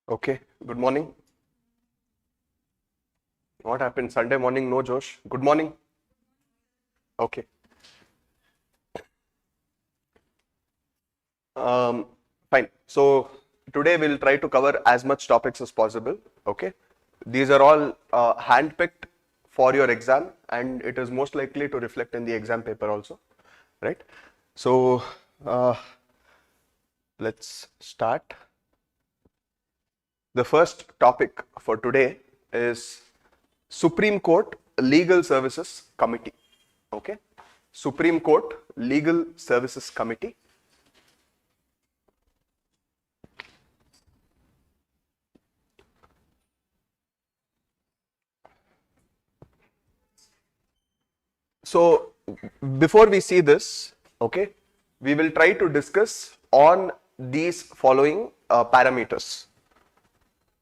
Okay, good morning. What happened? Sunday morning, no Josh. Good morning. Okay. Fine. So today we'll try to cover as much topics as possible. Okay. These are all handpicked for your exam, and it is most likely to reflect in the exam paper also, right? So let's start. The first topic for today is Supreme Court Legal Services Committee. Okay. Supreme Court Legal Services Committee. So before we see this, okay, we will try to discuss on these following parameters.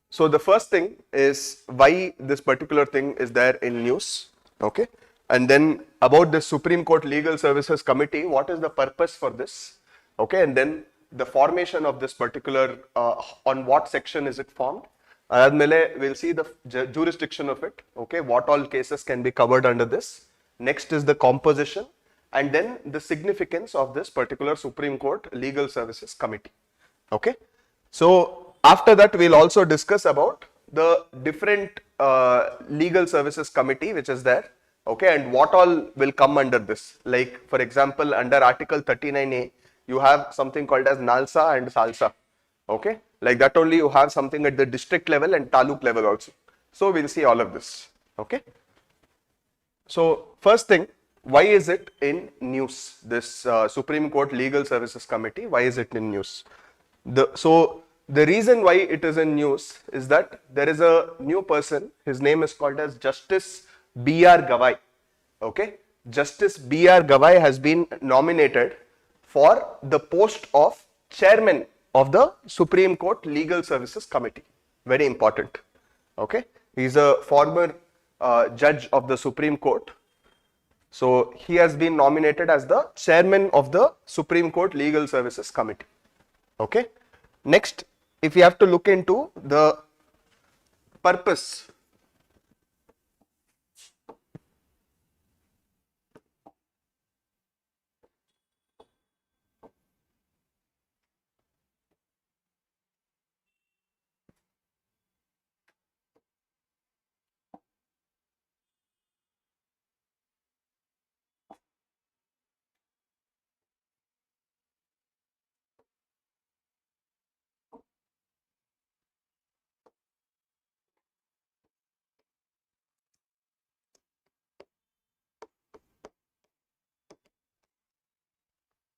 So the first thing is why this particular thing is there in news, okay, and then about the Supreme Court Legal Services Committee, what is the purpose for this, okay, and then the formation of this particular, on what section is it formed. We'll see the jurisdiction of it, okay, what all cases can be covered under this. Next is the composition, and then the significance of this particular Supreme Court Legal Services Committee, okay. So after that, we'll also discuss about the different legal services committee which is there, okay, and what all will come under this. Like for example, under Article 39A, you have something called as NALSA and SALSA, okay. Like that only you have something at the district level and taluk level also. So we'll see all of this, okay. So first thing, why is it in news? This Supreme Court Legal Services Committee, why is it in news? So the reason why it is in news is that there is a new person. His name is called as Justice B.R. Gavai. Okay, Justice B.R. Gavai has been nominated for the post of chairman of the Supreme Court Legal Services Committee. Very important. Okay, he is a former judge of the Supreme Court. So he has been nominated as the chairman of the Supreme Court Legal Services Committee. Okay. Next, if you have to look into the purpose,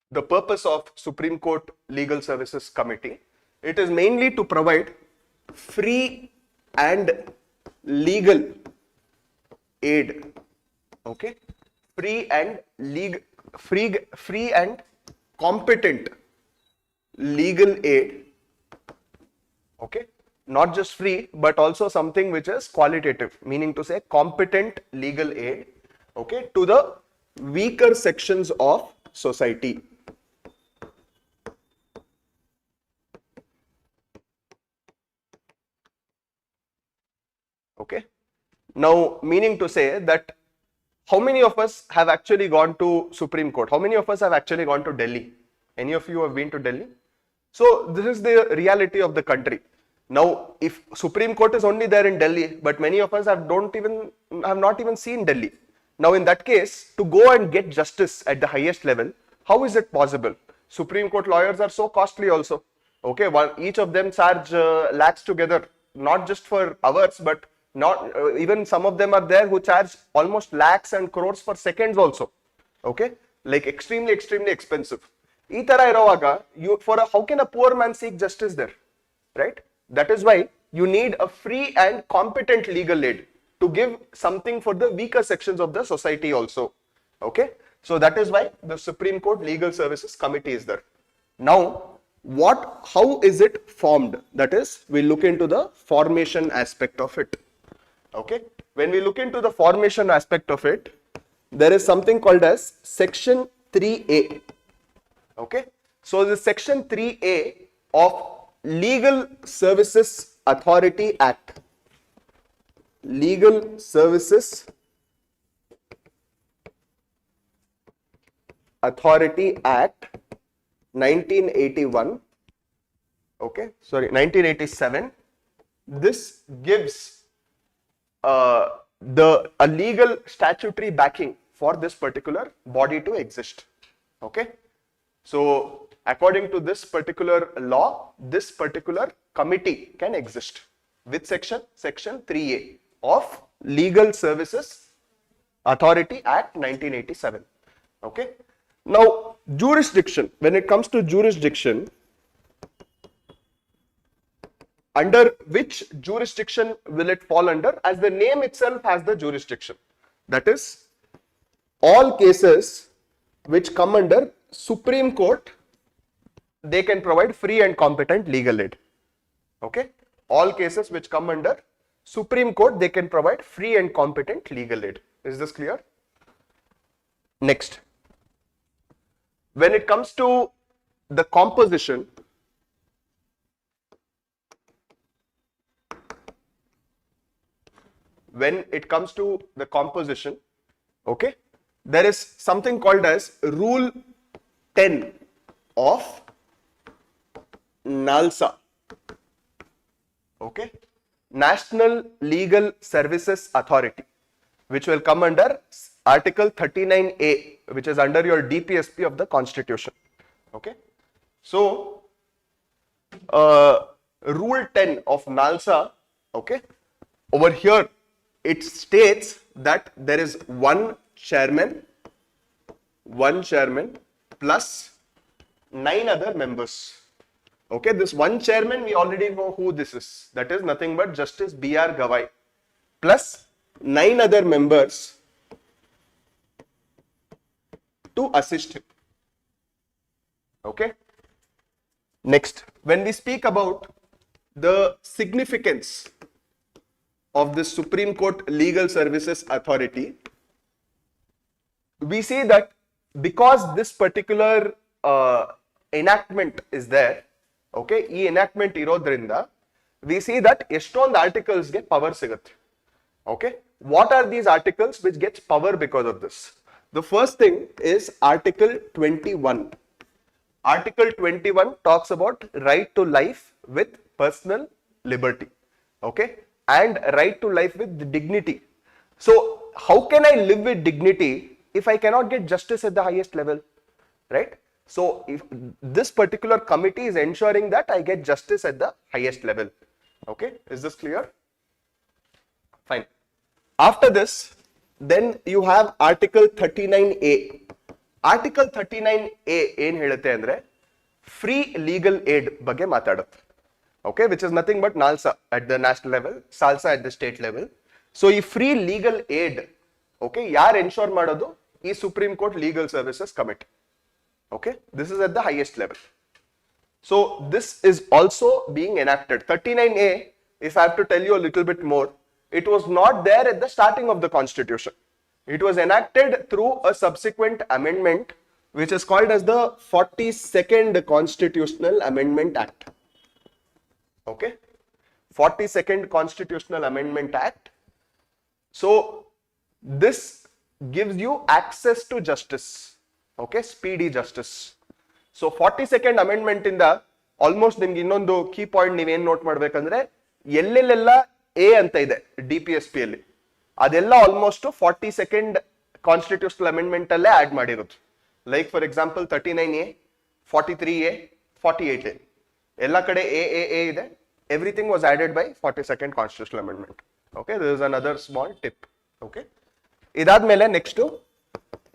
the purpose of Supreme Court Legal Services Committee, it is mainly to provide free and legal aid. Okay, free and competent legal aid. Okay, not just free but also something which is qualitative, meaning to say competent legal aid, okay, to the weaker sections of society. Okay, now meaning to say that how many of us have actually gone to Supreme Court? How many of us have actually gone to Delhi? Any of you have been to Delhi? So this is the reality of the country. Now, if Supreme Court is only there in Delhi, but many of us have not even seen Delhi. Now, in that case, to go and get justice at the highest level, how is it possible? Supreme Court lawyers are so costly also. Okay, each of them charge lakhs together, not just for hours, but not even some of them are there who charge almost lakhs and crores for seconds also. Okay, like extremely expensive. How can a poor man seek justice there, right? That is why you need a free and competent legal aid to give something for the weaker sections of the society also. Okay, so that is why the Supreme Court Legal Services Committee is there. Now, how is it formed? That is, we look into the formation aspect of it. Okay, when we look into the formation aspect of it, there is something called as Section 3A. Okay, so the Section 3A of Legal Services Authority Act. Legal Services Authority Act 1981. Okay, sorry, 1987. This gives a legal statutory backing for this particular body to exist. Okay, so according to this particular law, this particular committee can exist with section 3A of Legal Services Authority Act 1987. Okay, now jurisdiction. When it comes to jurisdiction, under which jurisdiction will it fall under? As the name itself has the jurisdiction. That is, all cases which come under Supreme Court, they can provide free and competent legal aid. Okay, all cases which come under Supreme Court, they can provide free and competent legal aid. Is this clear? Next, when it comes to the composition, okay, there is something called as Rule 10 of NALSA. Okay, National Legal Services Authority, which will come under Article 39A, which is under your DPSP of the Constitution. Okay, so Rule 10 of NALSA, okay, over here it states that there is one chairman plus 9 other members. Okay, this one chairman, we already know who this is. That is nothing but Justice B.R. Gawai plus 9 other members to assist him. Okay. Next, when we speak about the significance of the Supreme Court Legal Services Authority, we see that because this particular enactment is there, okay, ಈ enactment ಇರೋದ್ರಿಂದ we see that ಎಷ್ಟೊಂದು articles ಗೆ power ಸಿಗುತ್ತೆ. Okay, what are these articles which gets power because of this? The first thing is Article 21. Article 21 talks about right to life with personal liberty, okay, and right to life with dignity. So how can I live with dignity if I cannot get justice at the highest level, right? So if this particular committee is ensuring that I get justice at the highest level. Okay, is this clear? Fine. After this, then you have Article 39A. Article 39A ಏನ್ ಹೇಳುತ್ತೆ ಅಂದ್ರೆ free legal aid ಬಗ್ಗೆ ಮಾತಾಡುತ್ತೆ. Okay, which is nothing but NALSA at the national level, SALSA at the state level. So ಈ free legal aid, okay, ಯಾರು ensure ಮಾಡೋದು? ಈ Supreme Court Legal Services Committee. Okay, this is at the highest level. So this is also being enacted. 39A, if I have to tell you a little bit more, it was not there at the starting of the Constitution. It was enacted through a subsequent amendment, which is called as the 42nd Constitutional Amendment Act. Okay, 42nd Constitutional Amendment Act. So this gives you access to justice. Okay, speedy justice. So 42nd amendment ಇಂದ almost ನಿಮ್ಗೆ ಇನ್ನೊಂದು key point ನೀವೇನ್ note ಮಾಡ್ಬೇಕಂದ್ರೆ ಎಲ್ಲೆಲ್ಲೆಲ್ಲ A ಅಂತ ಇದೆ DPSP ಅಲ್ಲಿ ಅದೆಲ್ಲ almost 42nd constitutional amendment ಅಲ್ಲೇ ಆಡ್ ಮಾಡಿರೋದು. Like for example 39A, 43A, 48A ಎಲ್ಲ ಕಡೆ ಎ ಇದೆ. Everything was added by 42nd constitutional amendment. Okay, this is another small tip. Okay, ಇದಾದ್ಮೇಲೆ ನೆಕ್ಸ್ಟ್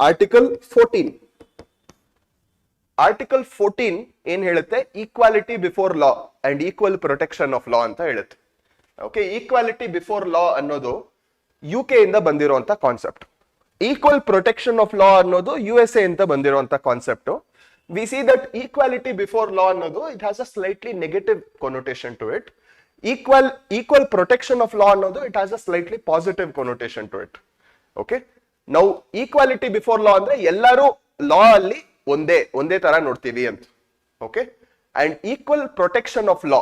ಆರ್ಟಿಕಲ್ 14. ಆರ್ಟಿಕಲ್ 14 ಏನ್ ಹೇಳುತ್ತೆ? Equality before law and equal protection of ಲಾ ಅಂತ ಹೇಳುತ್ತೆ. Okay, equality before law ಅನ್ನೋದು UK ಇಂದ ಬಂದಿರುವಂತ concept. Equal protection of law ಅನ್ನೋದು USA ಅಂತ ಬಂದಿರುವಂತ concept. We see that equality before law ಅನ್ನೋದು it has a slightly negative connotation to it. Equal protection of law ಅನ್ನೋದು it has a slightly positive connotation to it. Okay, ನಾವು equality before law ಅಂದ್ರೆ ಎಲ್ಲರೂ law ಅಲ್ಲಿ ಒಂದೇ ತರ ನೋಡ್ತೀವಿ ಅಂತ. Okay, and equal protection of law,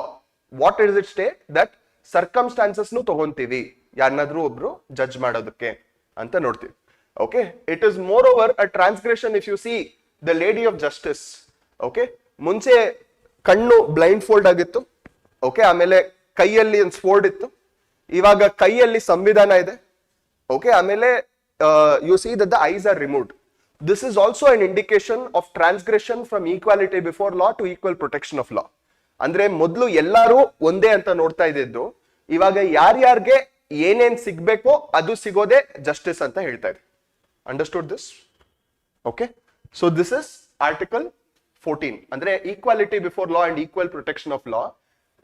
what is it state? That circumstances ತಗೊಂತೀವಿ ಯಾರನ್ನಾದ್ರೂ ಒಬ್ರು ಜಡ್ಜ್ ಮಾಡೋದಕ್ಕೆ ಅಂತ ನೋಡ್ತೀವಿ. Okay, it is moreover a transgression if you see the lady of justice. Okay, ಮುಂಚೆ ಕಣ್ಣು ಬ್ಲೈಂಡ್ ಫೋಲ್ಡ್ ಆಗಿತ್ತು. ಓಕೆ, ಆಮೇಲೆ ಕೈಯಲ್ಲಿ ಒಂದು ಸ್ವೋರ್ಡ್ ಇತ್ತು, ಇವಾಗ ಕೈಯಲ್ಲಿ ಸಂವಿಧಾನ ಇದೆ. ಓಕೆ, ಆಮೇಲೆ you see that the eyes are removed. This is also an indication of transgression from equality before law to equal protection of law. ಅಂದ್ರೆ ಮೊದಲು ಎಲ್ಲರೂ ಒಂದೇ ಅಂತ ನೋಡ್ತಾ ಇದ್ದಿದ್ದು, ಇವಾಗ ಯಾರ್ಯಾರಿಗೆ ಏನೇನ್ ಸಿಗ್ಬೇಕೋ ಅದು ಸಿಗೋದೇ ಜಸ್ಟಿಸ್ ಅಂತ ಹೇಳ್ತಾ ಇದೆ. Understood this? Okay, so this is article 14 ಅಂದ್ರೆ equality before law and equal protection of ಲಾ.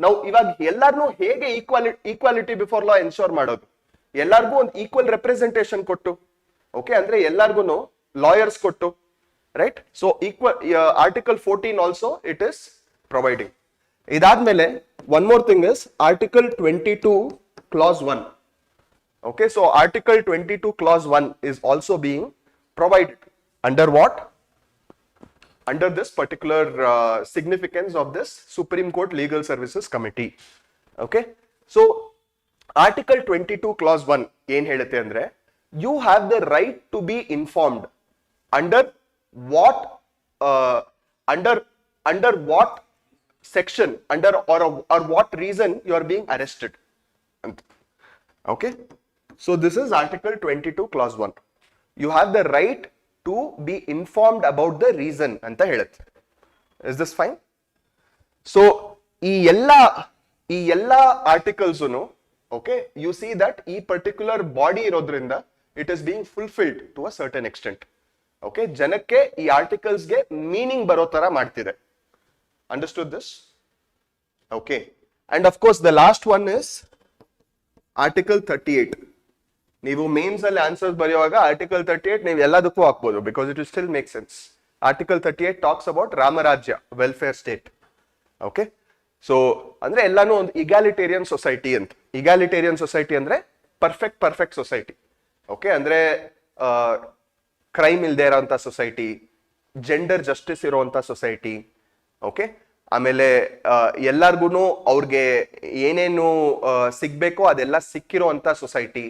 ನಾವು ಇವಾಗ ಎಲ್ಲಾರ್ನು ಹೇಗೆ ಈಕ್ವಾಲಿಟಿ ಬಿಫೋರ್ ಲಾ ಎನ್ಶೋರ್ ಮಾಡೋದು? ಎಲ್ಲಾರ್ಗೂ ಒಂದು ಈಕ್ವಲ್ ರೆಪ್ರೆಸೆಂಟೇಷನ್ ಕೊಟ್ಟು, ಓಕೆ, ಅಂದ್ರೆ ಎಲ್ಲಾರ್ಗು ಲಾಯರ್ಸ್ ಕೊಟ್ಟು, right? So equal article 14 also it is providing. ಇದಾದ್ಮೇಲೆ one more thing is article 22 clause 1. Okay, so article 22 clause 1 is also being provided under what? Under this particular significance of this Supreme Court Legal Services Committee. Okay, so article 22 clause 1 ಏನ್ ಹೇಳುತ್ತೆ ಅಂದ್ರೆ, you have the right to be informed under what under what section, under or what reason you are being arrested. Okay, so this is article 22 clause 1. You have the right to be informed about the reason anta helutte. Is this fine? So ee ella articles unu, okay, you see that ee particular body irodrinda it is being fulfilled to a certain extent. Okay, janakke ee articles ge meaning baro tara ಮಾಡ್ತಿದೆ. Understood this? Okay, and of course the last one is article 38. ನೀವು mains ಅಲ್ಲಿ answers ಬರೆಯುವಾಗ article 38 ನೀವು ಎಲ್ಲದಕ್ಕೂ ಹಾಕ್ಬೋದು, because it will still make sense. Article 38 talks about Ramrajya, welfare state. Okay, so ಅಂದ್ರೆ ಎಲ್ಲಾನು ಒಂದು ಇಗ್ಯಾಲಿಟೇರಿಯನ್ ಸೊಸೈಟಿ ಅಂತ. ಇಗ್ಯಾಲಿಟೇರಿಯನ್ ಸೊಸೈಟಿ ಅಂದ್ರೆ ಪರ್ಫೆಕ್ಟ್ ಸೊಸೈಟಿ. ಓಕೆ, ಅಂದ್ರೆ ಕ್ರೈಮ್ ಇಲ್ದೇ ಇರೋಂಥ ಸೊಸೈಟಿ, ಜೆಂಡರ್ ಜಸ್ಟಿಸ್ ಇರುವಂತ ಸೊಸೈಟಿ. ಓಕೆ, ಆಮೇಲೆ ಎಲ್ಲಾರ್ಗು ಅವ್ರಿಗೆ ಏನೇನು ಸಿಗ್ಬೇಕೋ ಅದೆಲ್ಲ ಸಿಕ್ಕಿರೋ ಅಂತ society.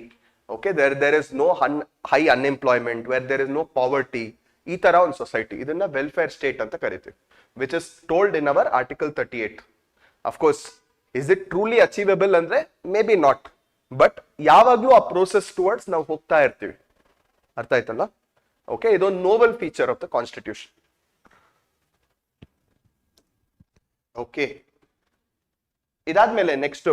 Okay, there is no high unemployment, where there is no poverty. ಈ ತರ ಒಂದು ಸೊಸೈಟಿ, ಇದನ್ನ ವೆಲ್ಫೇರ್ ಸ್ಟೇಟ್ ಅಂತ ಕರಿತೀವಿ, which is told in our article 38. Of course is it truly achievable ಅಂದ್ರೆ ಮೇ ಬಿ ನಾಟ್, ಬಟ್ ಯಾವಾಗ್ಲೂ ಆ process towards ನಾವು ಹೋಗ್ತಾ ಇರ್ತೀವಿ. ಅರ್ಥ ಆಯ್ತಲ್ಲ? ಓಕೆ, ಇದೊಂದು noble feature of the constitution. Okay, ಇದಾದ್ಮೇಲೆ next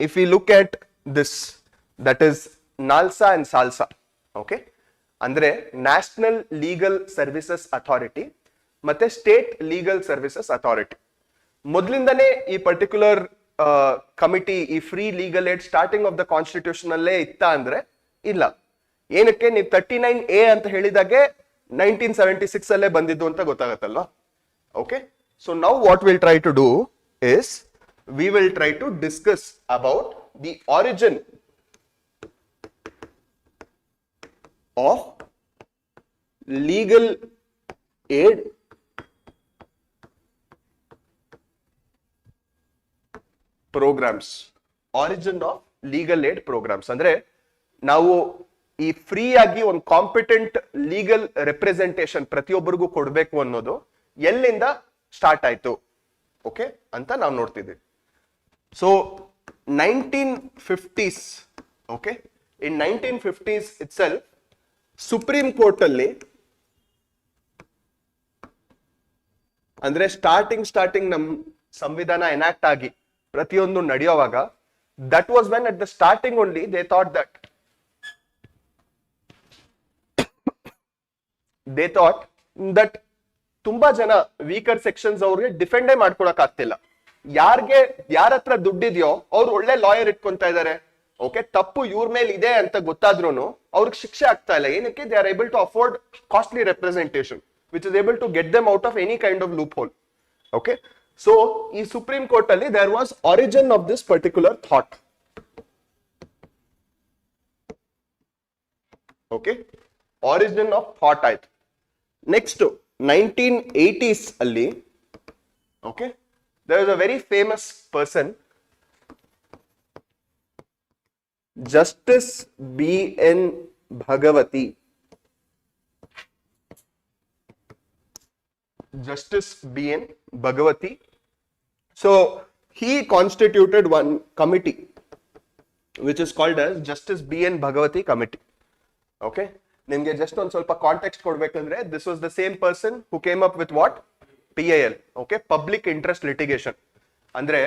if we look at this, that is NALSA and SALSA. Okay, ಅಂದ್ರೆ ನ್ಯಾಷನಲ್ ಲೀಗಲ್ ಸರ್ವಿಸಸ್ ಅಥಾರಿಟಿ ಮತ್ತೆ ಸ್ಟೇಟ್ ಲೀಗಲ್ ಸರ್ವಿಸಸ್ ಅಥಾರಿಟಿ. ಮೊದಲಿಂದನೇ ಈ ಪರ್ಟಿಕ್ಯುಲರ್ ಕಮಿಟಿ, ಈ free legal aid starting of the constitution ಅಲ್ಲೇ ಇತ್ತ ಅಂದ್ರೆ ಇಲ್ಲ. ಏನಕ್ಕೆ? ನೀವು 39A ಅಂತ ಹೇಳಿದಾಗೆ 1976 ಅಲ್ಲೇ ಬಂದಿದ್ದು ಅಂತ ಗೊತ್ತಾಗತ್ತಲ್ವಾ? Okay, so now what will try to do is we will try to discuss about the origin of legal aid programs. Origin of legal aid programs ಅಂದ್ರೆ ನಾವು ಈ ಫ್ರೀ ಆಗಿ ಒಂದು ಕಾಂಪಿಟೆಂಟ್ ಲೀಗಲ್ ರೆಪ್ರೆಸೆಂಟೇಷನ್ ಪ್ರತಿಯೊಬ್ಬರಿಗೂ ಕೊಡಬೇಕು ಅನ್ನೋದು ಎಲ್ಲಿಂದ ಸ್ಟಾರ್ಟ್ ಆಯ್ತು, ಓಕೆ ಅಂತ ನಾವು ನೋಡ್ತಿದ್ದೀವಿ. So 1950s, okay, in 1950s itself, Supreme Court ಅಲ್ಲಿ ಅಂದ್ರೆ ಸ್ಟಾರ್ಟಿಂಗ್ ನಮ್ ಸಂವಿಧಾನ ಎನಾಕ್ಟ್ ಆಗಿ ಪ್ರತಿಯೊಂದು ನಡೆಯುವಾಗ, that was when at the starting only they thought that ತುಂಬಾ ಜನ ವೀಕರ್ ಸೆಕ್ಷನ್ಸ್ ಅವ್ರಿಗೆ ಡಿಫೆಂಡೇ ಮಾಡ್ಕೊಳಕ್ ಆಗ್ತಿಲ್ಲ. ಯಾರ ಹತ್ರ ದುಡ್ಡಿದೆಯೋ ಅವ್ರು ಒಳ್ಳೆ ಲಾಯರ್ ಇಟ್ಕೊಂತಾ ಇದಾರೆ. ಓಕೆ, ತಪ್ಪು ಇವ್ರ ಮೇಲೆ ಇದೆ ಅಂತ ಗೊತ್ತಾದ್ರೂ ಅವ್ರಿಗೆ ಶಿಕ್ಷೆ ಆಗ್ತಾ ಇಲ್ಲ. ಏನಕ್ಕೆ? They are able to afford costly representation which is able to get them out of any kind of loophole. Okay, so ಈ ಸುಪ್ರೀಂ ಕೋರ್ಟ್ ಅಲ್ಲಿ there was origin of this particular thought. Okay, origin of thought ಆಯ್ತು. Next 1980s ಅಲ್ಲಿ, okay, there is a very famous person, Justice B.N. Bhagavati. Justice B.N. Bhagavati. So he constituted one committee which is called as Justice B.N. Bhagavati Committee. Okay, nimge just on ಸ್ವಲ್ಪ context ಕೊಡಬೇಕಂದ್ರೆ this was the same person who came up with what? PIL. Okay, public interest litigation. ಅಂದ್ರೆ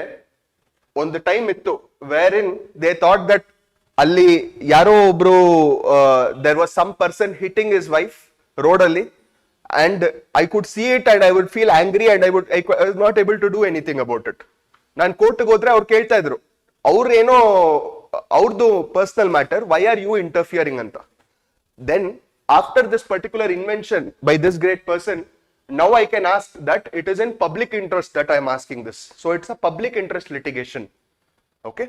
ಒಂದು time ಇತ್ತು wherein they thought that ಅಲ್ಲಿ ಯಾರೋ ಒಬ್ರು there was some person hitting his wife road ಅಲ್ಲಿ, and I could see it and I would feel angry and I was not able to do anything about it. ನಾನು ಕೋರ್ಟ್ಗೆ ಹೋದ್ರೆ ಅವ್ರು ಕೇಳ್ತಾ ಇದ್ರು, ಅವ್ರೇನೋ ಅವ್ರದ್ದು personal matter, why are you interfering ಅಂತ. Then after this particular invention by this great person, now I can ask that it is in public interest that I am asking this. So it's a public interest litigation. Okay.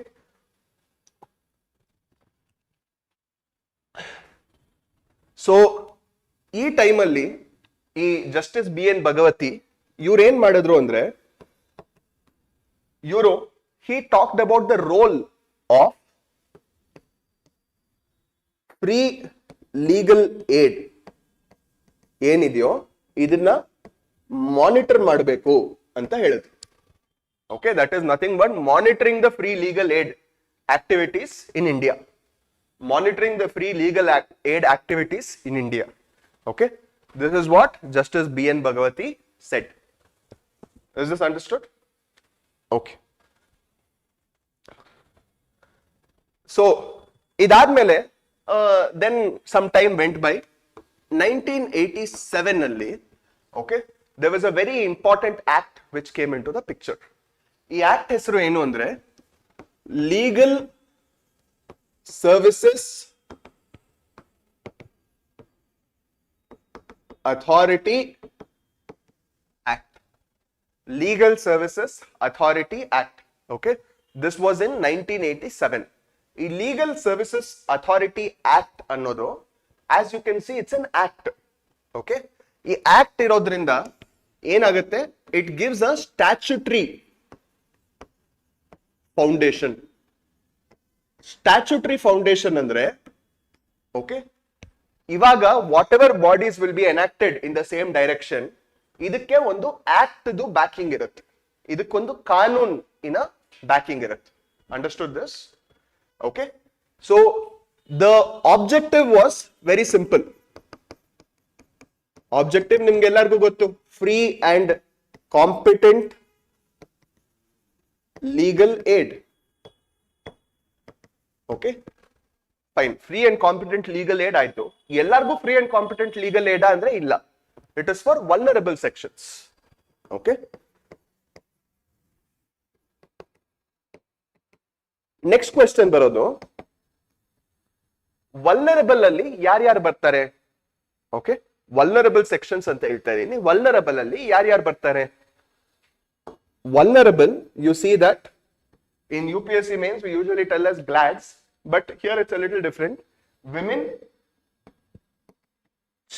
So ಈ ಟೈಮಲ್ಲಿ ಈ justice B.N. Bhagavati ಇವ್ರು ಏನ್ ಮಾಡಿದ್ರು ಅಂದ್ರೆ, he talked about the role of free legal aid ಏನಿದೆಯೋ ಇದನ್ನ monitor ಮಾಡಬೇಕು ಅಂತ ಹೇಳಿದ್ರು. Okay, that is nothing but monitoring the free legal aid activities in India. Monitoring the free legal aid activities in India. Okay, this is what Justice B.N. Bhagavati said. Is this understood? Okay. So ಇದಾದ್ಮೇಲೆ then some time went by. 1987 ಅಲ್ಲಿ, okay, there was a very important act which came into the picture. ಈ act ಹೆಸರು ಏನು ಅಂದ್ರೆ legal services authority act. Legal services authority act. Okay, this was in 1987. ಈ legal services authority act ಅನ್ನೋದು, as you can see, it's an act. Okay, ಈ act ಇರೋದ್ರಿಂದ ಏನಾಗುತ್ತೆ, it gives a statutory foundation. Statutory foundation ಅಂದ್ರೆ, okay, ಇವಾಗ what ever bodies will be enacted in the same direction, ಇದಕ್ಕೆ ಒಂದು act backing ಇರುತ್ತೆ, ಇದಕ್ಕೊಂದು ಕಾನೂನಿನ ಬ್ಯಾಕಿಂಗ್ ಇರುತ್ತೆ. Understood this? Okay, so the objective was very simple. Objective ನಿಮ್ಗೆಲ್ಲರಿಗೂ ಗೊತ್ತು, free and competent legal aid. Okay, fine. Free and competent legal aid ಆಯ್ತು. ಎಲ್ಲರಿಗೂ free and competent legal aid ಅಂದ್ರೆ ಇಲ್ಲ. It is for vulnerable sections. Okay. Next question ಬರೋದು, vulnerable ಅಲ್ಲಿ ಯಾರ್ಯಾರು ಬರ್ತಾರೆ? ಓಕೆ, ವಲ್ನರಬಲ್ ಸೆಕ್ಷನ್ಸ್ ಅಂತ ಹೇಳ್ತಾ ಇದೀನಿ. ವಲ್ನರಬಲ್ ಅಲ್ಲಿ ಯಾರ್ಯಾರು ಬರ್ತಾರೆ? Vulnerable, you see that in UPSC mains we usually tell as GLADs, but here it's a little different. Women,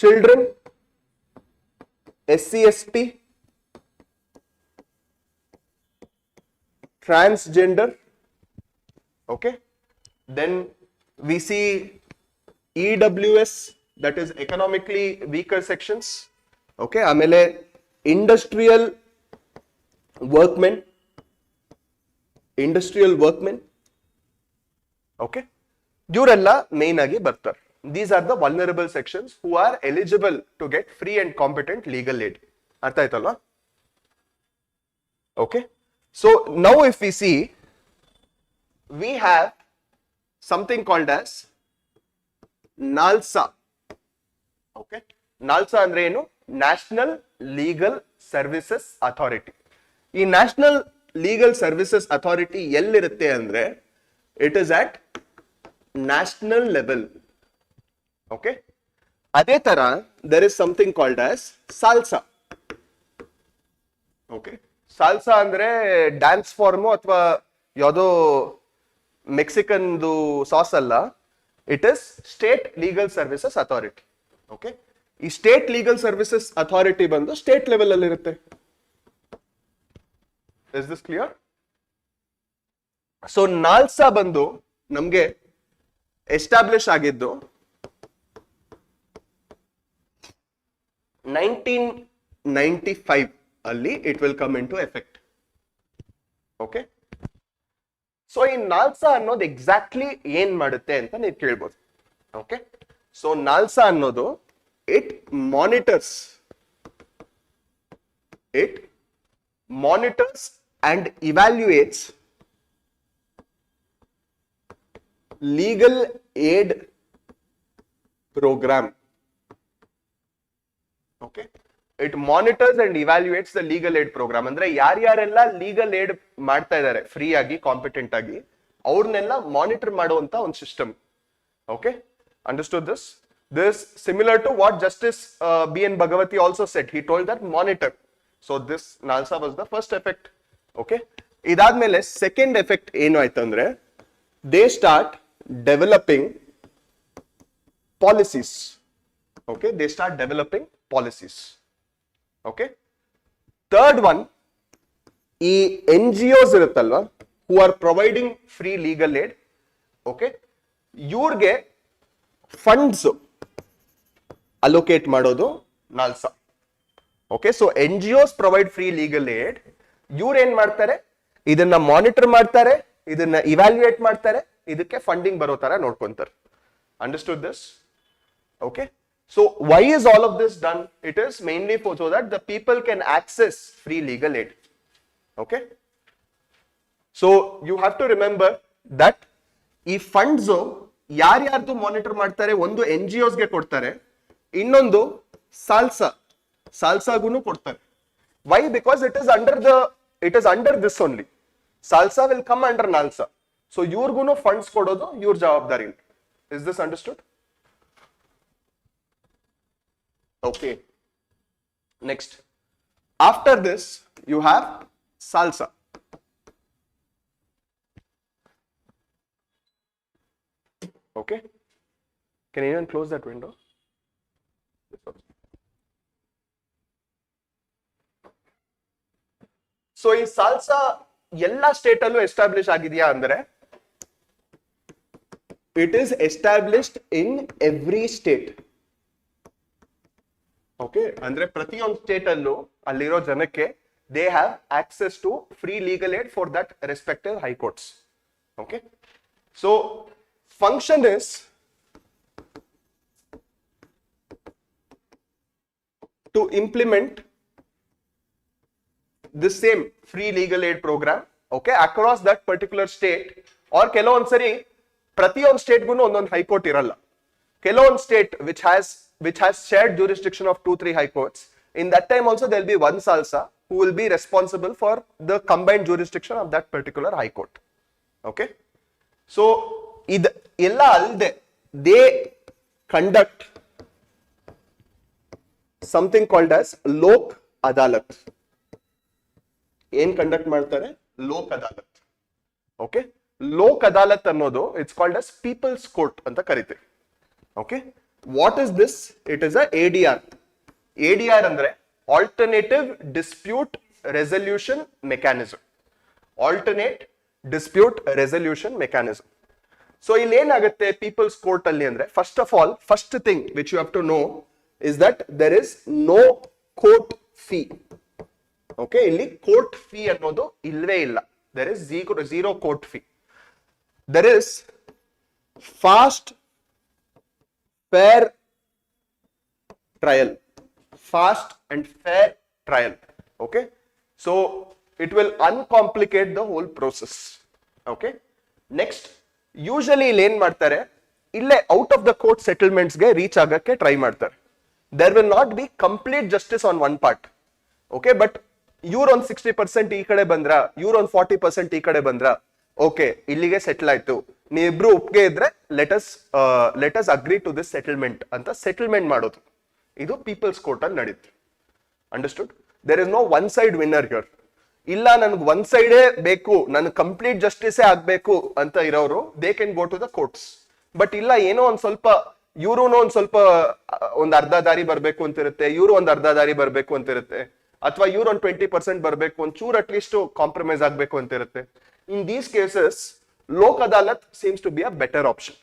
children, SC/ST, transgender. Okay, then we see EWS, that is economically weaker sections. Okay, amele industrial workmen. Okay, ಇವರೆಲ್ಲ main ಆಗಿ ಬರ್ತಾರೆ. These are the vulnerable sections who are eligible to get free and competent legal aid. ಅರ್ಥ ಆಯ್ತಲ್ವಾ? Okay, so now if we see, we have something called as NALSA. Okay, NALSA ಅಂದ್ರೆ ಏನು? National Legal Services Authority. ಈ national legal services authority ಎಲ್ಲಿರುತ್ತೆ ಅಂದ್ರೆ, it is at national level. Okay, ಅದೇ ತರ there is something called as SALSA. Okay, SALSA ಅಂದ್ರೆ dance form ಅಥವಾ ಯಾವುದೋ ಮೆಕ್ಸಿಕನ್ದು ಸಾಸ್ ಅಲ್ಲ. It is state legal services authority. Okay, ಈ ಸ್ಟೇಟ್ ಲೀಗಲ್ ಸರ್ವಿಸಸ್ ಅಥಾರಿಟಿ ಬಂದು ಸ್ಟೇಟ್ ಲೆವೆಲ್ ಅಲ್ಲಿ ಇರುತ್ತೆ. Is this clear? So ನಾಲ್ಸಾ ಬಂದು ನಮ್ಗೆ ಎಸ್ಟಾಬ್ಲಿಷ್ ಆಗಿದ್ದು 1995 ಅಲ್ಲಿ it will come into effect. Okay? So ಈ ನಾಲ್ಸಾ ಅನ್ನೋದು ಎಕ್ಸಾಕ್ಟ್ಲಿ ಏನ್ ಮಾಡುತ್ತೆ ಅಂತ ನೀವು ಕೇಳ್ಬೋದು. ಓಕೆ, ಸೊ ನಾಲ್ಸಾ ಅನ್ನೋದು it monitors and evaluates legal aid program. Okay, it monitors and evaluates the legal aid program. ಅಂದ್ರೆ ಯಾರ್ಯಾರೆಲ್ಲ ಲೀಗಲ್ ಏಡ್ ಮಾಡ್ತಾ ಇದ್ದಾರೆ ಫ್ರೀ ಆಗಿ ಕಾಂಪಿಟೆಂಟ್ ಆಗಿ ಅವ್ರನ್ನೆಲ್ಲ ಮಾನಿಟರ್ ಮಾಡುವಂತ ಒಂದು system. Okay, understood this? This similar to what Justice B.N. Bhagavati also said. He told that monitor. So this NALSA was the first effect. Okay, idadmele second effect ಏನು ಆಯ್ತು ಅಂದ್ರೆ they start developing policies. Okay, they start developing policies. Okay, third one, ಈ NGOs ಇರುತ್ತಲ್ವಾ, who are providing free legal aid, okay, ಇವ್ರಿಗೆ funds allocate ಮಾಡೋದು ನಾಲ್ಸಾ. Okay, so NGOs provide free legal aid. ಇವ್ರು ಏನ್ ಮಾಡ್ತಾರೆ, ಇದನ್ನ ಮಾನಿಟರ್ ಮಾಡ್ತಾರೆ, ಇದನ್ನ ಇವ್ಯಾಲ್ಯೂಯೇಟ್ ಮಾಡ್ತಾರೆ, ಇದಕ್ಕೆ ಫಂಡಿಂಗ್ ಬರೋ ತರ ನೋಡ್ಕೊಂತಾರೆ. Understood this? Okay, so why is all of this done? It is mainly for so that the people can access free legal aid. Okay, so you have to remember that ಈ funds ಯಾರ್ಯಾರ್ದು monitor ಮಾಡ್ತಾರೆ, ಒಂದು NGOs ಗೆ ಕೊಡ್ತಾರೆ, ಇನ್ನೊಂದು ಸಾಲ್ಸಾಗುನು ಕೊಡ್ತಾರೆ. Why? Because it is under this only. Salsa will come under NALSA. So ಇವ್ರಿಗೂನು funds ಕೊಡೋದು ಇವ್ರ ಜವಾಬ್ದಾರಿ. Is this understood? Okay. Next. After this, you have SALSA. Okay. Can anyone close that window? So ಈ SALSA ಎಲ್ಲಾ state ಅಲ್ಲೂ establish ಆಗಿದೆಯಾ ಅಂದ್ರೆ it is established in every state. Okay, ಅಂದ್ರೆ ಪ್ರತಿಯೊಂದು ಸ್ಟೇಟ್ ಅಲ್ಲೂ ಅಲ್ಲಿರೋ ಜನಕ್ಕೆ they have access to free legal aid for that respective High Courts. Okay, so function is to implement the same free legal aid program, okay, across that particular state. Or ಕೆಲವೊಂದು ಸರಿ ಪ್ರತಿಯೊಂದು ಸ್ಟೇಟ್ಗೂ ಒಂದೊಂದು high court ಇರಲ್ಲ. ಕೆಲವೊಂದು state which has shared jurisdiction of 2-3 high courts, in that time also there will be one salsa who will be responsible for the combined jurisdiction of that particular high court. Okay, so ಇದು ಎಲ್ಲ ಅಲ್ಲದೆ they conduct something called as Lok Adalat. ಏನ್ conduct ಮಾಡ್ತಾರೆ? Lok Adalat. Okay, Lok Adalat ಅನ್ನೋದು it's called as people's court ಅಂತ ಕರಿತೀವಿ. Okay, what is this? It is a ADR. ADR ಅಂದ್ರೆ alternative dispute resolution mechanism. Alternate dispute resolution mechanism. So ಇಲ್ಲಿ ಏನಾಗುತ್ತೆ ಪೀಪಲ್ಸ್ ಕೋರ್ಟ್ ಅಲ್ಲಿ ಅಂದ್ರೆ, first of all, first thing which you have to know is that there is no court fee. Okay, ಇಲ್ಲಿ court fee ಅನ್ನೋದು ಇಲ್ವೇ ಇಲ್ಲ. There is zero court fee. There is fast fair trial. Fast and fair trial. Okay, so it will uncomplicate the whole process. Okay, next, usually ಇಲ್ಲಿ ಏನ್ ಮಾಡ್ತಾರೆ, ಇಲ್ಲೇ out of the court settlements ಗೆ reach ಆಗಕ್ಕೆ try ಮಾಡ್ತಾರೆ. There will not be complete justice on one part. Okay, but ಇವ್ರ ಒಂದ್ 60% ಈ ಕಡೆ ಬಂದ್ರ, ಇವ್ರ ಒಂದ್ 40% ಈ ಕಡೆ ಬಂದ್ರ, ಓಕೆ, ಇಲ್ಲಿಗೆ ಸೆಟಲ್ ಆಯ್ತು, ನೀವಿಬ್ರು ಒಪ್ಪಿಗೆ ಇದ್ರೆ let us agree to this settlement ಅಂತ ಸೆಟಲ್ಮೆಂಟ್ ಮಾಡೋದು. ಇದು ಪೀಪಲ್ಸ್ ಕೋರ್ಟ್ ಅಲ್ಲಿ ನಡೀತು. Understood? There is no one side winner here. ಇಲ್ಲ ನನ್ಗೆ ಒಂದ್ ಸೈಡೇ ಬೇಕು, ನನ್ ಕಂಪ್ಲೀಟ್ ಜಸ್ಟಿಸೇ ಆಗ್ಬೇಕು ಅಂತ ಇರೋರು they can go to the courts. But ಇಲ್ಲ, ಏನೋ ಒಂದ್ ಸ್ವಲ್ಪ ಇವ್ರು ಒಂದ್ ಸ್ವಲ್ಪ ಒಂದ್ ಅರ್ಧ ದಾರಿ ಬರ್ಬೇಕು ಅಂತಿರುತ್ತೆ, ಇವ್ರು ಒಂದ್ ಅರ್ಧ ದಾರಿ ಬರ್ಬೇಕು ಅಂತಿರುತ್ತೆ. ಅಥವಾ ಇವ್ರು ಒಂದು 20% ಬರಬೇಕು, ಒಂಚೂರು ಅಟ್ಲೀಸ್ಟ್ ಕಾಂಪ್ರಮೈಸ್ ಆಗಬೇಕು ಅಂತ ಇರುತ್ತೆ. In these cases Lok Adalat seems to be a better option.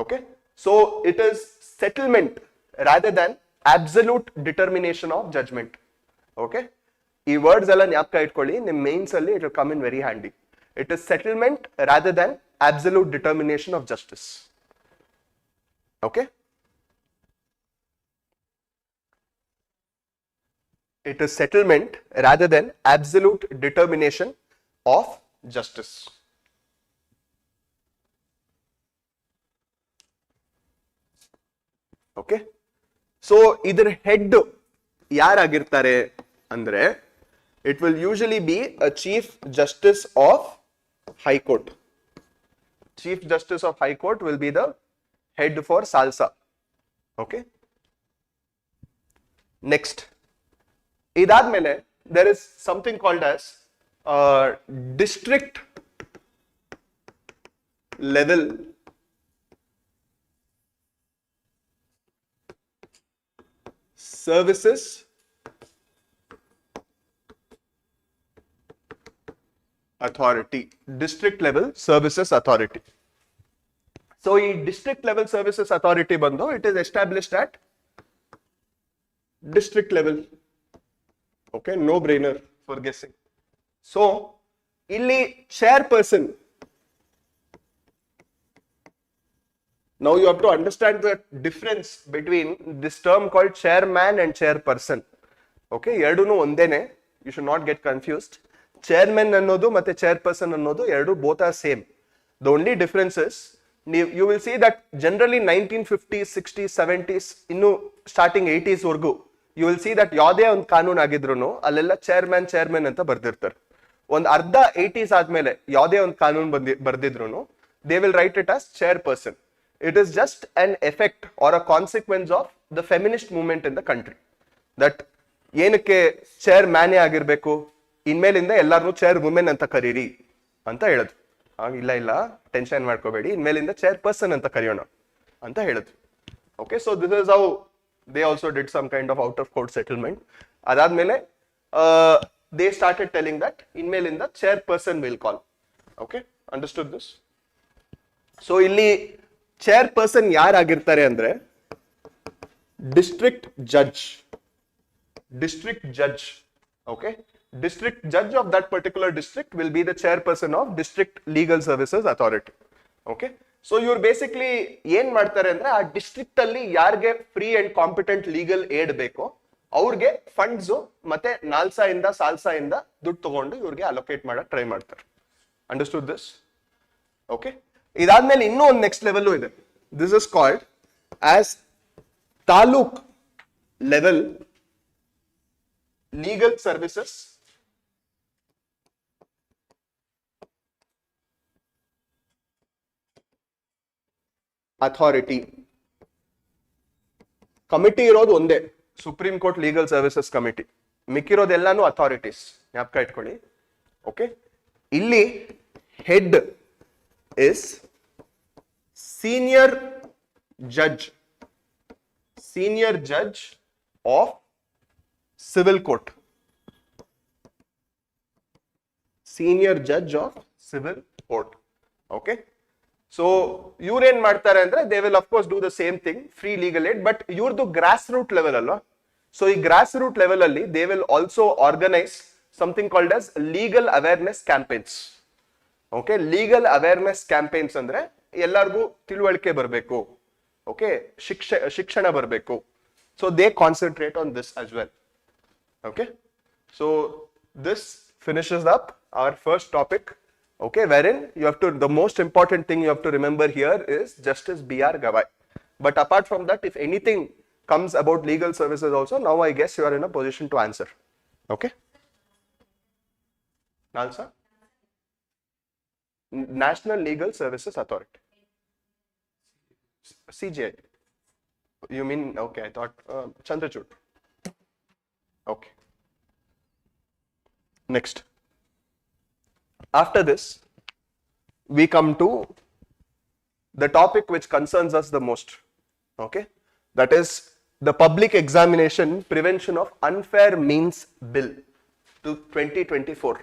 Okay, so it is settlement rather than absolute determination of judgment. Okay, ಈ ವರ್ಡ್ಸ್ ಎಲ್ಲ ಜ್ಞಾಪಕ ಇಟ್ಕೊಳ್ಳಿ, ನಿಮ್ಮ ಮೇನ್ಸ್ ಅಲ್ಲಿ it will come in very handy. It is settlement rather than absolute determination of justice. Okay, it is settlement rather than absolute determination of justice. Okay, so ಇದರ head ಯಾರಾಗಿರ್ತಾರೆ ಅಂದ್ರೆ it will usually be a chief justice of high court. Chief justice of high court will be the head for salsa. Okay, next ಇದಾದ್ಮೇಲೆ there is something called as district level services authority. District level services authority. So ಈ district level services authority ಬಂದು it is established at district level. Okay, no brainer for guessing. So ಇಲ್ಲಿ chairperson, now you have to understand the difference between this term called chairman and chairperson. Okay, ಎರಡೂನು ಒಂದೇನೆ, you should not get confused. Chairman ಅನ್ನೋದು ಮತ್ತೆ chairperson ಅನ್ನೋದು ಎರಡು both are same. The only difference is you will see that generally 1950s, 60s, 70s ಇನ್ನು starting 80s ವರೆಗೂ you will see that ಯಾವುದೇ ಒಂದು ಕಾನೂನು ಆಗಿದ್ರು ಅಲ್ಲೆಲ್ಲ ಚೇರ್ಮನ್ ಅಂತ ಬರ್ದಿರ್ತಾರೆ. ಒಂದು ಅರ್ಧ 80s ಆದ್ಮೇಲೆ ಯಾವುದೇ ಒಂದು ಕಾನೂನು ಬರ್ದಿದ್ರು they will write it as chairperson. It is just an effect or a consequence of the feminist movement in the country. That ಏನಕ್ಕೆ ಚೇರ್ ಮ್ಯಾನೇ ಆಗಿರ್ಬೇಕು, ಇನ್ಮೇಲಿಂದ ಎಲ್ಲಾರನು ಚೇರ್ ವುಮೆನ್ ಅಂತ ಕರೀರಿ ಅಂತ ಹೇಳೋದು. ಇಲ್ಲ ಟೆನ್ಷನ್ ಮಾಡ್ಕೋಬೇಡಿ, ಇನ್ಮೇಲಿಂದ ಚೇರ್ ಪರ್ಸನ್ ಅಂತ ಕರೆಯೋಣ ಅಂತ ಹೇಳೋದು. Okay, so this is how they also did some kind of out of court settlement. ಅದಾದ್ಮೇಲೆ ದೇ ಸ್ಟಾರ್ಟೆಡ್ ಟೆಲಿಂಗ್ ದಟ್ ಇನ್ಮೇಲಿಂದ chairperson will call. Okay, understood this? So ಇಲ್ಲಿ ಚೇರ್ ಪರ್ಸನ್ ಯಾರಾಗಿರ್ತಾರೆ ಅಂದ್ರೆ district judge. Okay, district judge of that particular district will be the chairperson of district legal services authority. Okay, so you're basically ಏನ್ ಮಾಡ್ತಾರೆ ಅಂದ್ರೆ ಆ district ಅಲ್ಲಿ ಯಾರಿಗೆ free and competent legal aid ಬೇಕೋ ಅವ್ರಿಗೆ ಫಂಡ್ಸ್ ಮತ್ತೆ ನಾಲ್ಸಾ ಇಂದ ಸಾಲ್ಸಾ ಇಂದ ದುಡ್ಡು ತಗೊಂಡು ಇವ್ರಿಗೆ ಅಲೋಕೇಟ್ ಮಾಡಕ್ ಟ್ರೈ ಮಾಡ್ತಾರೆ. Understood this? ಓಕೆ, ಇದಾದ್ಮೇಲೆ ಇನ್ನೂ ಒಂದು ನೆಕ್ಸ್ಟ್ ಲೆವೆಲ್ ಇದೆ. This is called as taluk level legal services authority. Committee ಇರೋದು ಒಂದೇ, supreme court legal services committee. ಮಿಕ್ಕಿರೋದೆಲ್ಲಾನು ಅಥಾರಿಟೀಸ್, ಜ್ಞಾಪಕ ಇಟ್ಕೊಳ್ಳಿ. ಓಕೆ, ಇಲ್ಲಿ head is senior judge of civil court. Senior judge of civil court. Okay, so ಇವ್ರು ಏನ್ ಮಾಡ್ತಾರೆ ಅಂದ್ರೆ they will of course do the same thing, free legal aid, but ಇವ್ರದ್ದು grass root level ಅಲ್ವಾ. So ಈ grass root level ಅಲ್ಲಿ they will also organize something called as legal awareness campaigns. Okay, legal awareness campaigns ಅಂದ್ರೆ ಎಲ್ಲರಿಗೂ ತಿಳುವಳಿಕೆ ಬರಬೇಕು. Okay, ಶಿಕ್ಷಣ ಬರಬೇಕು. So they concentrate on this as well. Okay, so this finishes up our first topic. Okay, wherein you have to, the most important thing you have to remember here is Justice B.R. Gavai. But apart from that, if anything comes about legal services also, now I guess you are in a position to answer. Okay, Nalsa? National Legal Services Authority. CGI. You mean, okay, I thought Chandrachud. Okay. Next. After this, we come to the topic which concerns us the most. Okay, that is the Public Examination Prevention of Unfair Means Bill to 2024.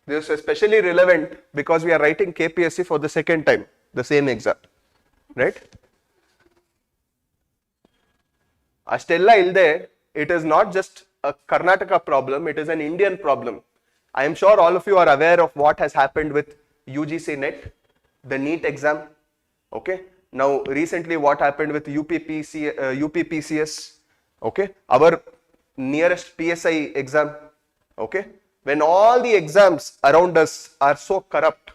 This is especially relevant because we are writing KPSC for the second time, the same exam, right? Astella ilde, it is not just a Karnataka problem, it is an Indian problem. I am sure all of you are aware of what has happened with UGC NET, the NEET exam, okay? Now recently what happened with UPPCS, okay? Our nearest PSI exam, okay? When all the exams around us are so corrupt,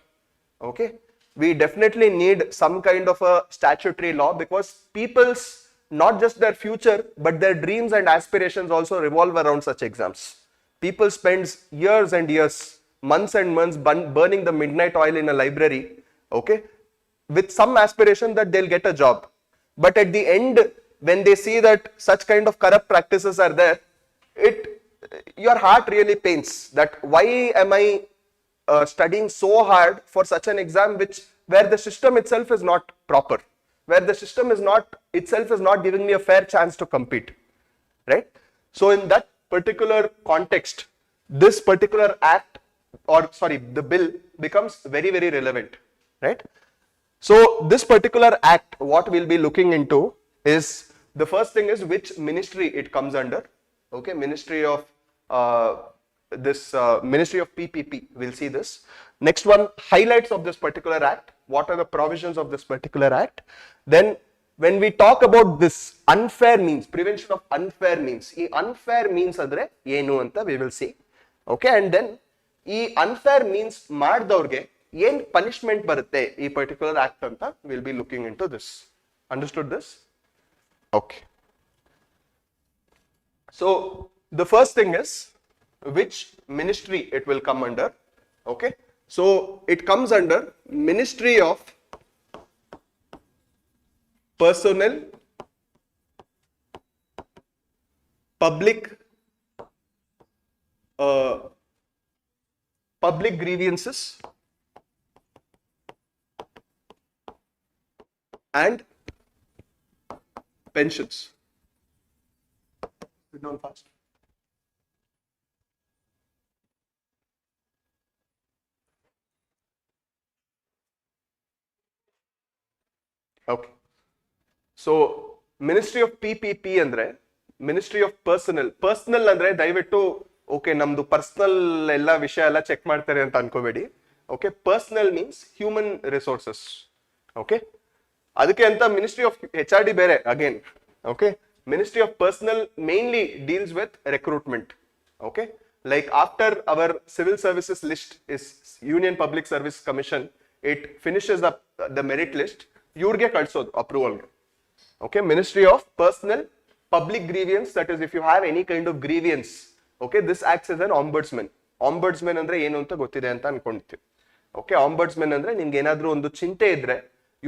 okay? We definitely need some kind of a statutory law because people's, not just their future, but their dreams and aspirations also revolve around such exams. People spend years and years, months and months burning the midnight oil in a library, okay, with some aspiration that they'll get a job. But at the end, when they see that such kind of corrupt practices are there, your heart really pains that why am I studying so hard for such an exam where the system itself is not proper, where the system itself is not giving me a fair chance to compete, right? So in that particular context, this particular the bill becomes very, very relevant, right? So this particular act, what we'll be looking into is, the first thing is which ministry it comes under, okay? Ministry of Ministry of PPP, we'll see this. Next one, highlights of this particular act. What are the provisions of this particular act? Then when we talk about this unfair means, prevention of unfair means, unfair means andre enu anta we will see, okay? And then unfair means maddavrge yen punishment barutte ee particular act anta we'll be looking into this. Understood this? Okay. So the first thing is which ministry it will come under, okay? So it comes under Ministry of Personnel, Public Grievances and Pensions. Sit down fast. Okay. So Ministry of PPP andre Ministry of Personnel andre dayavettu okay namdu personal ella vishaya ella check ಮಾಡ್ತಾರೆ ಅಂತ ಅನ್ಕೋಬೇಡಿ, okay? Personnel means human resources, okay? ಅದಕ್ಕೆ ಅಂತ Ministry of HRD ಬೇರೆ again, okay? Ministry of Personnel mainly deals with recruitment, okay? Like after our civil services list is Union Public Service Commission, it finishes up the merit list, ಇವ್ರಿಗೆ ಕಳ್ಸೋದು approval, okay? Ministry of Personnel, Public Grievance, that is if you have any kind of grievance, okay, this acts as an ombudsman. Ombudsman ಅಂದ್ರೆ ಏನು ಅಂತ ಗೊತ್ತಿದೆ ಅಂತ ಅನ್ಕೊಂಡಿರ್ತೀವಿ, okay? Ombudsman ಅಂದ್ರೆ ನಿಮ್ಗೆ ಏನಾದ್ರೂ ಒಂದು ಚಿಂತೆ ಇದ್ರೆ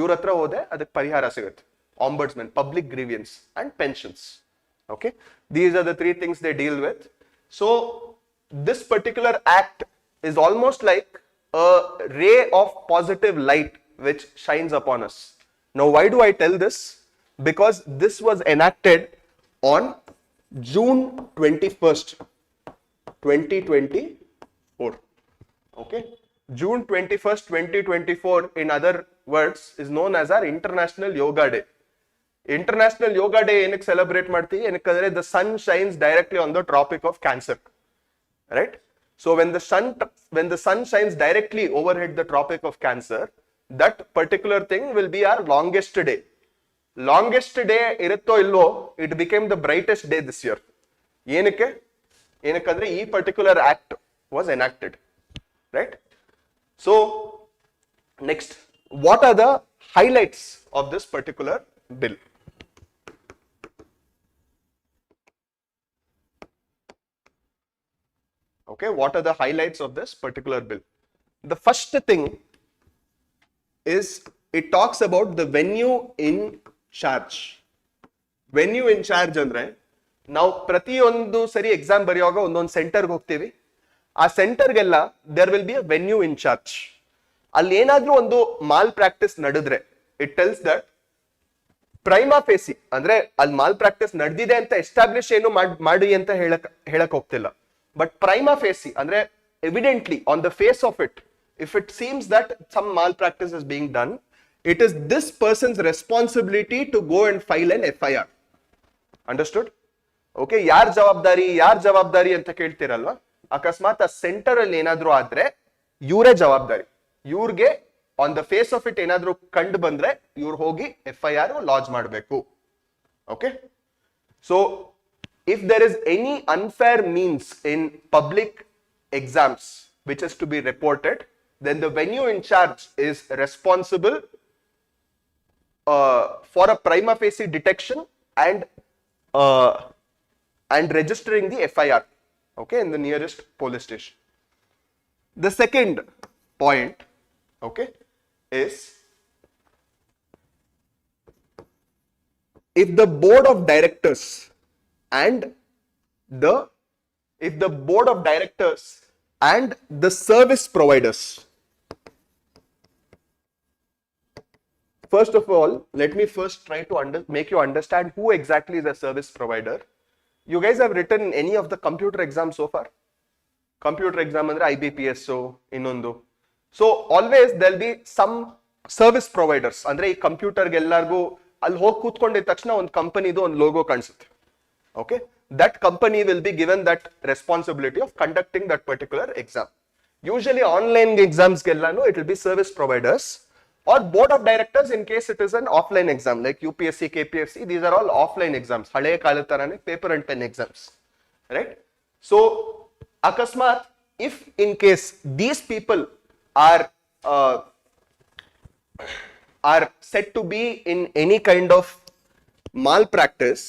ಇವ್ರ ಹತ್ರ ಹೋದೆ ಅದಕ್ಕೆ ಪರಿಹಾರ ಸಿಗುತ್ತೆ. Ombudsman, Public Grievance and Pensions, okay? These are the three things they deal with. So this particular act is almost like a ray of positive light which shines upon us. Now why do I tell this? Because this was enacted on June 21st, 2024, okay? June 21st, 2024, in other words, is known as our International Yoga Day. International Yoga Day ಏನಕ್ಕೆ celebrate ಮಾಡ್ತೀವಿ ಏನಕ್ಕಂದ್ರೆ the sun shines directly on the Tropic of Cancer, right? So when the sun shines directly overhead the Tropic of Cancer, that particular thing will be our longest day. Longest day ಇರುತ್ತೋ ಇಲ್ವೋ, it became the brightest day this year. ಏನಕ್ಕಂದ್ರೆ ಈ particular act was enacted, right? So next, what are the highlights of this particular bill? Okay, what are the highlights of this particular bill? The first thing is it talks about the venue in charge. Venue in charge andre ನಾವು ಪ್ರತಿಯೊಂದು ಸರಿ exam ಬರೆಯುವಾಗ ಒಂದೊಂದು ಸೆಂಟರ್ಗೆ ಹೋಗ್ತೀವಿ, ಆ ಸೆಂಟರ್ಗೆಲ್ಲ there will be a venue in charge. ಅಲ್ಲಿ ಏನಾದ್ರೂ ಒಂದು ಮಾಲ್ ಪ್ರಾಕ್ಟೀಸ್ ನಡೆದ್ರೆ it tells that prima facie ಅಂದ್ರೆ ಅಲ್ಲಿ ಮಾಲ್ ಪ್ರಾಕ್ಟೀಸ್ ನಡೆದಿದೆ ಅಂತ ಎಸ್ಟಾಬ್ಲಿಷ್ ಏನು ಮಾಡಿ ಅಂತ ಹೇಳಕ್ ಹೋಗ್ತಿಲ್ಲ. ಬಟ್ ಪ್ರೈಮಾ ಫೇಸಿ ಅಂದ್ರೆ evidently on the face of it, if it seems that some malpractice is being done, it is this person's responsibility to go and file an FIR. Understood? Okay, ಯಾರ್ ಜವಾಬ್ದಾರಿ ಅಂತ ಕೇಳ್ತಿರಲ್ವಾ, ಅಕಸ್ಮಾತ್ ಆ centre ಅಲ್ಲಿ ಏನಾದ್ರೂ ಆದ್ರೆ ಇವರೇ ಜವಾಬ್ದಾರಿ. ಇವ್ರಿಗೆ on the face of it ಏನಾದ್ರೂ ಕಂಡು ಬಂದ್ರೆ ಇವ್ರು ಹೋಗಿ FIR ಲಾಂಚ್ ಮಾಡಬೇಕು. Okay, so if there is any unfair means in public exams which is to be reported, then the venue in charge is responsible for a prima facie detection and registering the FIR, okay, in the nearest police station. The second point, okay, is if the board of directors and the service providers. First of all, let me first try to make you understand who exactly is a service provider. You guys have written any of the computer exams so far? Computer exam andre IBPS innondu. So always there'll be some service providers. Andre ee computer ge ellargu ಅಲ್ಲಿ ಹೋಗಿ ಕೂತ್ಕೊಂಡಿದ ತಕ್ಷಣ ಒಂದು ಕಂಪನಿದು ಒಂದು logo ಕಾಣಿಸುತ್ತೆ. Okay, that company will be given that responsibility of conducting that particular exam. Usually online exams gellanu it will be service providers or board of directors in case it is an offline exam like UPSC, KPSC. These are all offline exams, hale kaala tarane paper and pen exams, right? So akasmat, if in case these people are said to be in any kind of malpractice,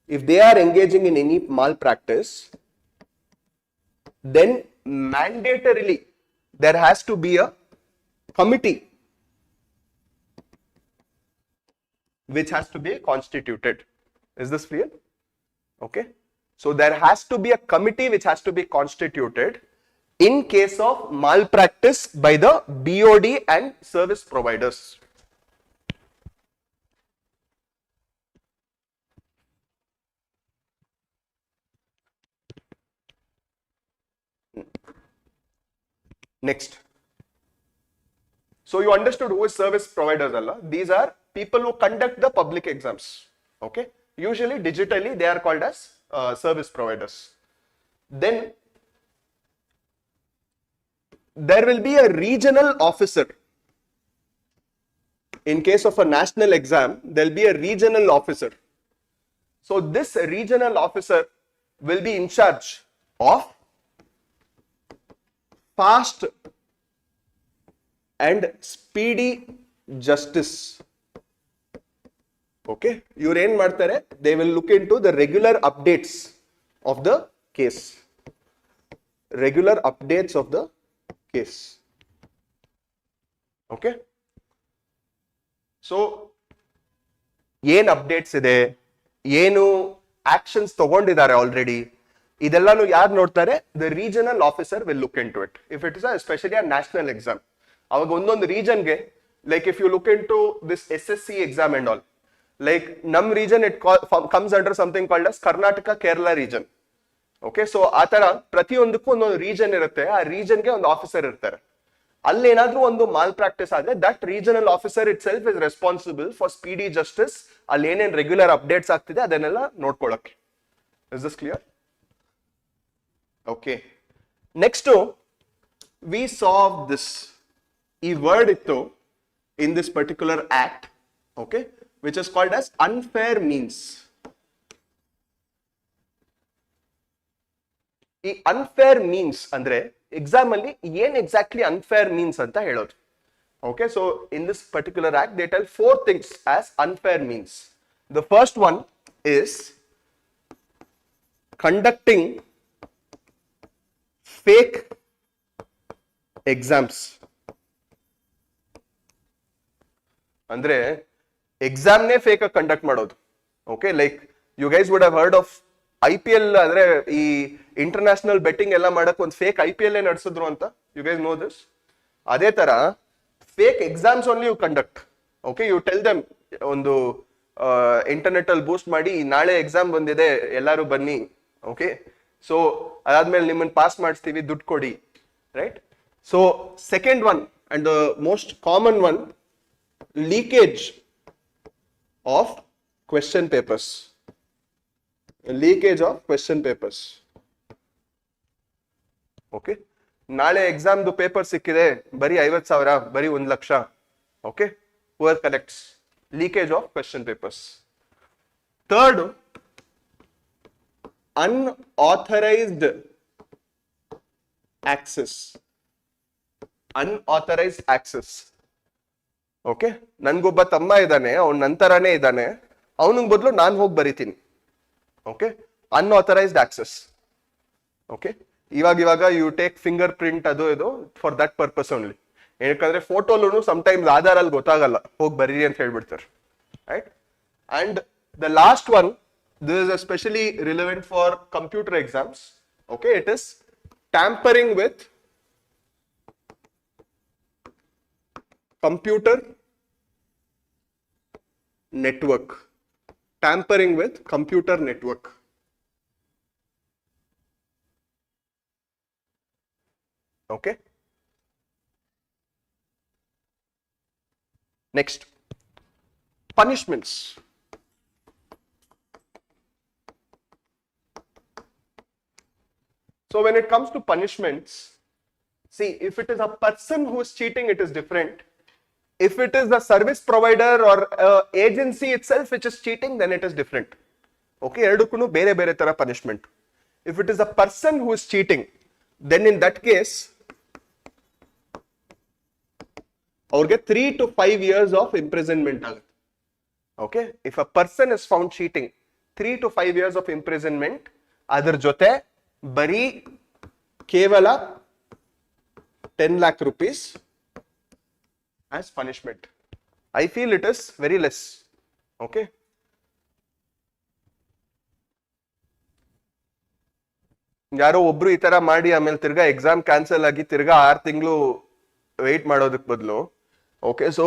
if they are engaging in any malpractice, then mandatorily there has to be a committee which has to be constituted. Is this clear? Okay, so there has to be a committee which has to be constituted in case of malpractice by the BOD and service providers. Next, so you understood who is service providers alla? These are people who conduct the public exams. Okay, usually digitally they are called as service providers. Then there will be a regional officer. In case of a national exam, there will be a regional officer. So this regional officer will be in charge of fast and speedy justice. Okay, ಇವ್ರು ಏನ್ ಮಾಡ್ತಾರೆ, they will look into the regular updates of the case. Regular updates of the case. Okay, so ಏನ್ updates ಇದೆ, ಏನು actions ತಗೊಂಡಿದ್ದಾರೆ already, ಇದೆಲ್ಲಾನು ಯಾರು ನೋಡ್ತಾರೆ? The regional officer will look into it. If it is especially a national exam, ಅವಾಗ ಒಂದೊಂದು ರೀಜನ್ಗೆ, like if you look into this SSC exam and all, like ನಮ್ region it comes under something called as Karnataka Kerala region. Okay, so ಆ ತರ ಪ್ರತಿಯೊಂದಕ್ಕೂ ಒಂದೊಂದು region ಇರುತ್ತೆ, ಆ ರೀಜನ್ಗೆ ಒಂದು ಆಫೀಸರ್ ಇರ್ತಾರೆ. ಅಲ್ಲಿ ಏನಾದ್ರೂ ಒಂದು ಮಾಲ್ ಪ್ರಾಕ್ಟೀಸ್ ಆದ್ರೆ that regional officer itself is responsible for speedy justice. ಅಲ್ಲಿ ಏನೇನ್ ರೆಗ್ಯುಲರ್ ಅಪ್ಡೇಟ್ಸ್ ಆಗ್ತಿದೆ ಅದನ್ನೆಲ್ಲ ನೋಡ್ಕೊಳಕ್ಕೆ. Is this clear? Okay, next we saw this word itto in this particular act, okay, which is called as unfair means. ಈ unfair means ಅಂದ್ರೆ exam ಅಲ್ಲಿ ಏನ್ exactly unfair means ಅಂತ ಹೇಳೋದು. Okay, so in this particular act they tell 4 things as unfair means. The first one is conducting fake exams. ಅಂದ್ರೆ exam ನೇ fake ಆಗಿ conduct ಮಾಡೋದು. Okay, like you guys would have heard of IPL, ಅಂದ್ರೆ ಈ international betting ಎಲ್ಲ ಮಾಡಕ್ ಒಂದು fake IPL ನಡೆಸಿದ್ರು ಅಂತ. You guys know this. ಅದೇ ತರ fake exams only you conduct. Okay, you tell them ಒಂದು ಇಂಟರ್ನೆಟ್ ಅಲ್ಲಿ ಬೂಸ್ಟ್ ಮಾಡಿ ನಾಳೆ ಎಕ್ಸಾಮ್ ಬಂದಿದೆ ಎಲ್ಲರೂ ಬನ್ನಿ, ಓಕೆ. ಸೊ ಅದಾದ್ಮೇಲೆ ನಿಮ್ಮನ್ನ ಪಾಸ್ ಮಾಡಿಸ್ತೀವಿ, ದುಡ್ಡು ಕೊಡಿ, right. So second one and the most common one, leakage of question papers. Leakage of question papers. Okay, ನಾಳೆ ಎಕ್ಸಾಮ್ದು ಪೇಪರ್ ಸಿಕ್ಕಿದೆ, ಬರೀ 50,000, ಬರೀ 1,00,000. Okay, whoever collects, leakage of question papers. Third, unauthorized access. Unauthorized access. Okay, ನನ್ಗೊಬ್ಬ ತಮ್ಮ ಇದ್ದಾನೆ, ಅವ್ನ ನಂತರನೇ ಇದ್ದಾನೆ, ಅವನಿಗೆ ಬದಲು ನಾನು ಹೋಗಿ ಬರಿತೀನಿ. Okay, unauthorised access. ಓಕೆ, ಇವಾಗ ಯು ಟೇಕ್ ಫಿಂಗರ್ ಪ್ರಿಂಟ್ ಅದು ಇದು ಫಾರ್ ದಟ್ ಪರ್ಪಸ್ ಓನ್ಲಿ. ಯಾಕಂದ್ರೆ ಫೋಟೋಲು ಸಮ್ಟೈಮ್ಸ್ ಆಧಾರಲ್ಲಿ ಗೊತ್ತಾಗಲ್ಲ, ಹೋಗಿ ಬರೀರಿ ಅಂತ ಹೇಳ್ಬಿಡ್ತಾರೆ, right. And the last one, this is especially relevant for computer exams. Okay, it is tampering with computer network. Tampering with computer network. Okay. Next, punishments. So when it comes to punishments, see, if it is a person who is cheating, it is different. If it is the service provider or agency itself which is cheating, then it is different. Okay, ಎರಡಕ್ಕೂ ಬೇರೆ ಬೇರೆ ತರ punishment. If it is a person who is cheating, then in that case, ಅವ್ರಿಗೆ 3 to 5 years of imprisonment ಆಗುತ್ತೆ. Okay, if a person is found cheating, 3 to 5 years of imprisonment. ಅದರ ಜೊತೆ ಬರೀ ಕೇವಲ 10 lakh rupees as punishment. I feel it is very less. Okay. ಯಾರೋ ಒಬ್ರು ಈ ತರ ಮಾಡಿ ಆಮೇಲೆ ತಿರ್ಗಾ ಎಕ್ಸಾಮ್ ಕ್ಯಾನ್ಸಲ್ ಆಗಿ ತಿರ್ಗಾ 6 ತಿಂಗಳು ವೇಟ್ ಮಾಡೋದಕ್ಕೆ ಬದಲು, okay, so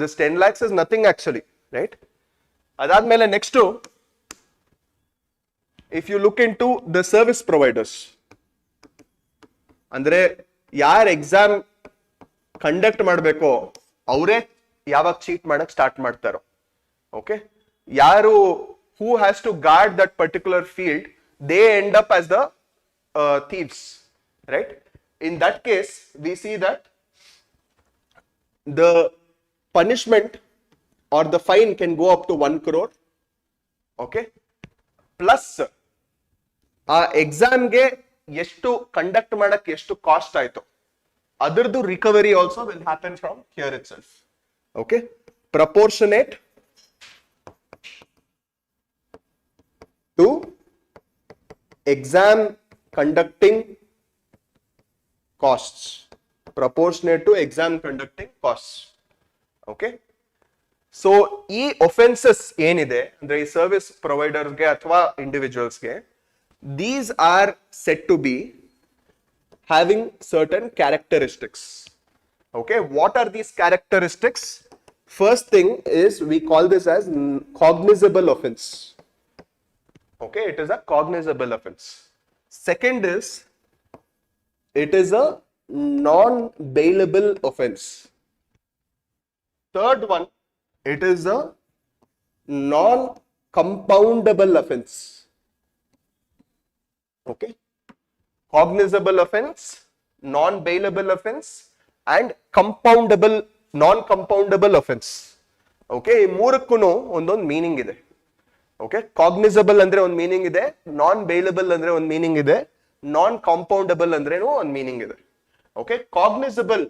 this 10 lakhs is nothing actually, right? ಅದಾದ್ಮೇಲೆ next, if you look into the service providers, ಅಂದ್ರೆ ಯಾರು ಎಕ್ಸಾಮ್ ಕಂಡಕ್ಟ್ ಮಾಡಬೇಕೋ ಅವರೇ ಯಾವಾಗ ಚೀಟ್ ಮಾಡಕ್ ಸ್ಟಾರ್ಟ್ ಮಾಡ್ತಾರೋ, ಓಕೆ, ಯಾರು who has to guard that particular field, they end up as the thieves, right. In that case we see that the punishment or the fine can go up to 1 crore. Okay, plus ಆ ಎಕ್ಸಾಮ್ಗೆ ಎಷ್ಟು conduct ಮಾಡಕ್ ಎಷ್ಟು cost ಆಯ್ತು ಅದರದ್ದು recovery also will happen from here itself. Okay, proportionate to exam conducting costs. Proportionate to exam conducting costs. Okay, so ಈ offences ಏನಿದೆ ಅಂದ್ರೆ ಈ ಸರ್ವಿಸ್ ಪ್ರೊವೈಡರ್ಗೆ ಅಥವಾ ಇಂಡಿವಿಜುವಲ್ಸ್ಗೆ, these are said to be having certain characteristics. Okay, what are these characteristics? First thing is we call this as cognizable offense. Okay, it is a cognizable offense. Second is it is a non-bailable offense. Third one, it is a non-compoundable offense. Okay, cognizable offense, non-bailable offense and compoundable, non-compoundable offense. Okay, ಈ ಮೂರಕ್ಕೂ ಒಂದೊಂದು meaning ಇದೆ. Okay, cognisable ಅಂದ್ರೆ ಒಂದು meaning ಇದೆ, non bailable ಅಂದ್ರೆ ಒಂದು meaning ಇದೆ, ನಾನ್ compoundable ಅಂದ್ರೇನು ಒಂದು ಮೀನಿಂಗ್ ಇದೆ. Okay, cognizable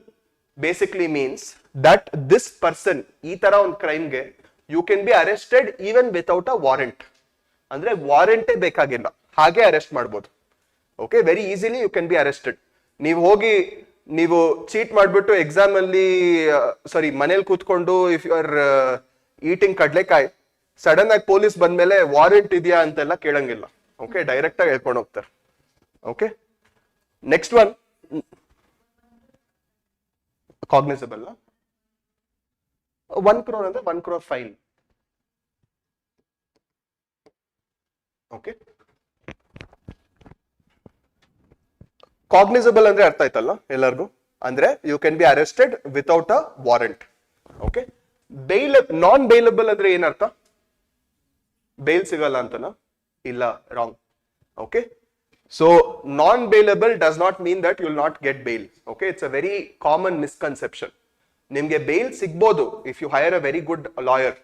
basically means that this person ಈ ತರ ಒಂದು ಕ್ರೈಮ್ಗೆ you can be arrested even without a warrant. ಅಂದ್ರೆ ವಾರೆಂಟೇ ಬೇಕಾಗಿಲ್ಲ, ಹಾಗೆ ಅರೆಸ್ಟ್ ಮಾಡ್ಬೋದು. Okay, very easily you can be arrested. ನೀವು ಹೋಗಿ ನೀವು ಚೀಟ್ ಮಾಡ್ಬಿಟ್ಟು ಎಕ್ಸಾಮ್ ಅಲ್ಲಿ ಸಾರಿ ಮನೇಲಿ ಕೂತ್ಕೊಂಡು ಇಫ್ ಯು ಆರ್ ಈಟಿಂಗ್ ಕಡ್ಲೆಕಾಯಿ, ಸಡನ್ ಆಗಿ ಪೊಲೀಸ್ ಬಂದ್ಮೇಲೆ ವಾರೆಂಟ್ ಇದೆಯಾ ಅಂತೆಲ್ಲ ಕೇಳಂಗಿಲ್ಲ. ಓಕೆ, ಡೈರೆಕ್ಟ್ ಆಗಿ ಹೇಳ್ಕೊಂಡು ಹೋಗ್ತಾರೆ. Okay, next one cognisable. 1 crore ಅಂದ್ರೆ 1 crore fine. Okay. Cognizable ಅಂದ್ರೆ ಅರ್ಥ ಆಯ್ತಲ್ಲ ಎಲ್ಲರಿಗೂ? ಅಂದ್ರೆ you can be arrested without a warrant. Okay. Non bailable ಅಂದ್ರೆ ಏನರ್ಥ? ಬೇಲ್ ಸಿಗಲ್ಲ ಅಂತನಾ? ಇಲ್ಲ, wrong. Okay. So non-bailable does not mean that you will not get bail. Okay, it's a very common misconception. Nimge bail sigbodu if you hire a very good lawyer,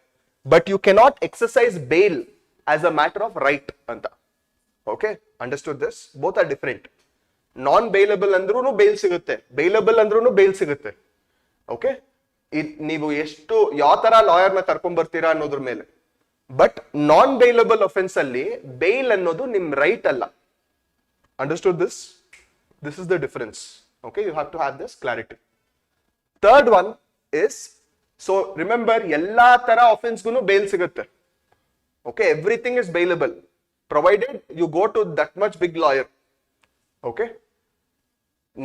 but you cannot exercise bail as a matter of right anta. Okay, understood this? Both are different. Non-bailable andrunu bail sigutte, bailable andrunu bail sigutte. Okay, ನೀವು ಎಷ್ಟು ಯಾವ ತರ lawyer ನ ಕರ್ಕೊಂಡ್ ಬರ್ತೀರಾ ಅನ್ನೋದ್ರ ಮೇಲೆ. But non bailable offence ಅಲ್ಲಿ ಬೇಲ್ ಅನ್ನೋದು ನಿಮ್ ರೈಟ್ ಅಲ್ಲ. Understood this? This is the difference. Okay, you have to have this clarity. Third one is, so remember, ella tara offense gunu bail sigutte. Okay, everything is bailable provided you go to that much big lawyer. Okay,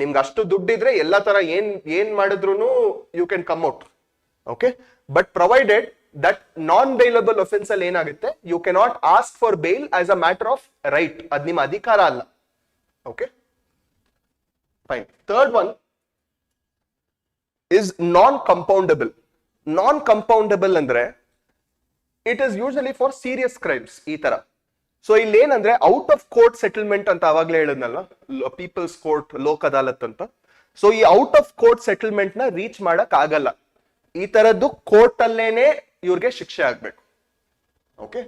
ನಿಮ್ಗೆ ಅಷ್ಟು ದುಡ್ಡಿದ್ರೆ ಎಲ್ಲ ತರ ಏನ್ ಮಾಡಿದ್ರುನು you can come out. Okay, but provided that non-bailable offense ಅಲ್ಲಿ ಏನಾಗುತ್ತೆ, you cannot ask for bail as a matter of right. ಅದ್ ನಿಮ್ಮ ಅಧಿಕಾರ ಅಲ್ಲ. Okay, fine. Third one is non-compoundable. Non-compoundable andre it is usually for serious crimes ee tara. So ಇಲ್ಲಿ ಏನಂದ್ರೆ out of court settlement ಅಂತ ಅವಾಗಲೇ ಹೇಳಿದ್ನಲ್ಲ, people's court, Lok Adalat ಅಂತ. ಸೊ ಈ ಔಟ್ ಆಫ್ ಕೋರ್ಟ್ ಸೆಟಲ್ಮೆಂಟ್ ನ ರೀಚ್ ಮಾಡಕ್ ಆಗಲ್ಲ. ಈ ತರದ್ದು ಕೋರ್ಟ್ ಅಲ್ಲೇನೆ ಇವ್ರಿಗೆ ಶಿಕ್ಷೆ ಆಗ್ಬೇಕು. ಓಕೆ,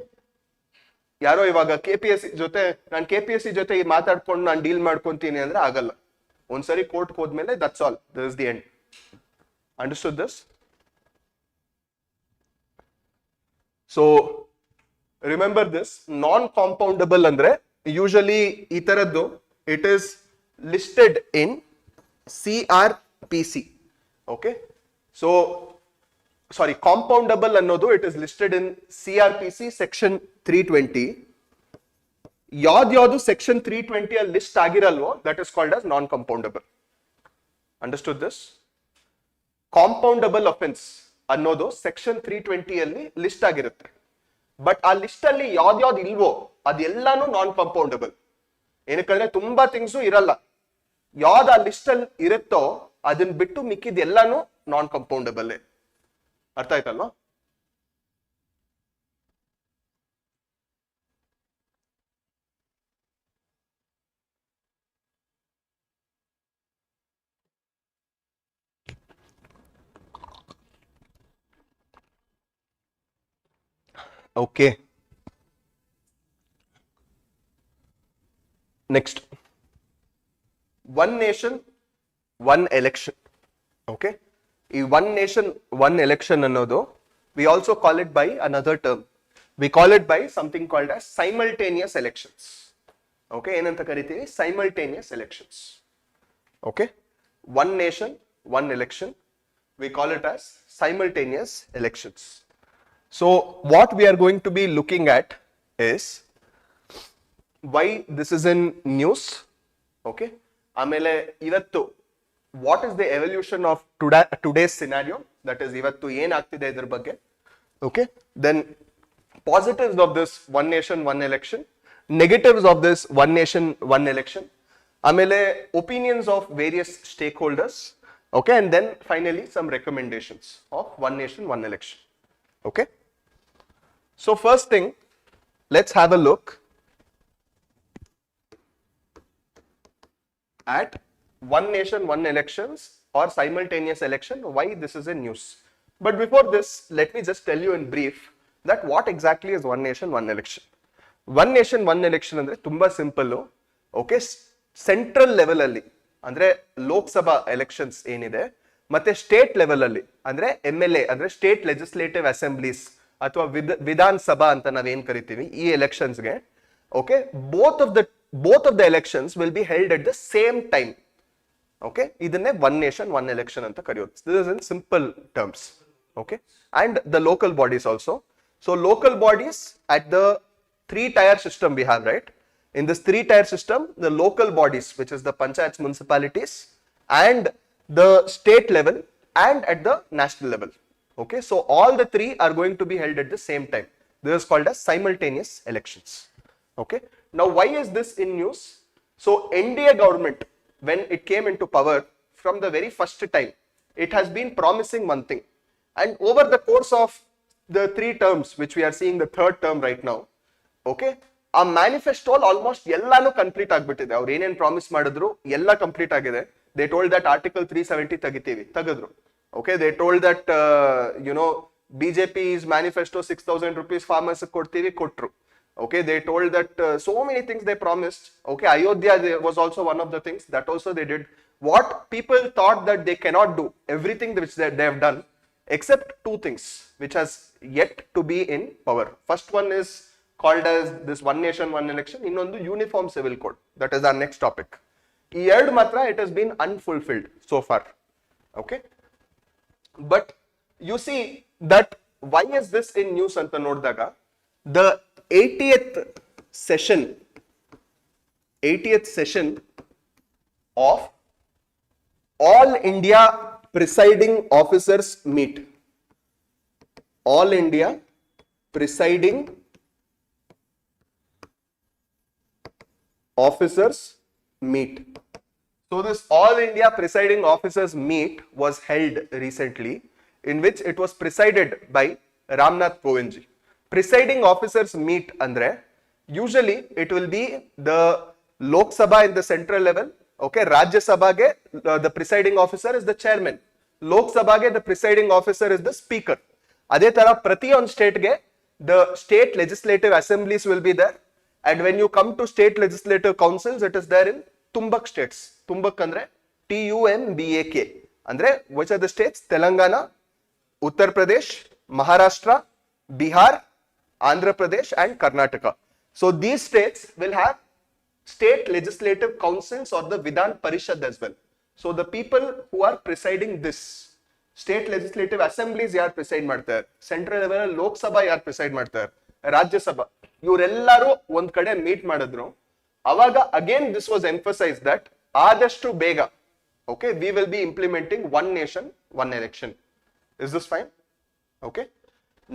ಯಾರೋ ಇವಾಗ KPSC ಜೊತೆ ನಾನು KPSC ಜೊತೆ ಮಾತಾಡ್ಕೊಂಡು ನಾನು ಡೀಲ್ ಮಾಡ್ಕೊಂತೀನಿ ಅಂದ್ರೆ ಆಗಲ್ಲ. ಒಂದ್ಸರಿ ಕೋರ್ಟ್ ಹೋದ್ಮೇಲೆ that's all, this is the end. Understood this? So remember this, non compoundable ಅಂದ್ರೆ ಯೂಶಲಿ ಈ ತರದ್ದು it is listed in CRPC. Okay, so sorry, compoundable ಅನ್ನೋದು it is listed in CRPC section 320. ಯಾವ್ದು section 320 ಅಲ್ಲಿ list ಆಗಿರಲ್ವೋ that is called as non compoundable. Understood this? Compoundable offence ಅನ್ನೋದು section 320 ಅಲ್ಲಿ list ಆಗಿರುತ್ತೆ. ಬಟ್ ಆ ಲಿಸ್ಟ್ ಅಲ್ಲಿ ಯಾವ್ದು ಇಲ್ವೋ ಅದೆಲ್ಲಾನು ನಾನ್ ಕಾಂಪೌಂಡಬಲ್. ಏನಕ್ಕಂದ್ರೆ ತುಂಬಾ ಥಿಂಗ್ಸು ಇರಲ್ಲ. ಯಾವ್ದು ಆ ಲಿಸ್ಟ್ ಅಲ್ಲಿ ಇರುತ್ತೋ ಅದನ್ನ ಬಿಟ್ಟು ಮಿಕ್ಕಿದ ಎಲ್ಲಾನು ನಾನ್ ಕಾಂಪೌಂಡಬಲ್. ಅರ್ಥ ಆಯ್ತಲ್ವಾ? Okay. Next, one nation, one election. Okay. ಈ one nation, one election ಅನ್ನೋದು we also call it by another term. We call it by something called as simultaneous elections. Okay, ಏನಂತ ಕರಿತೀವಿ? Simultaneous elections. Okay. One nation, one election. We call it as simultaneous elections. So what we are going to be looking at is why this is in news. Okay, ಆಮೇಲೆ ಇವತ್ತು what is the evolution of today's scenario, that is ivattu ಏನು ಆಗ್ತಿದೆ ಇದರ ಬಗ್ಗೆ. Okay, then positives of this one nation one election, negatives of this one nation one election, ಆಮೇಲೆ opinions of various stakeholders. Okay, and then finally some recommendations of one nation one election. Okay, so first thing, let's have a look at one nation one elections or simultaneous election, why this is in news. But before this, let me just tell you in brief that what exactly is one nation one election. One nation one election andre tumba simple. Okay, central level alli andre lok sabha elections enide ಮತ್ತೆ state level ಅಲ್ಲಿ ಅಂದ್ರೆ MLA ಅಂದ್ರೆ state legislative assemblies ಅಥವಾ ವಿಧಾನ ಸಭಾ ಅಂತ ನಾವೇನ್ ಕರಿತೀವಿ ಈ ಎಲೆಕ್ಷನ್ಸ್ ಗೆ. Okay, both of the elections will be held at the same time. Okay, ಇದನ್ನೇ one nation one election ಅಂತ ಕರೆಯೋದು. This is in simple terms. Okay, and the local bodies also. So local bodies at the 3-tier system we have, right? In this 3-tier system, the local bodies, which is the panchayats, municipalities, and the state level, and at the national level. Okay, so all the three are going to be held at the same time. This is called as simultaneous elections. Okay, now why is this in news? So NDA government, when it came into power, from the very first time, it has been promising one thing, and over the course of the 3 terms, which we are seeing the 3rd term right now, okay, a manifesto almost ಎಲ್ಲಾನು complete ಆಗ್ಬಿಟ್ಟಿದೆ. ಅವ್ರು ಏನೇನ್ promise ಮಾಡಿದ್ರು ಎಲ್ಲ complete ಆಗಿದೆ. They told that article 370 ತೆಗೆದ್ರು. Okay, they told that BJP's manifesto 6,000 rupees farmers ಕೊಡ್ತೀವಿ, ಕೊಟ್ರು. Okay, they told that so many things they promised. Okay, Ayodhya was also one of the things that also they did. What people thought that they cannot do, everything which they have done, except 2 things which has yet to be in power. First one is called as this one nation one election, ಇನ್ನೊಂದು uniform civil code. That is our next topic. ಈ ಎರಡು ಮಾತ್ರ it has been unfulfilled so far. Okay, but you see that why is this in news ಅಂತ ನೋಡಿದಾಗ, the 80th session of All India Presiding Officers meet. All India Presiding Officers meet. So this All India Presiding Officers meet was held recently, in which it was presided by Ramnath Kovind ji. Presiding officers meet andre, usually it will be the Lok Sabha in the central level. Okay, Rajya Sabha ge the presiding officer is the chairman. Lok Sabha ge the presiding officer is the speaker. Adhe tara prati on state ge the state legislative assemblies will be there, and when you come to state legislative councils, it is there in Tumbak states. Tumbak andre TUMBAK andre, which are the states? Telangana, Uttar Pradesh, Maharashtra, Bihar, Andhra Pradesh and Karnataka. So these states will have state legislative councils or the Vidhan Parishad as well. So the people who are presiding this state legislative assemblies yaar preside ಮಾಡ್ತಾರೆ, central level Lok Sabha yaar preside ಮಾಡ್ತಾರೆ, Rajya Sabha, ಇವರೆಲ್ಲರೂ ಒಂದ್ ಕಡೆ meet ಮಾಡಿದ್ರು. ಅವಾಗ again this was emphasized that ಆದಷ್ಟು ಬೇಗ, okay, we will be implementing one nation one election. Is this fine? Okay,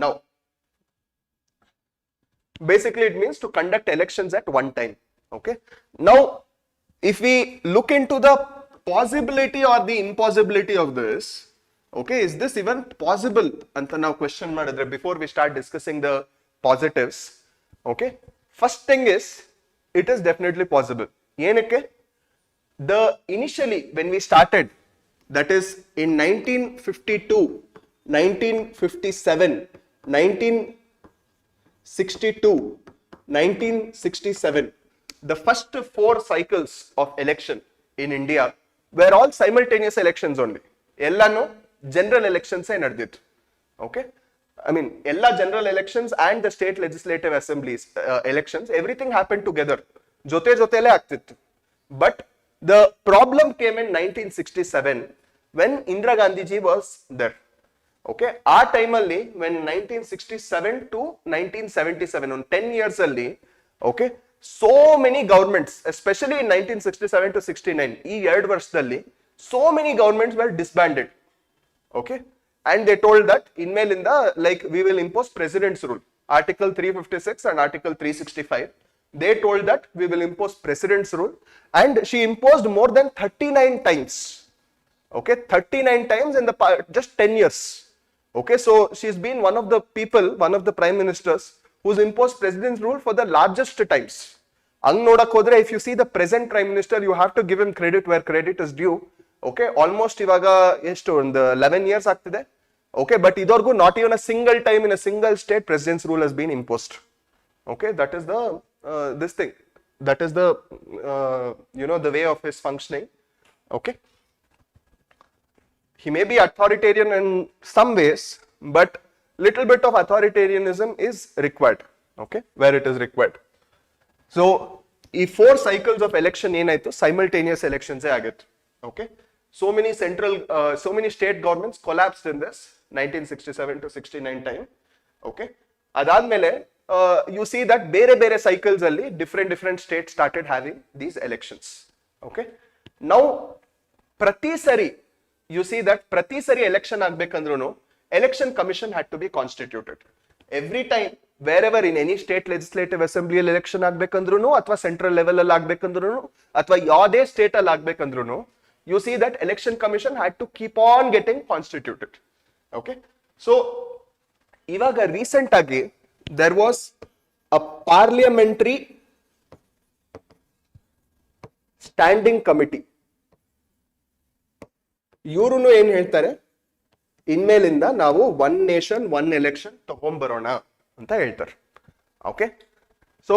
now basically it means to conduct elections at one time. Okay, now if we look into the possibility or the impossibility of this, okay, is this even possible anta now question madidre before we start discussing the positives. Okay, first thing is it is definitely possible. Yenakke, the initially when we started, that is in 1952, 1957, 1962, 1967, the first 4 cycles of election in India were all simultaneous elections only. Ellanu general elections ay nadidittu. Okay, I mean ella general elections and the state legislative assemblies elections, everything happened together, jotele ಆಗ್ತಿತ್ತು. But the problem came in 1967 when Indira Gandhi ji was there. Okay, ಆ ಟೈಮಲ್ಲಿ when 1967 to 1977 on 10 years ಅಲ್ಲಿ, okay, so many governments, especially in 1967 to 69, ಈ 2 ವರ್ಷದಲ್ಲಿ so many governments were disbanded. Okay, and they told that inmelinda like we will impose president's rule, article 356 and article 365. They told that we will impose president's rule, and she imposed more than 39 times. Okay, 39 times in the just 10 years. Okay, so she's been one of the people, one of the prime ministers who's imposed president's rule for the largest times. Ang nodak hodre, if you see the present prime minister, you have to give him credit where credit is due. Okay, almost ivaga ಎಷ್ಟು ಒಂದು 11 years ಆಗ್ತಿದೆ. Okay, but idorgu not even a single time in a single state president's rule has been imposed. Okay, that is the this thing, that is the the way of his functioning. Okay, he may be authoritarian in some ways, but little bit of authoritarianism is required. Okay, where it is required. So ಈ 4 cycles of election ಏನಾಯ್ತು, simultaneous elections ಆಗಿತ್ತು. Okay, so many so many state governments collapsed in this 1967 to 69 time. Okay, ಅದಾದ್ಮೇಲೆ you see that ಬೇರೆ cycles ಅಲ್ಲಿ different states started having these elections. Okay, now ಪ್ರತಿ ಸರಿ you see that ಪ್ರತಿ ಸರಿ election ಆಗ್ಬೇಕಂದ್ರೂ election commission had to be constituted. Every time, wherever in any state legislative assembly election ಆಗ್ಬೇಕಂದ್ರೂ ಅಥವಾ central level ಅಲ್ಲಿ ಆಗ್ಬೇಕಂದ್ರೂ ಅಥವಾ ಯಾವುದೇ ಸ್ಟೇಟ್ ಅಲ್ಲಿ ಆಗ್ಬೇಕಂದ್ರೂ you see that election commission had to keep on getting constituted. Okay, so ಇವಾಗ recent ಆಗಿ there was a parliamentary standing committee. ಇವರು ಏನ್ ಹೇಳ್ತಾರೆ, ಇನ್ಮೇಲಿಂದ ನಾವು ಒನ್ ನೇಷನ್ ಒನ್ ಎಲೆಕ್ಷನ್ ತಗೊಂಡ್ಬರೋಣ ಅಂತ ಹೇಳ್ತಾರೆ. Okay, so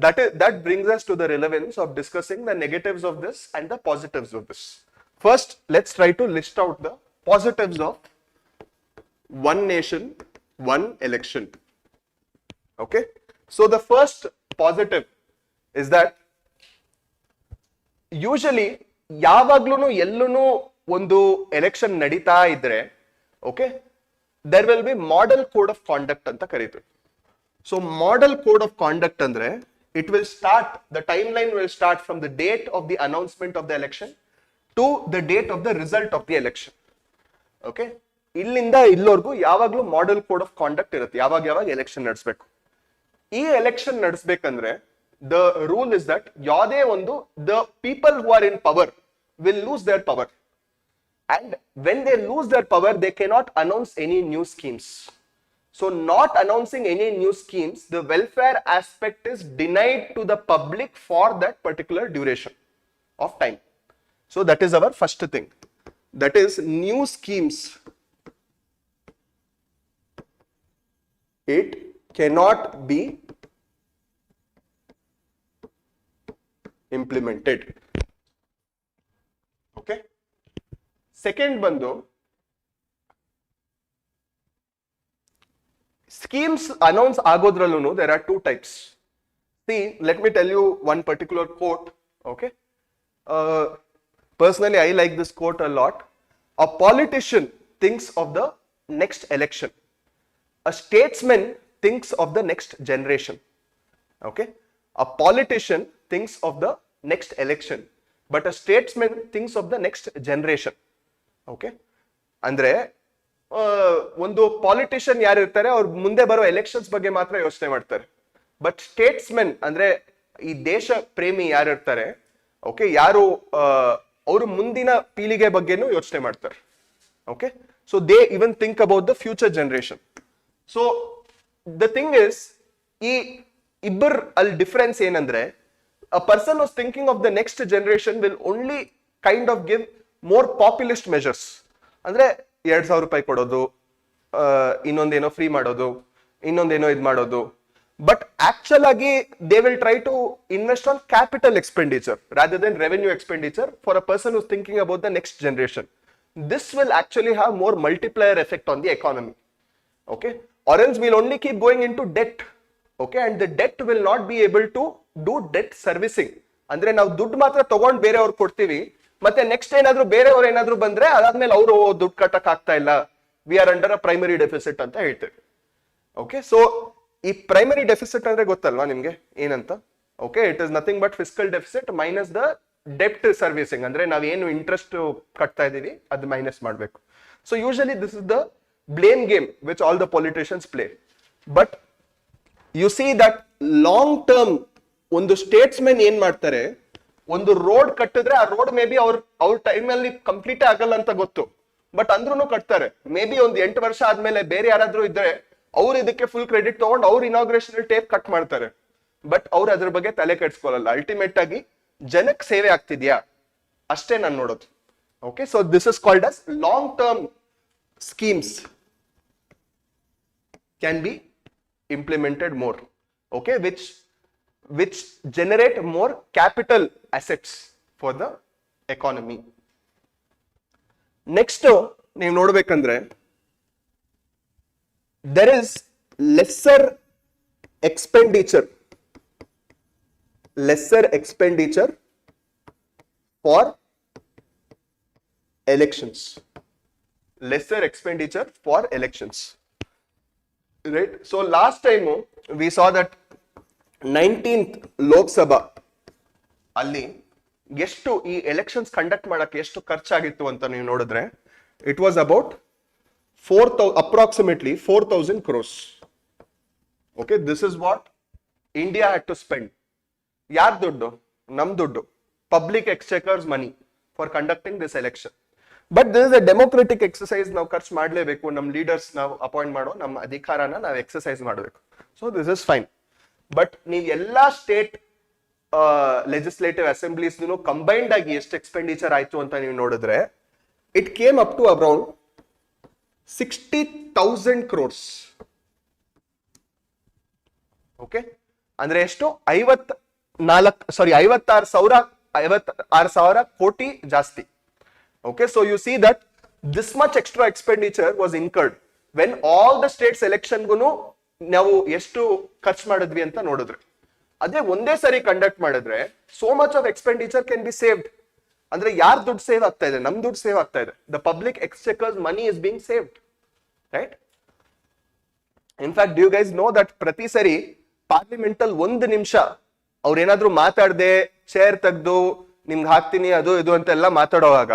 that brings us to the relevance of discussing the negatives of this and the positives of this. First, let's try to list out the positives of one nation one election. Okay, so the first positive is that usually ಯಾವಾಗ್ಲೂ ಎಲ್ಲೂ ಒಂದು election ನಡೀತಾ ಇದ್ರೆ okay there will be model code of conduct ಅಂತ ಕರೀತೀವಿ. So model code of conduct ಅಂದ್ರೆ it will start, the timeline will start from the date of the announcement of the election to the date of the result of the election. Okay, ಇಲ್ಲಿಂದ ಇಲ್ಲವರೆಗೂ ಯಾವಾಗ್ಲೂ model code of conduct ಇರುತ್ತೆ, ಯಾವಾಗ election ನಡೆಸಬೇಕು. ಈ election ನಡೆಸಬೇಕಂದ್ರೆ the rule is that ಯಾವುದೇ ಒಂದು the people who are in power will lose their power, and when they lose their power they cannot announce any new schemes. So not announcing any new schemes, the welfare aspect is denied to the public for that particular duration of time. So that is our first thing, that is new schemes it cannot be implemented. Okay, second ಬಂದು schemes announce ಆಗೋದ್ರಲ್ಲೂ there are two types. See, let me tell you one particular quote. Okay, personally I like this quote a lot. A politician thinks of the next election, a statesman thinks of the next generation. Okay, a politician thinks of the next election, but a statesman thinks of the next generation. Okay, ಅಂದ್ರೆ ಒಂದು politician ಯಾರು ಇರ್ತಾರೆ ಅವ್ರು ಮುಂದೆ ಬರೋ elections ಬಗ್ಗೆ ಮಾತ್ರ ಯೋಚನೆ ಮಾಡ್ತಾರೆ, ಬಟ್ ಸ್ಟೇಟ್ಸ್ಮೆನ್ ಅಂದ್ರೆ ಈ ದೇಶ ಪ್ರೇಮಿ ಯಾರು ಇರ್ತಾರೆ ಓಕೆ ಯಾರು ಅವರು ಮುಂದಿನ ಪೀಳಿಗೆ ಬಗ್ಗೆನೂ ಯೋಚನೆ ಮಾಡ್ತಾರೆ. Okay, so they even think about the future generation. So the thing is, ಈ ಇಬ್ಬರ ಅಲ್ಲಿ ಡಿಫರೆನ್ಸ್ ಏನಂದ್ರೆ, a person who's thinking of the next generation will only kind of give more populist measures. ಅಂದ್ರೆ 2,000 ರೂಪಾಯಿ ಕೊಡೋದು, ಇನ್ನೊಂದೇನೋ ಫ್ರೀ ಮಾಡೋದು, ಇನ್ನೊಂದೇನೋ ಇದು ಮಾಡೋದು, ಬಟ್ ಆಕ್ಚುಲ್ ಆಗಿ they will try to invest on capital expenditure rather than revenue expenditure for a person whose thinking about the next generation. This will actually have more multiplier effect on the economy. Okay, or else we'll only keep going into debt. Okay, and the debt will not be able to do debt servicing. ಅಂದ್ರೆ ನಾವು ದುಡ್ಡು ಮಾತ್ರ ತಗೊಂಡು ಬೇರೆಯವ್ರು ಕೊಡ್ತೀವಿ, ಮತ್ತೆ next ಏನಾದ್ರು ಬೇರೆಯವ್ರು ಏನಾದ್ರು ಬಂದ್ರೆ ಅದಾದ್ಮೇಲೆ ಅವರು ದುಡ್ಡು ಕಟ್ಟಕ್ ಆಗ್ತಾ ಇಲ್ಲ, we are under a primary deficit ಅಂತ ಹೇಳ್ತೇವೆ. ಓಕೆ, ಸೊ ಈ ಪ್ರೈಮರಿ ಡೆಫಿಸಿಟ್ ಅಂದ್ರೆ ಗೊತ್ತಲ್ವಾ ನಿಮ್ಗೆ ಏನಂತ? Okay, it is nothing but fiscal deficit minus the ಡೆಪ್ಟ್ ಸರ್ವಿಸಿಂಗ್. ಅಂದ್ರೆ ನಾವೇನು ಇಂಟ್ರೆಸ್ಟ್ ಕಟ್ತಾ ಇದೀವಿ ಅದು ಮೈನಸ್ ಮಾಡಬೇಕು. So usually this is the blame game which all the politicians play, but you see that long term ಒಂದು ಸ್ಟೇಟ್ಸ್ಮನ್ ಏನ್ ಮಾಡ್ತಾರೆ, ಒಂದು ರೋಡ್ ಕಟ್ಟಿದ್ರೆ ಆ ರೋಡ್ ಮೇ ಬಿ ಅವ್ರ ಟೈಮ್ ಅಲ್ಲಿ ಕಂಪ್ಲೀಟ್ ಆಗಲ್ಲ ಅಂತ ಗೊತ್ತು, ಬಟ್ ಅಂದ್ರೂ ಕಟ್ತಾರೆ. ಮೇ ಬಿ ಒಂದು 8 ವರ್ಷ ಆದ್ಮೇಲೆ ಬೇರೆ ಯಾರಾದ್ರೂ ಇದ್ರೆ ಅವ್ರು ಇದಕ್ಕೆ ಫುಲ್ ಕ್ರೆಡಿಟ್ ತಗೊಂಡು ಅವ್ರ ಇನಾಗ್ರೇಷನ್ ಟೇಪ್ ಕಟ್ ಮಾಡ್ತಾರೆ, ಬಟ್ ಅವ್ರು ಅದ್ರ ಬಗ್ಗೆ ತಲೆ ಕೆಡ್ಸ್ಕೊಳ್ಳಲ್ಲ. ಅಲ್ಟಿಮೇಟ್ ಆಗಿ ಜನಕ್ಕೆ ಸೇವೆ ಆಗ್ತಿದ್ಯಾ ಅಷ್ಟೇ ನಾನು ನೋಡೋದು. Okay, so this is called as long term schemes can be implemented more, okay, which generate more capital assets for the economy. Next ನೀವು ನೋಡಬೇಕಂದ್ರೆ there is lesser expenditure for elections. Lesser expenditure for elections, right? So last time we saw that 19th Lok Sabha ಅಲ್ಲಿ ಎಷ್ಟು ಈ elections conduct ಮಾಡಕ್ಕೆ ಎಷ್ಟು ಖರ್ಚಾಗಿತ್ತು ಅಂತ ನೀವು ನೋಡಿದ್ರೆ, it was about approximately 4,000 crores. Okay, this is what India had to spend. Yar duddu? Nam duddu. Public exchequer's money for conducting this election. But this is a democratic exercise. Now ಖರ್ಚು ಮಾಡಲೇಬೇಕು, ನಮ್ಮ leaders ನಾವು appoint ಮಾಡೋ ನಮ್ಮ ಅಧಿಕಾರನ ನಾವು exercise ಮಾಡಬೇಕು. So this is fine. But ನೀವು ಎಲ್ಲಾ ಸ್ಟೇಟ್ ಲೆಜಿಸ್ಲೇಟಿವ್ ಅಸೆಂಬ್ಲೀಸ್ ಕಂಬೈನ್ಡ್ ಆಗಿ ಎಷ್ಟು ಎಕ್ಸ್ಪೆಂಡಿಚರ್ ಆಯ್ತು ಅಂತ ನೀವು ನೋಡಿದ್ರೆ it came up to around 60,000 crores. Okay, ಅಂದ್ರೆ ಎಷ್ಟು? 56,000 ಕೋಟಿ ಜಾಸ್ತಿ. Okay, so you see that this much extra expenditure was incurred when all the states election ಗುನು ನಾವು ಎಷ್ಟು ಖರ್ಚು ಮಾಡಿದ್ವಿ ಅಂತ ನೋಡಿದ್ರೆ. ಅದೇ ಒಂದೇ ಸರಿ ಕಂಡಕ್ಟ್ ಮಾಡಿದ್ರೆ so much of expenditure can be saved. ಅಂದ್ರೆ ಯಾರ ದುಡ್ಡು ಸೇವ್ ಆಗ್ತಾ ಇದೆ? ನಮ್ ದುಡ್ಡು ಸೇವ್ ಆಗ್ತಾ ಇದೆ. The public exchequer's money is being saved, right? In fact, do you guys know that ಪ್ರತಿ ಸರಿ ಪಾರ್ಲಿಮೆಂಟ್ ಅಲ್ಲಿ 1 ನಿಮಿಷ ಅವ್ರೇನಾದ್ರೂ ಮಾತಾಡದೆ ಚೇರ್ ತೆಗೆದು ನಿಮ್ಗೆ ಹಾಕ್ತೀನಿ ಅದು ಇದು ಅಂತೆಲ್ಲ ಮಾತಾಡೋವಾಗ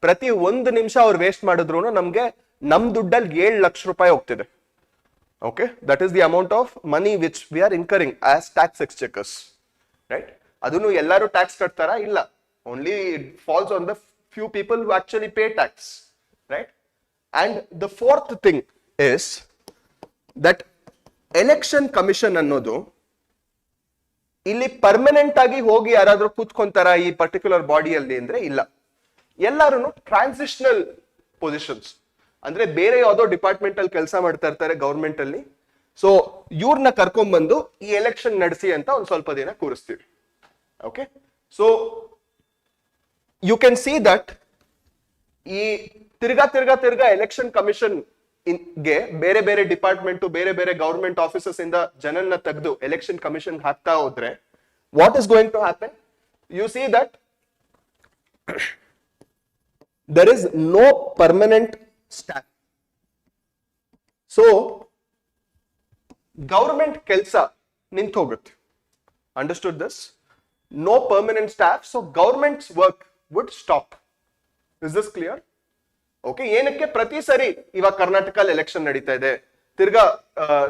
ಪ್ರತಿ 1 ನಿಮಿಷ ಅವ್ರು ವೇಸ್ಟ್ ಮಾಡಿದ್ರು ನಮ್ಗೆ ನಮ್ ದುಡ್ಡಲ್ಲಿ 7 ಲಕ್ಷ ರೂಪಾಯಿ ಹೋಗ್ತಿದೆ. Okay, that is the amount of money which we are incurring as tax exchequers, right? ಅದನ್ನು ಎಲ್ಲರೂ ಟ್ಯಾಕ್ಸ್ ಕಟ್ತಾರಾ? ಇಲ್ಲ. Only it falls on the few people who actually pay tax, right? And the fourth thing is that election commission ಅನ್ನೋದು ಇಲ್ಲಿ permanent ಆಗಿ ಹೋಗಿ ಯಾರಾದ್ರೂ ಕೂತ್ಕೊಂತಾರ ಈ ಪರ್ಟಿಕ್ಯುಲರ್ ಬಾಡಿಯಲ್ಲಿ ಅಂದ್ರೆ ಇಲ್ಲ. ಎಲ್ಲರೂ ಟ್ರಾನ್ಸಿಷನಲ್ ಪೊಸಿಷನ್ಸ್, ಅಂದ್ರೆ ಬೇರೆ ಯಾವ್ದೋ ಡಿಪಾರ್ಟ್ಮೆಂಟ್ ಅಲ್ಲಿ ಕೆಲಸ ಮಾಡ್ತಾ ಇರ್ತಾರೆ ಗವರ್ಮೆಂಟ್ ಅಲ್ಲಿ. ಸೊ ಇವ್ರನ್ನ ಕರ್ಕೊಂಡ್ ಬಂದು ಈ ಎಲೆಕ್ಷನ್ ನಡೆಸಿ ಅಂತ ಒಂದ್ ಸ್ವಲ್ಪ ದಿನ ಕೂರಿಸ್ತೀವಿ. Okay, so you can see that ಈ ತಿರ್ಗಾ ಎಲೆಕ್ಷನ್ ಕಮಿಷನ್ ಗೆ ಬೇರೆ ಬೇರೆ ಡಿಪಾರ್ಟ್ಮೆಂಟ್ ಬೇರೆ ಬೇರೆ ಗವರ್ಮೆಂಟ್ ಆಫೀಸಸ್ ಇಂದ ಜನನ್ನ ತೆಗೆದು ಎಲೆಕ್ಷನ್ ಕಮಿಷನ್ ಹಾಕ್ತಾ ಹೋದ್ರೆ what is going to happen? You see that there is no permanent staff. So government kelsa nintu hogutte. Understood this? No permanent staff, so government's work would stop. Is this clear? Okay, ಏನಕ್ಕೆ ಪ್ರತಿ ಸರಿ ಇವಾಗ ಕರ್ನಾಟಕದಲ್ಲಿ election ನಡೀತಾ ಇದೆ, ತಿರ್ಗಾ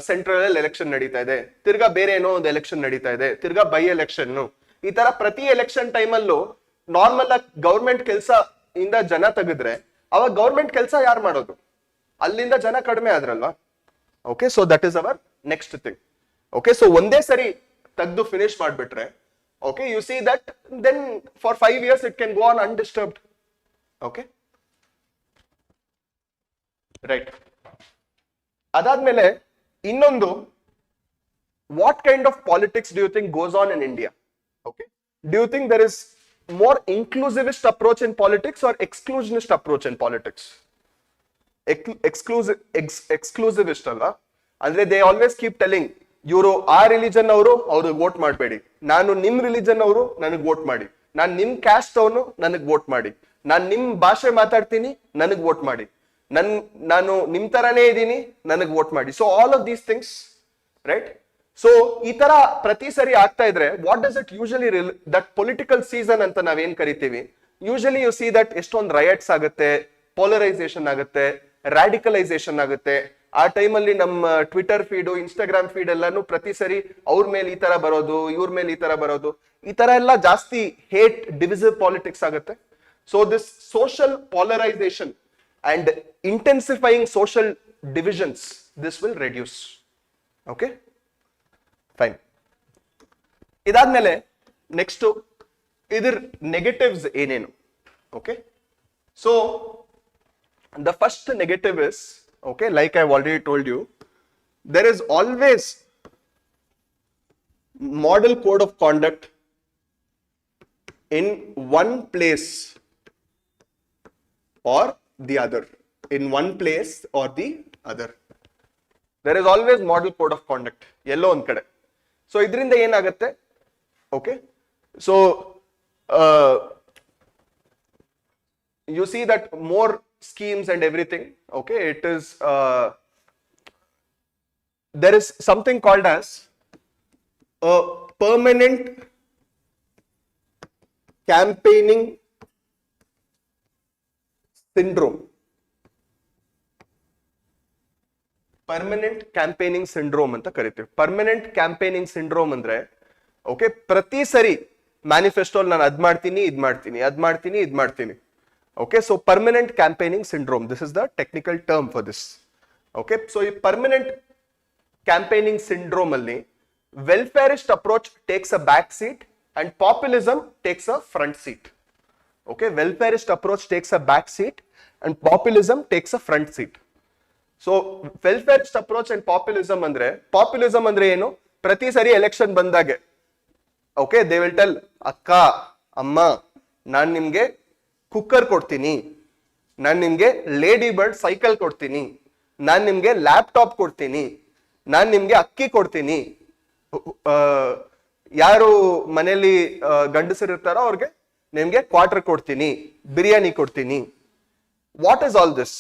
central ಅಲ್ಲಿ election ನಡೀತಾ ಇದೆ, ತಿರ್ಗಾ ಬೇರೆ ಏನೋ ಒಂದು ಎಲೆಕ್ಷನ್ ನಡೀತಾ ಇದೆ, ತಿರ್ಗಾ ಬೈ ಎಲೆಕ್ಷನ್, ಈ ತರ ಪ್ರತಿ ಎಲೆಕ್ಷನ್ ಟೈಮಲ್ಲೂ ನಾರ್ಮಲ್ ಆಗಿ ಗವರ್ಮೆಂಟ್ ಕೆಲಸ ಇಂದ ಜನ ತೆಗೆದ್ರೆ ಅವಾಗ ಗವರ್ಮೆಂಟ್ ಕೆಲಸ ಯಾರು ಮಾಡೋದು? ಅಲ್ಲಿಂದ ಜನ ಕಡಿಮೆ ಆದ್ರಲ್ವಾ? Okay, so that is our next thing. Okay, so ಒಂದೇ ಸರಿ ತೆಗೆದು ಫಿನಿಶ್ ಮಾಡ್ಬಿಟ್ರೆ okay, you see that then for 5 years it can go on undisturbed. Okay, right. ಅದಾದ್ಮೇಲೆ ಇನ್ನೊಂದು, what kind of politics do you think goes on in India? Okay, do you think there is more inclusivist approach in politics or exclusionist approach in politics? Exclusivist alla, andre they always keep telling ಇವರು ಆ religion ಅವರು ಅವ್ರಿಗೆ vote ಮಾಡಬೇಡಿ, ನಾನು ನಿಮ್ religion ಅವರು ನನಗೆ vote ಮಾಡಿ, ನಾನು ನಿಮ್ ಕ್ಯಾಸ್ಟ್ ಅವನು ನನಗೆ ವೋಟ್ ಮಾಡಿ, ನಾನು ನಿಮ್ ಭಾಷೆ ಮಾತಾಡ್ತೀನಿ ನನಗೆ ವೋಟ್ ಮಾಡಿ, ನಾನು ನಿಮ್ ತರಾನೇ ಇದ್ದೀನಿ ನನಗೆ ವೋಟ್ ಮಾಡಿ. So all of these things, right? So ಈ ತರ ಪ್ರತಿ ಸರಿ ಆಗ್ತಾ ಇದ್ರೆ what does it usually that political season ಅಂತ ನಾವೇನ್ ಕರಿತೀವಿ, ಯೂಶಲಿ ಯು ಸಿ ದಟ್ ಎಷ್ಟೊಂದು ರೈಟ್ಸ್ ಆಗುತ್ತೆ, ಪೋಲರೈಸೇಷನ್ ಆಗುತ್ತೆ, ರಾಡಿಕಲೈಸೇಷನ್ ಆಗುತ್ತೆ. ಆ ಟೈಮಲ್ಲಿ ನಮ್ಮ ಟ್ವಿಟರ್ ಫೀಡು ಇನ್ಸ್ಟಾಗ್ರಾಮ್ ಫೀಡ್ ಎಲ್ಲಾನು ಪ್ರತಿ ಸರಿ ಅವ್ರ ಮೇಲೆ ಈ ತರ ಬರೋದು, ಇವ್ರ ಮೇಲೆ ಈ ತರ ಬರೋದು, ಈ ತರ ಎಲ್ಲ ಜಾಸ್ತಿ ಹೇಟ್ ಡಿವಿಸಿವ್ ಪಾಲಿಟಿಕ್ಸ್ ಆಗುತ್ತೆ. So this social polarisation and intensifying social divisions, this will reduce. Okay, fine. ಇದಾದ್ಮೇಲೆ ನೆಕ್ಸ್ಟ್ ಇದ್ರ ನೆಗೆಟಿವ್ಸ್ ಏನೇನು? Okay, so the first negative is, okay, like I've already told you, there is always model code of conduct in one place or the other. In one place or the other. There is always model code of conduct. Yellow on kade. So idrinda ಏನಾಗುತ್ತೆ? Okay. So you see that more schemes and everything, okay, it is there is something called as a permanent campaigning syndrome. Permanent campaigning syndrome ಅಂತ ಕರಿತೀವಿ. Permanent campaigning syndrome ಅಂದ್ರೆ okay, ಪ್ರತಿ ಸರಿ ಮ್ಯಾನಿಫೆಸ್ಟೋಲ್ ನಾನು ಅದ್ ಮಾಡ್ತೀನಿ, ಇದ್ ಮಾಡ್ತೀನಿ, ಅದ್ ಮಾಡ್ತೀನಿ, ಇದ್ ಮಾಡ್ತೀನಿ. Okay, so permanent campaigning syndrome, this is the technical term for this. Okay, so ಈ ಪರ್ಮನೆಂಟ್ ಕ್ಯಾಂಪೇನಿಂಗ್ ಸಿಂಡ್ರೋಮ್ ಅಲ್ಲಿ welfarist approach takes a back seat and populism takes a front seat. Okay, welfarist approach takes a back seat and populism takes a front seat. So welfarist approach and populism ಅಂದ್ರೆ ಏನು? ಪ್ರತಿ ಸರಿ election ಬಂದಾಗೆ okay, they will tell, ಅಕ್ಕ, ಅಮ್ಮ, ನಾನ್ ನಿಮ್ಗೆ cooker ಕೊಡ್ತೀನಿ, ನಾನ್ ನಿಮ್ಗೆ ಲೇಡಿ ಬರ್ಡ್ ಸೈಕಲ್ ಕೊಡ್ತೀನಿ, ನಾನ್ ನಿಮ್ಗೆ ಲ್ಯಾಪ್ಟಾಪ್ ಕೊಡ್ತೀನಿ, ನಾನ್ ನಿಮ್ಗೆ ಅಕ್ಕಿ ಕೊಡ್ತೀನಿ, ಯಾರು ಮನೆಯಲ್ಲಿ ಗಂಡಸರಿರ್ತಾರೋ ಅವ್ರಿಗೆ ನಿಮ್ಗೆ ಕ್ವಾರ್ಟರ್ ಕೊಡ್ತೀನಿ, ಬಿರಿಯಾನಿ ಕೊಡ್ತೀನಿ. What is all this?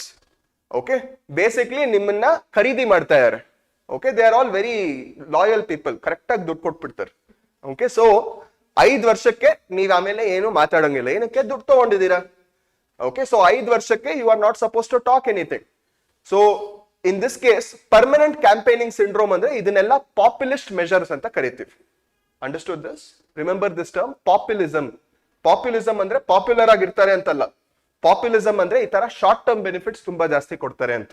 Okay, basically ನಿಮ್ಮನ್ನ ಖರೀದಿ ಮಾಡ್ತಾ ಇದಾರೆ. Okay, they are all very loyal people, correct ಆಗಿ ದುಡ್ಡು ಕೊಟ್ಬಿಡ್ತಾರೆ. ಓಕೆ, ಸೊ 5 ವರ್ಷಕ್ಕೆ ನೀವ್ ಆಮೇಲೆ ಏನು ಮಾತಾಡಂಗಿಲ್ಲ, ಏನಕ್ಕೆ? ದುಡ್ಡು ತಗೊಂಡಿದ್ದೀರಾ. ಓಕೆ, ಸೊ 5 ವರ್ಷಕ್ಕೆ you are not suppose to talk anything. So in this case permanent campaigning syndrome ಅಂದ್ರೆ ಇದನ್ನೆಲ್ಲ ಪಾಪ್ಯುಲಿಸ್ಟ್ ಮೆಜರ್ಸ್ ಅಂತ ಕರಿತೀವಿ. Understood this? Remember this term, populism. Populism ಅಂದ್ರೆ ಪಾಪ್ಯುಲರ್ ಆಗಿರ್ತಾರೆ ಅಂತಲ್ಲ, ಪಾಪ್ಯುಲಿಸಮ್ ಅಂದ್ರೆ ಈ ತರ ಶಾರ್ಟ್ ಟರ್ಮ್ ಬೆನಿಫಿಟ್ಸ್ ತುಂಬಾ ಜಾಸ್ತಿ ಕೊಡ್ತಾರೆ ಅಂತ.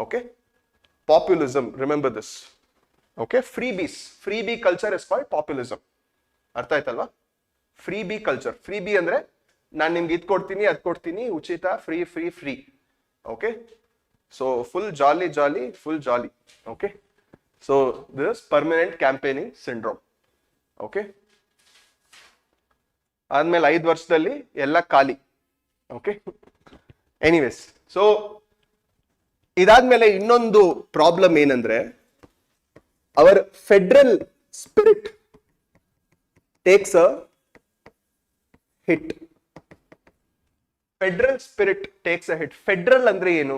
Okay, populism, remember this. Okay, freebie culture is called populism. ಅರ್ಥ ಆಯ್ತಲ್ವಾ? Freebie culture. Freebie ಅಂದ್ರೆ ನಾನ್ ನಿಮ್ಗೆ ಇದ್ ಕೊಡ್ತೀನಿ, ಅದ್ ಕೊಡ್ತೀನಿ, ಉಚಿತ, free free free. Okay, so full jolly jolly, full jolly. Okay, so this permanent campaigning syndrome. Okay, ಆದ್ಮೇಲೆ 5 ವರ್ಷದಲ್ಲಿ ಎಲ್ಲ ಖಾಲಿ. ಓಕೆ, ಎನಿವೇಸ್, ಸೊ ಇದಾದ್ಮೇಲೆ ಇನ್ನೊಂದು ಪ್ರಾಬ್ಲಮ್ ಏನಂದ್ರೆ our federal spirit takes a hit. Federal spirit takes a hit. Federal ಅಂದ್ರೆ ಏನು?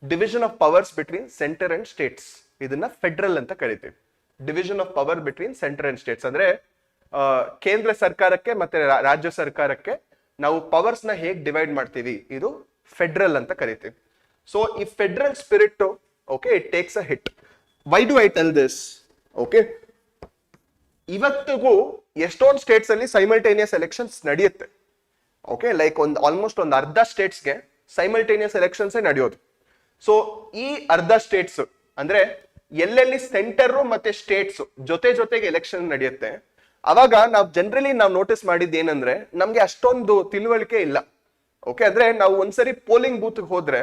Division of powers between centre and states. ಇದನ್ನ ಫೆಡರಲ್ ಅಂತ ಕರಿತೀವಿ. Division of power between centre and states ಅಂದ್ರೆ ಕೇಂದ್ರ ಸರ್ಕಾರಕ್ಕೆ ಮತ್ತೆ ರಾಜ್ಯ ಸರ್ಕಾರಕ್ಕೆ ನಾವು ಪವರ್ಸ್ ನ ಹೇಗ್ ಡಿವೈಡ್ ಮಾಡ್ತೀವಿ, ಇದು ಫೆಡರಲ್ ಅಂತ ಕರಿತೀವಿ. ಸೊ ಈ federal spirit okay, it takes a hit. Why do I tell this? Okay, ಇವತ್ತಿಗೂ ಎಷ್ಟೊಂದು ಸ್ಟೇಟ್ಸ್ ಅಲ್ಲಿ ಸೈಮಲ್ಟೇನಿಯಸ್ ಎಲೆಕ್ಷನ್ಸ್ ನಡೆಯುತ್ತೆ. ಓಕೆ, ಲೈಕ್ ಆಲ್ಮೋಸ್ಟ್ ಒಂದು ಅರ್ಧ ಸ್ಟೇಟ್ಸ್ಗೆ ಸೈಮಲ್ಟೇನಿಯಸ್ ಎಲೆಕ್ಷನ್ಸ್ ನಡೆಯೋದು. ಸೊ ಈ ಅರ್ಧ ಸ್ಟೇಟ್ಸ್ ಅಂದ್ರೆ ಎಲ್ಲೆಲ್ಲಿ ಸೆಂಟರ್ ಮತ್ತೆ ಸ್ಟೇಟ್ಸ್ ಜೊತೆಗೆ ಎಲೆಕ್ಷನ್ ನಡೆಯುತ್ತೆ, ಅವಾಗ ನಾವು ಜನರಲಿ ನೋಟಿಸ್ ಮಾಡಿದ್ದು ಏನಂದ್ರೆ ನಮ್ಗೆ ಅಷ್ಟೊಂದು ತಿಳುವಳಿಕೆ ಇಲ್ಲ. ಓಕೆ, ಅಂದ್ರೆ ನಾವು ಒಂದ್ಸರಿ ಪೋಲಿಂಗ್ ಬೂತ್ ಹೋದ್ರೆ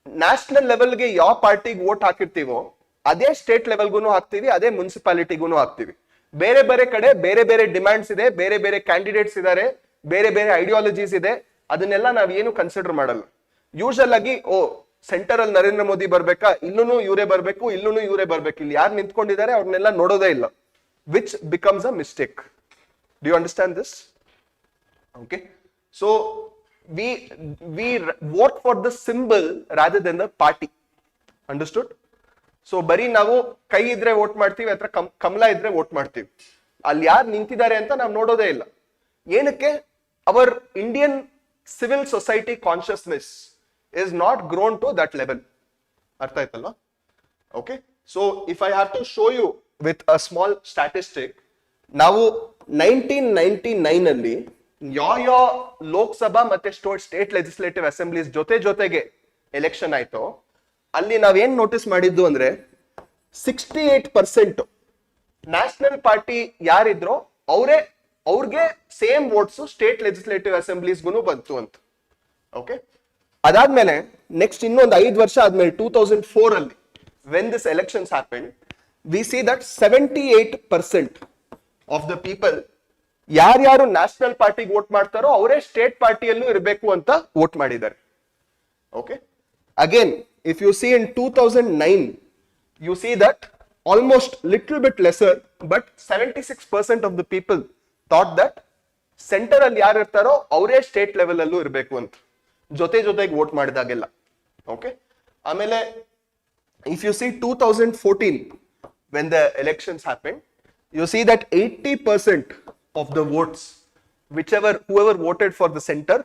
ನ್ಯಾಷನಲ್ ಲೆವೆಲ್ಗೆ ಯಾವ ಪಾರ್ಟಿಗೆ ವೋಟ್ ಹಾಕಿರ್ತೀವೋ ಅದೇ ಸ್ಟೇಟ್ ಲೆವೆಲ್ಗೂ ಹಾಕ್ತಿವಿ, ಅದೇ ಮುನ್ಸಿಪಾಲಿಟಿಗೂ ಹಾಕ್ತಿವಿ. ಬೇರೆ ಬೇರೆ ಕಡೆ ಬೇರೆ ಬೇರೆ ಡಿಮ್ಯಾಂಡ್ಸ್ ಇದೆ, ಬೇರೆ ಬೇರೆ ಕ್ಯಾಂಡಿಡೇಟ್ಸ್ ಇದಾರೆ, ಬೇರೆ ಬೇರೆ ಐಡಿಯಾಲಜೀಸ್ ಇದೆ. ಅದನ್ನೆಲ್ಲ ನಾವ್ ಏನು ಕನ್ಸಿಡರ್ ಮಾಡಲ್ಲ. ಯೂಶಲ್ ಆಗಿ ಸೆಂಟರ್ ಅಲ್ಲಿ ನರೇಂದ್ರ ಮೋದಿ ಬರ್ಬೇಕಾ, ಇಲ್ಲೂ ಇವರೇ ಬರ್ಬೇಕು, ಇಲ್ಲೂ ಇವರೇ ಬರ್ಬೇಕು, ಇಲ್ಲಿ ಯಾರು ನಿಂತ್ಕೊಂಡಿದ್ದಾರೆ ಅವ್ರನ್ನೆಲ್ಲ ನೋಡೋದೇ ಇಲ್ಲ, which becomes a mistake. Do you understand this? Okay, so we vote for the symbol rather than the party. Understood? So ಬರೀ ನಾವು ಕೈ ಇದ್ರೆ ವೋಟ್ ಮಾಡ್ತೀವಿ ಅಥವಾ ಕಮಲ ಇದ್ರೆ ವೋಟ್ ಮಾಡ್ತೀವಿ, ಅಲ್ಲಿ ಯಾರು ನಿಂತಿದ್ದಾರೆ ಅಂತ ನಾವು ನೋಡೋದೇ ಇಲ್ಲ. ಏನಕ್ಕೆ? Our Indian civil society consciousness is not grown to that level. ಅರ್ಥ ಆಯ್ತಲ್ವಾ? Okay, so if I have to show you with a small statistic, ನಾವು 1999 ಅಲ್ಲಿ ಯಾವ ಲೋಕಸಭಾ ಮತ್ತೆ ಸ್ಟೇಟ್ ಲೆಜಿಸ್ಲೇಟಿವ್ ಅಸೆಂಬ್ಲೀಸ್ ಜೊತೆಗೆ ಎಲೆಕ್ಷನ್ ಆಯ್ತು, ಅಲ್ಲಿ ನಾವೇನ್ ನೋಟಿಸ್ ಮಾಡಿದ್ದು ಅಂದ್ರೆ 68% ನ್ಯಾಷನಲ್ ಪಾರ್ಟಿ ಯಾರಿದ್ರೋ ಅವ್ರಿಗೆ ಸೇಮ್ ವೋಟ್ಸ್ ಸ್ಟೇಟ್ ಲೆಜಿಸ್ಲೇಟಿವ್ ಅಸೆಂಬ್ಲೀಸ್ಗೂ ಬಂತು ಅಂತ. ಓಕೆ, ಅದಾದ್ಮೇಲೆ ನೆಕ್ಸ್ಟ್ ಇನ್ನೊಂದು 5 ವರ್ಷ ಆದ್ಮೇಲೆ 2004 ಅಲ್ಲಿ when this elections happened, we see that 78% of the people ಯಾರ್ಯಾರು ನ್ಯಾಷನಲ್ ಪಾರ್ಟಿಗೆ ವೋಟ್ ಮಾಡ್ತಾರೋ ಅವರೇ ಸ್ಟೇಟ್ ಪಾರ್ಟಿಯಲ್ಲೂ ಇರಬೇಕು ಅಂತ ವೋಟ್ ಮಾಡಿದ್ದಾರೆ. Okay, again if you C in 2009 you see that almost little bit lesser, but 76% of the people thought that centre ಅಲ್ಲಿ ಯಾರು ಇರ್ತಾರೋ ಅವರೇ ಸ್ಟೇಟ್ ಲೆವೆಲ್ ಅಲ್ಲೂ ಇರಬೇಕು ಅಂತ ಜೊತೆಗೆ ವೋಟ್ ಮಾಡಿದಾಗೆಲ್ಲ. ಓಕೆ, ಆಮೇಲೆ if you see 2014 when the elections happened, you see that 80% of the votes whoever voted for the center,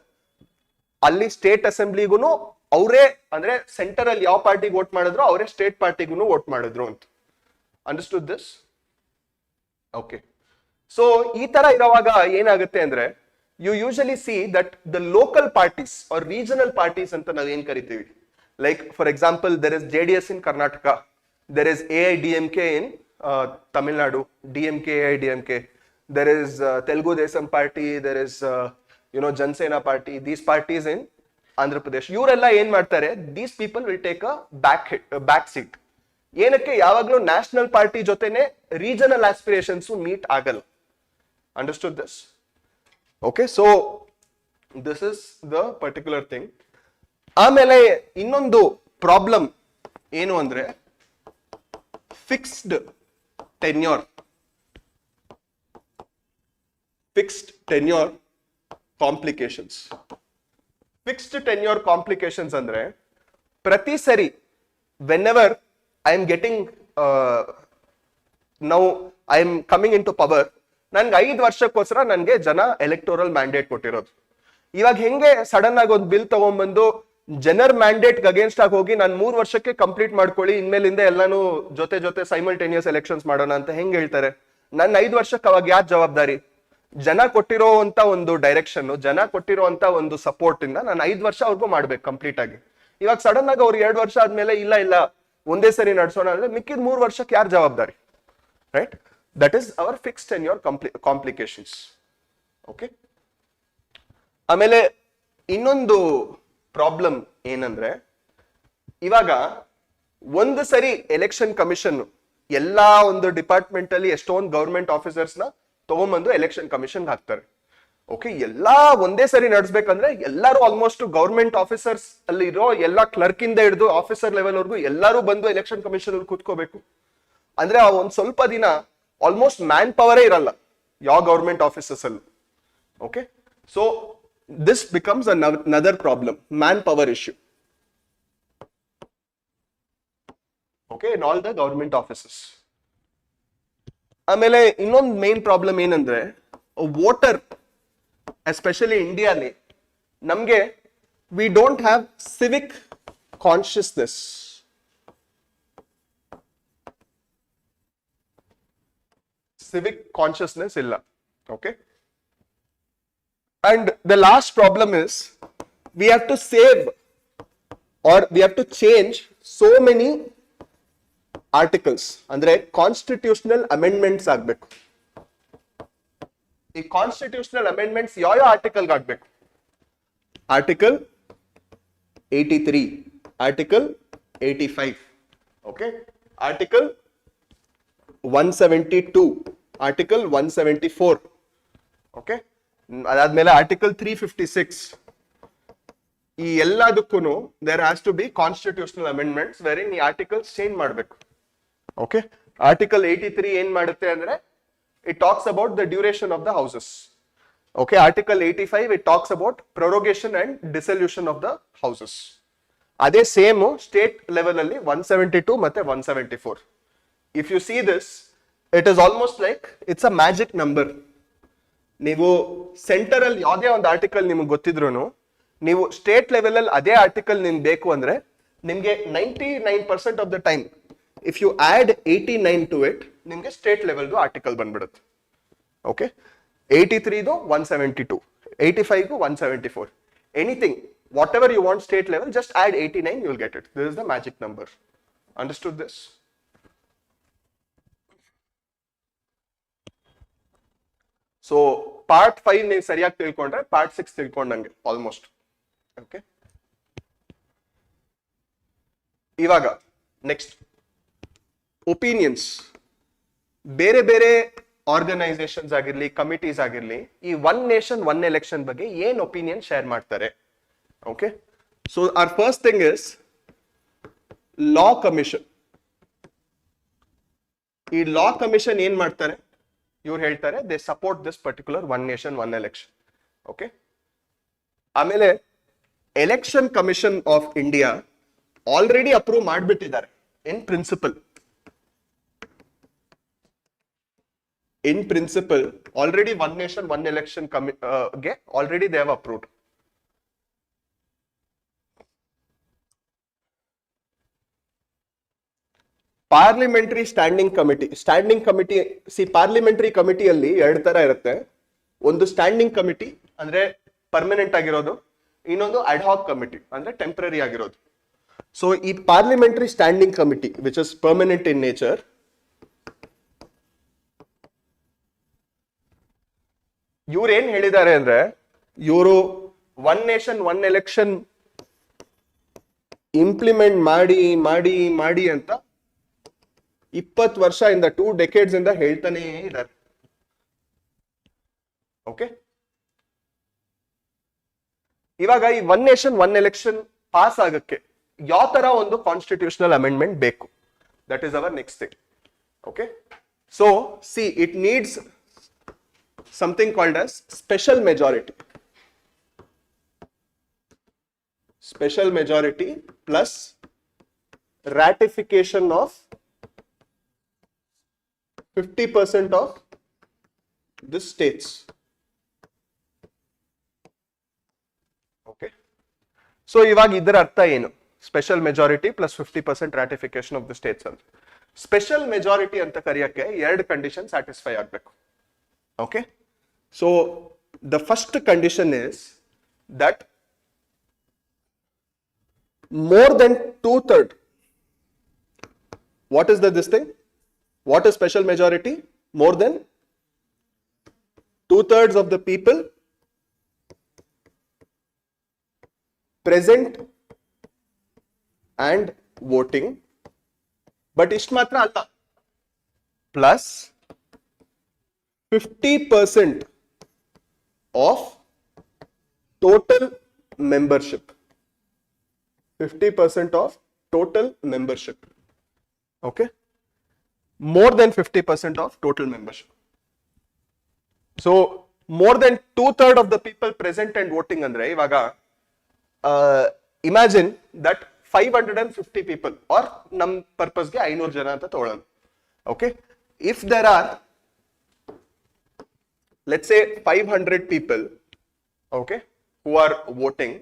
ಅಲ್ಲಿ ಸ್ಟೇಟ್ ಅಸೆಂಬ್ಲಿಗೂ ಅವರೇ ಅಂದ್ರೆ ಸೆಂಟರ್ ಅಲ್ಲಿ ಯಾವ ಪಾರ್ಟಿಗೆ ವೋಟ್ ಮಾಡಿದ್ರು ಅವರೇ ಸ್ಟೇಟ್ ಪಾರ್ಟಿಗೂ ವೋಟ್ ಮಾಡಿದ್ರು ಅಂತ. Understood this? ಓಕೆ. ಸೊ ಈ ತರ ಇರುವಾಗ ಏನಾಗುತ್ತೆ ಅಂದ್ರೆ you usually see that the local parties or regional parties ಅಂತ ನಾವು ಏನ್ ಕರಿತೀವಿ, like for example there is JDS in Karnataka, there is AIDMK in Tamil Nadu, DMK, AIDMK. There is Telugu Desam party, there is Jansena party. These parties in Andhra Pradesh. Ivrella ಏನು ಮಾಡ್ತಾರೆ, these people will take a back seat. ಏನಕ್ಕೆ, ಯಾವಾಗಲೂ national party ಜೊತೆನೆ regional aspirations meet ಆಗಲ್ಲ. Understood this? Okay, so this is the particular thing. ಆಮೇಲೆ ಇನ್ನೊಂದು problem ಏನು ಅಂದ್ರೆ fixed tenure. Fixed tenure complications. Fixed tenure complications ಅಂದ್ರೆ ಪ್ರತಿ ಸರಿ whenever I am getting now I am coming into power, ನನ್ಗೆ 5 ವರ್ಷಕ್ಕೋಸ್ಕರ ನನ್ಗೆ ಜನ ಎಲೆಕ್ಟೋರಲ್ ಮ್ಯಾಂಡೇಟ್ ಕೊಟ್ಟಿರೋದು. ಇವಾಗ ಹೆಂಗೆ ಸಡನ್ ಆಗಿ ಒಂದು ಬಿಲ್ ತಗೊಂಡ್ಬಂದು ಜನರ ಮ್ಯಾಂಡೇಟ್ ಅಗೇನ್ಸ್ಟ್ ಆಗಿ ಹೋಗಿ ನಾನು 3 ವರ್ಷಕ್ಕೆ ಕಂಪ್ಲೀಟ್ ಮಾಡ್ಕೊಳ್ಳಿ, ಇನ್ಮೇಲಿಂದ ಎಲ್ಲಾನು ಜೊತೆ ಸೈಮಲ್ಟೇನಿಯಸ್ ಎಲೆಕ್ಷನ್ಸ್ ಮಾಡೋಣ ಅಂತ ಹೆಂಗ್ ಹೇಳ್ತಾರೆ? ನನ್ನ 5 ವರ್ಷಕ್ಕೆ ಅವಾಗ ಯಾರು ಜವಾಬ್ದಾರಿ? ಜನ ಕೊಟ್ಟಿರೋಂತ ಒಂದು ಡೈರೆಕ್ಷನ್, ಜನ ಕೊಟ್ಟಿರೋಂತ ಒಂದು ಸಪೋರ್ಟ್ ಇಂದ ನಾನು 5 ವರ್ಷ ಅವ್ರಿಗೂ ಮಾಡ್ಬೇಕು ಕಂಪ್ಲೀಟ್ ಆಗಿ. ಇವಾಗ ಸಡನ್ ಆಗಿ ಅವ್ರು 2 ವರ್ಷ ಆದ್ಮೇಲೆ ಇಲ್ಲ ಒಂದೇ ಸರಿ ನಡ್ಸೋಣ ಅಂದ್ರೆ ಮಿಕ್ಕಿದ 3 ವರ್ಷಕ್ಕೆ ಯಾರು ಜವಾಬ್ದಾರಿ? Right? That is hour fixed tenure complications. Okay. ಆಮೇಲೆ ಇನ್ನೊಂದು ಪ್ರಾಬ್ಲಮ್ ಏನಂದ್ರೆ, ಇವಾಗ ಒಂದು ಸರಿ ಎಲೆಕ್ಷನ್ ಕಮಿಷನ್ ಎಲ್ಲಾ ಒಂದು ಡಿಪಾರ್ಟ್ಮೆಂಟ್ ಅಲ್ಲಿ ಎಷ್ಟೊಂದು ಗವರ್ಮೆಂಟ್ ಆಫೀಸರ್ಸ್ ನ ತಗೊಂಡ್ಬಂದು ಎಲೆಕ್ಷನ್ ಕಮಿಷನ್ ಹಾಕ್ತಾರೆ. ಓಕೆ, ಎಲ್ಲಾ ಒಂದೇ ಸರಿ ನಡೆಸ್ಬೇಕಂದ್ರೆ ಎಲ್ಲರೂ ಆಲ್ಮೋಸ್ಟ್ ಗವರ್ಮೆಂಟ್ ಆಫೀಸರ್ಸ್ ಅಲ್ಲಿ ಇರೋ ಎಲ್ಲಾ ಕ್ಲರ್ಕ್ ಇಂದ ಹಿಡಿದು ಆಫೀಸರ್ ಲೆವೆಲ್ ವರ್ಗು ಎಲ್ಲರೂ ಬಂದು ಎಲೆಕ್ಷನ್ ಕಮಿಷನ್ ಅಲ್ಲಿ ಕೂತ್ಕೋಬೇಕು ಅಂದ್ರೆ ಒಂದ್ ಸ್ವಲ್ಪ ದಿನ ಆಲ್ಮೋಸ್ಟ್ ಮ್ಯಾನ್ ಪವರೇ ಇರಲ್ಲ ಯಾವ ಗವರ್ಮೆಂಟ್ ಆಫೀಸಸ್ ಅಲ್ಲಿ. Okay, so this becomes another problem, manpower issue. Okay, in all the government offices. ಆಮೇಲೆ ಇನ್ನೊಂದು ಮೇನ್ ಪ್ರಾಬ್ಲಮ್ ಏನಂದ್ರೆ, ವೋಟರ್ ಎಸ್ಪೆಷಲಿ ಇಂಡಿಯಾಲಿ ನಮ್ಗೆ we don't have Civic consciousness. Civic consciousness ಇಲ್ಲ. Okay. And the last problem is we have to save or we have to change so many articles. Andre constitutional amendments agbeku. ಈ constitutional amendments ಯಾವ article ಆಗಬೇಕು? Article 83, article 85, okay, article 172, article 174, okay, ಅದಾದ್ಮೇಲೆ article 356. ಈ ಎಲ್ಲದಕ್ಕೂ there has to be constitutional amendments wherein ಈ articles change ಮಾಡಬೇಕು. Okay, article 83 ಏನ್ ಮಾಡುತ್ತೆ ಅಂದ್ರೆ it talks about the duration of the houses. Okay, article 85 it talks about prorogation and dissolution of the houses. Ade same state level alli 172 ಮತ್ತೆ 174. If you see this, it is almost like it's a magic number. ನೀವು centre ಅಲ್ಲಿ ಯಾವುದೇ ಒಂದು article ನಿಮ್ಗೆ ಗೊತ್ತಿದ್ರು ನೀವು state level ಅಲ್ಲಿ ಅದೇ ಆರ್ಟಿಕಲ್ ನಿಮ್ಗೆ ಬೇಕು ಅಂದ್ರೆ ನಿಮ್ಗೆ 99% of the time if you add 89 to it ನಿಮ್ಗೆ ಸ್ಟೇಟ್ ಲೆವೆಲ್ದು ಆರ್ಟಿಕಲ್ ಬಂದ್ಬಿಡುತ್ತೆ. ಓಕೆ, 83ದು 172, 85ಗೂ 174, anything whatever you want state level just add 89, you will get it. This is the magic number. Understood this? So part 5 ನೀವು ಸರಿಯಾಗಿ ತಿಳ್ಕೊಂಡ್ರೆ part 6 ತಿಳ್ಕೊಂಡಂಗೆ almost. Okay, ಇವಾಗ ನೆಕ್ಸ್ಟ್ ಒಪಿನಿಯನ್ಸ್. ಬೇರೆ ಬೇರೆ ಆರ್ಗನೈಸೇಷನ್ಸ್ ಆಗಿರ್ಲಿ, ಕಮಿಟೀಸ್ ಆಗಿರ್ಲಿ, ಈ ಒನ್ ನೇಷನ್ ಒನ್ ಎಲೆಕ್ಷನ್ ಬಗ್ಗೆ ಏನ್ ಒಪಿನಿಯನ್ ಶೇರ್ ಮಾಡ್ತಾರೆ. Okay, so our first thing is law commission. ಈ ಲಾ ಕಮಿಷನ್ ಏನ್ ಮಾಡ್ತಾರೆ? ಇವ್ರು ಹೇಳ್ತಾರೆ they support this particular one nation one election. Okay, ಆಮೇಲೆ election commission of India already approve ಮಾಡಿಬಿಟ್ಟಿದ್ದಾರೆ in principle. In principle, already one nation, one election already they have approved. Parliamentary standing committee parliamentary ಕಮಿಟಿಯಲ್ಲಿ ಎರಡು ತರ ಇರುತ್ತೆ. ಒಂದು standing committee ಅಂದ್ರೆ permanent ಆಗಿರೋದು, ಇನ್ನೊಂದು ಅಡ್ಹಾಕ್ ಕಮಿಟಿ ಅಂದ್ರೆ ಟೆಂಪರರಿ ಆಗಿರೋದು. ಸೊ ಈ parliamentary standing committee which is permanent in nature, ಇವ್ರು ಏನ್ ಹೇಳಿದ್ದಾರೆ ಅಂದ್ರೆ, ಇವರು one nation one election implement ಮಾಡಿ ಮಾಡಿ ಮಾಡಿ ಅಂತ 20 ವರ್ಷ ಇಂದ 2 decades ಇಂದ ಹೇಳ್ತಾನೆ ಇದ್ದಾರೆ. ಓಕೆ, ಇವಾಗ ಈ one nation one election pass ಆಗಕ್ಕೆ ಯಾವ ತರ ಒಂದು ಕಾನ್ಸ್ಟಿಟ್ಯೂಷನಲ್ ಅಮೆಂಡ್ಮೆಂಟ್ ಬೇಕು, that is our next thing. Okay, so C it needs something called as special majority. Special majority plus ratification of 50% of the states. Okay, so ಇವಾಗ ಇದರ ಅರ್ಥ ಏನು? Special majority plus 50% ratification of the states ಅಂತ. Special majority ಅಂತ ಕರೆಯಕ್ಕೆ ಎರಡು condition satisfy ಆಗಬೇಕು. Okay, so the first condition is that more than 2/3. What is this thing? What is special majority? More than 2/3 of the people present and voting, but ishtu matra alla, plus 50% of total membership. 50% of total membership. Okay, more than 50% of total membership. So more than 2/3 of the people present and voting andre ivaga imagine that 550 people, or nam purpose ge 500 jana anta togolona. Okay, if there are, let's say 500 people, okay, who are voting,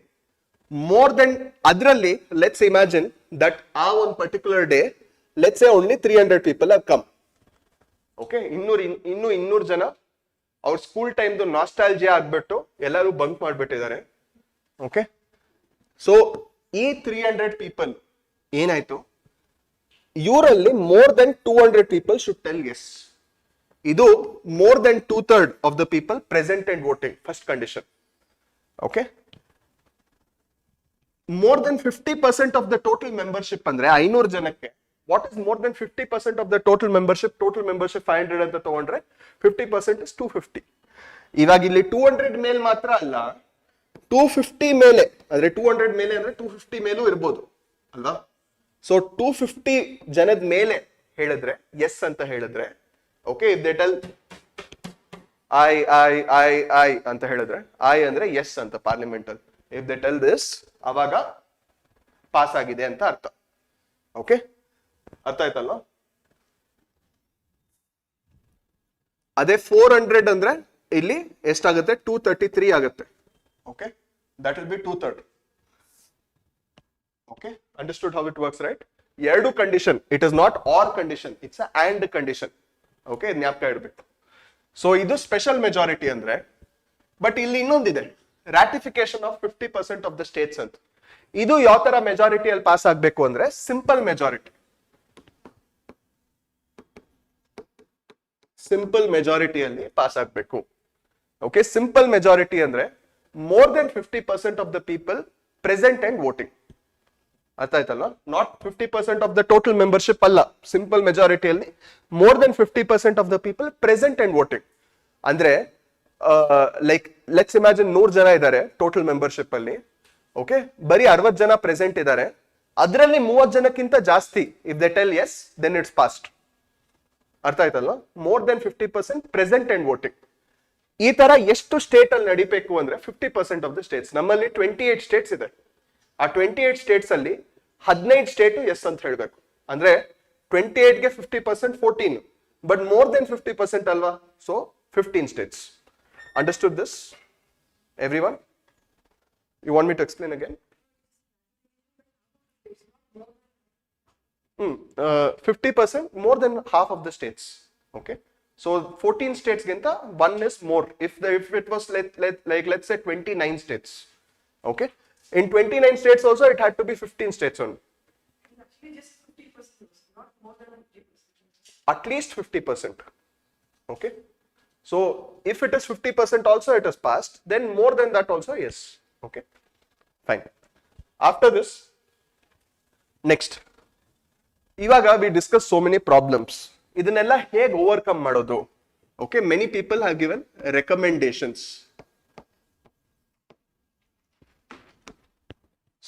more than adralli, let's imagine that on one particular day, let's say only 300 people have come. Okay, innu 200 jana our school time do nostalgia agbittu ellaru bunk madbittidare. Okay, so ee 300 people enayitu, ಇವರಲ್ಲಿ more than 200 people should tell yes. ಇದು more than 2/3 of the people present and voting, first condition. Okay, more than 50% of the total membership ಅಂದ್ರೆ 500 ಜನಕ್ಕೆ. What is more than 50% of the total membership? Total membership 500 ಅಂತ ತಗೊಂಡ್ರೆ 50% is 250. ಇವಾಗ ಇಲ್ಲಿ 200 ಮೇಲೆ ಮಾತ್ರ ಅಲ್ಲ, 250 ಮೇಲೆ ಅಂದ್ರೆ 200 ಮೇಲೆ ಅಂದ್ರೆ 250 ಮೇಲೂ ಇರ್ಬೋದು ಅಲ್ವಾ? ಸೊ 250 ಜನದ ಮೇಲೆ ಹೇಳಿದ್ರೆ ಎಸ್ ಅಂತ ಹೇಳಿದ್ರೆ, okay, if they tell I ಅಂತ ಹೇಳಿದ್ರೆ, I ಅಂದ್ರೆ ಎಸ್ ಅಂತ ಪಾರ್ಲಿಮೆಂಟ್ ಅಲ್ಲಿ, if they tell this ಅವಾಗ ಪಾಸ್ ಆಗಿದೆ ಅಂತ ಅರ್ಥ. ಓಕೆ, ಅರ್ಥ ಆಯ್ತಲ್ವಾ? ಅದೇ 400 ಅಂದ್ರೆ ಇಲ್ಲಿ ಎಷ್ಟಾಗುತ್ತೆ? 233 ಆಗುತ್ತೆ. Okay, that will be 2/3. Okay, understood how it works, right? ಎರಡು condition, it is not or condition, it's and condition. Okay, ಜ್ಞಾಪಕ ಇಡಬೇಕು. ಸೊ ಇದು ಸ್ಪೆಷಲ್ ಮೆಜಾರಿಟಿ ಅಂದ್ರೆ. ಬಟ್ ಇಲ್ಲಿ ಇನ್ನೊಂದಿದೆ, ratification of 50% of the states ಅಂತ. ಇದು ಯಾವ ತರ ಮೆಜಾರಿಟಿಯಲ್ಲಿ ಪಾಸ್ ಆಗ್ಬೇಕು ಅಂದ್ರೆ ಸಿಂಪಲ್ ಮೆಜಾರಿಟಿ. ಸಿಂಪಲ್ ಮೆಜಾರಿಟಿಯಲ್ಲಿ ಪಾಸ್ ಆಗ್ಬೇಕು. ಓಕೆ, ಸಿಂಪಲ್ ಮೆಜಾರಿಟಿ ಅಂದ್ರೆ more than 50% of the people present and voting. ಅರ್ಥ ಆಯ್ತಲ್ವಾ? Not 50% of the total membership ಅಲ್ಲ, ಸಿಂಪಲ್ ಮೆಜಾರಿಟಿಯಲ್ಲಿ more than 50% of the people present and voting. ಅಂದ್ರೆ ಲೈಕ್ ಲೆಟ್ಸ್ ಇಮ್ಯಾಜಿನ್ 100 ಜನ ಇದ್ದಾರೆ ಟೋಟಲ್ ಮೆಂಬರ್ಶಿಪ್ ಅಲ್ಲಿ. ಓಕೆ, ಬರೀ 60 ಜನ ಪ್ರೆಸೆಂಟ್ ಇದ್ದಾರೆ, ಅದರಲ್ಲಿ 30 ಜನಕ್ಕಿಂತ ಜಾಸ್ತಿ if they tell yes then it's passed. ಅರ್ಥ ಆಯ್ತಲ್ವಾ? More than 50% present and voting. ಈ ತರ ಎಷ್ಟು ಸ್ಟೇಟ್ ಅಲ್ಲಿ ನಡಿಬೇಕು ಅಂದ್ರೆ 50% ಆಫ್ ದ ಸ್ಟೇಟ್ಸ್. ನಮ್ಮಲ್ಲಿ 28 ಸ್ಟೇಟ್ಸ್ ಇದೆ. ಆ 28 ಸ್ಟೇಟ್ಸ್ ಅಲ್ಲಿ 15 ಸ್ಟೇಟ್ ಎಸ್ ಅಂತ ಹೇಳ್ಬೇಕು. ಅಂದ್ರೆ 28ಗೆ 50% 14, ಬಟ್ ಮೋರ್ ದೆನ್ 50% ಅಲ್ವಾ? So 15 states. Understood this, everyone? You want me to explain again? 50%, more than half of the states. Okay, so 14 states ginta one is more. If it was like let's say 29 states. Okay, in 29 states also it had to be 15 states only. Actually, just 50%, not more than 50%. At least 50%. Okay, so if it is 50% also it is passed, then more than that also yes. Okay, fine. After this, next. ಇವಾಗ we discuss so many problems. ಇದನ್ನೆಲ್ಲ ಹೇಗೆ overcome ಮಾಡೋದು? Okay, many people have given recommendations.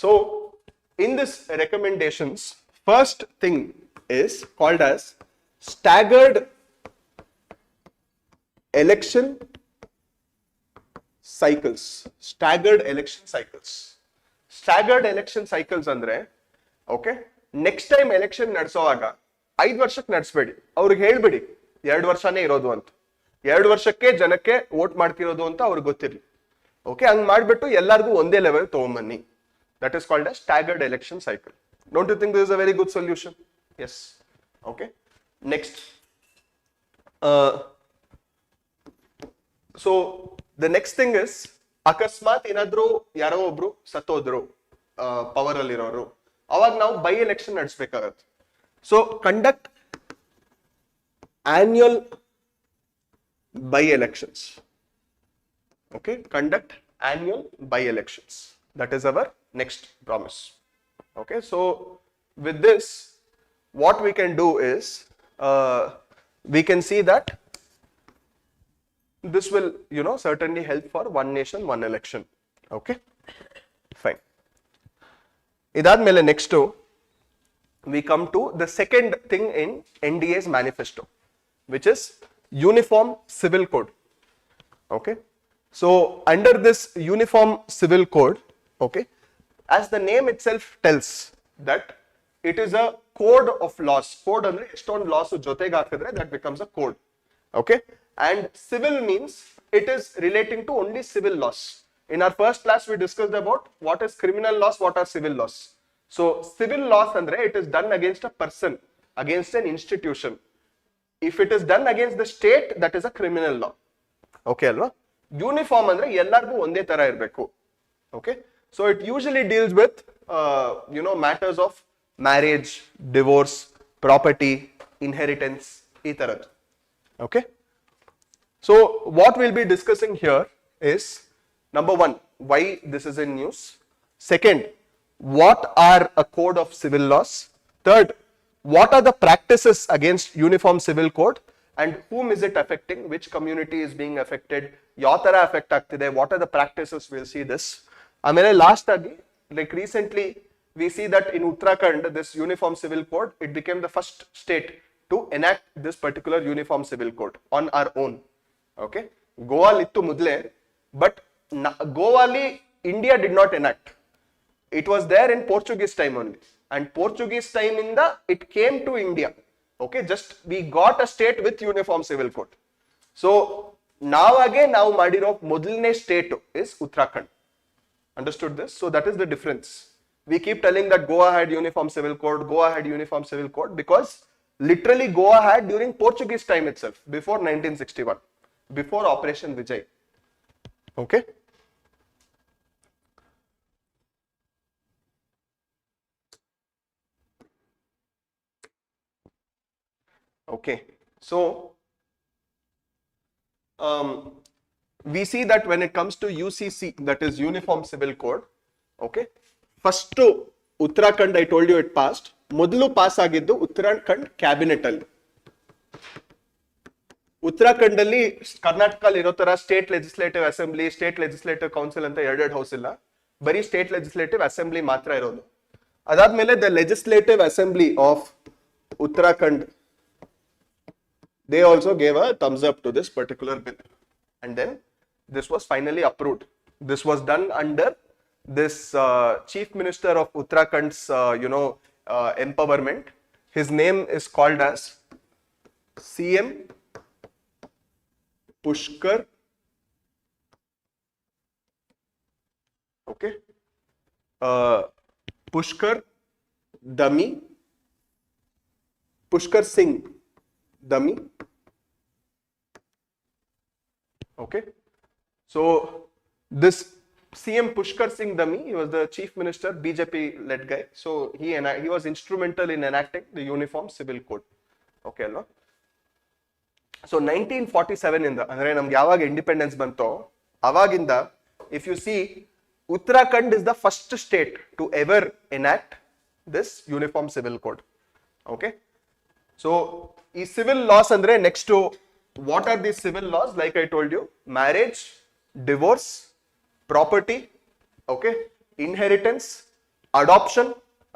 So, in this recommendations, first thing is called as staggered election cycles. Staggered election cycles. Staggered election cycles andre, okay, next time election ನಡೆಸೋವಾಗ 5 ವರ್ಷಕ್ಕೆ ನಡೆಸಬೇಡಿ, ಅವ್ರಿಗೆ ಹೇಳ್ಬಿಡಿ 2 ವರ್ಷನೇ ಇರೋದು ಅಂತ, 2 ವರ್ಷಕ್ಕೆ ಜನಕ್ಕೆ ವೋಟ್ ಮಾಡ್ತಿರೋದು ಅಂತ ಅವ್ರಿಗೆ ಗೊತ್ತಿರಲಿ. ಓಕೆ, ಹಂಗ್ ಮಾಡ್ಬಿಟ್ಟು ಎಲ್ಲರಿಗೂ ಒಂದೇ ಲೆವೆಲ್ ತಗೊಂಬನ್ನಿ. That is called a staggered election cycle. Don't you think this is a very good solution? Yes. Okay, next. So the next thing is, ಅಕಸ್ಮಾತ್ ಏನಾದ್ರು ಯಾರೋ ಒಬ್ರು ಸತ್ತೋದ್ರು ಪವರ್ ಅಲ್ಲಿರೋರು, ಅವಾಗ ನಾವು ಬೈ ಎಲೆಕ್ಷನ್ ನಡೆಸಬೇಕಾಗತ್ತೆ. ಸೊ conduct annual by elections. Okay, conduct annual by elections. That is our next promise. Okay, so with this what we can do is we can see that this will, certainly help for one nation, one election. Okay, fine. Idadmele next we come to the second thing in NDA's manifesto, which is Uniform Civil Code. Okay, so under this Uniform Civil Code, okay, as the name itself tells that it is a code of laws. Code andre estondu laws jotege hakidre that becomes a code. Okay, and civil means it is relating to only civil laws. In our first class we discussed about what is criminal laws, what are civil laws. So civil laws andre it is done against a person, against an institution. If it is done against the state, that is a criminal law. Okay alva? Uniform andre ellargu onde tara irbeku. Okay, so it usually deals with matters of marriage, divorce, property, inheritance, ee taradu. Okay, so what we'll be discussing here is, number one, why this is in news. Second, what are a code of civil laws. Third, what are the practices against Uniform Civil Code and whom is it affecting, which community is being affected, yav tara affect agtide, what are the practices. We'll see this. Amele last agi, like recently we see that in Uttarakhand this Uniform Civil Code, it became the first state to enact this particular Uniform Civil Code on our own. Okay, Goa littu mudle, but Goa li India did not enact. It was there in Portuguese time only, and Portuguese time inda it came to India. Okay, just we got a state with Uniform Civil Code. So now again now madiro modalne state is Uttarakhand. Understood this? So that is the difference. We keep telling that Goa had Uniform Civil Code, Goa had Uniform Civil Code, because literally Goa had during Portuguese time itself, before 1961, before Operation Vijay. Okay, okay, so we see that when it comes to UCC, that is Uniform Civil Code, okay, first to Uttarakhand, I told you it passed. ಮೊದಲು pass ಆಗಿದ್ದು Uttarakhand cabinet ಅಲ್ಲಿ. ಉತ್ತರಾಖಂಡ್ ಅಲ್ಲಿ ಕರ್ನಾಟಕದಲ್ಲಿ ಇರೋ ತರ state legislative assembly, state legislative council ಅಂತ ಎರಡೆರಡು house ಇಲ್ಲ, ಬರೀ ಸ್ಟೇಟ್ ಲೆಜಿಸ್ಲೇಟಿವ್ ಅಸೆಂಬ್ಲಿ ಮಾತ್ರ ಇರೋದು. ಅದಾದ್ಮೇಲೆ the legislative assembly of Uttarakhand, they also gave a thumbs up to this particular bill, and then this was finally approved. This was done under this Chief Minister of Uttarakhand's empowerment. His name is called as CM Pushkar. Okay, Pushkar Dhami Pushkar Singh dummy. Okay, so this CM Pushkar Singh dummy, he was the chief minister, BJP led guy. So he was instrumental in enacting the Uniform Civil Code. Okay alva. So 1947 ಇಂದ ಅಂದ್ರೆ ನಮ್ಗೆ ಯಾವಾಗ independence ಬಂತೋ ಅವಾಗಿಂದ if you see Uttarakhand is the first state to ever enact this Uniform Civil Code. Okay, so ಈ civil laws ಅಂದ್ರೆ next to what are these civil laws? Like I told you, marriage, divorce, property, okay, inheritance, adoption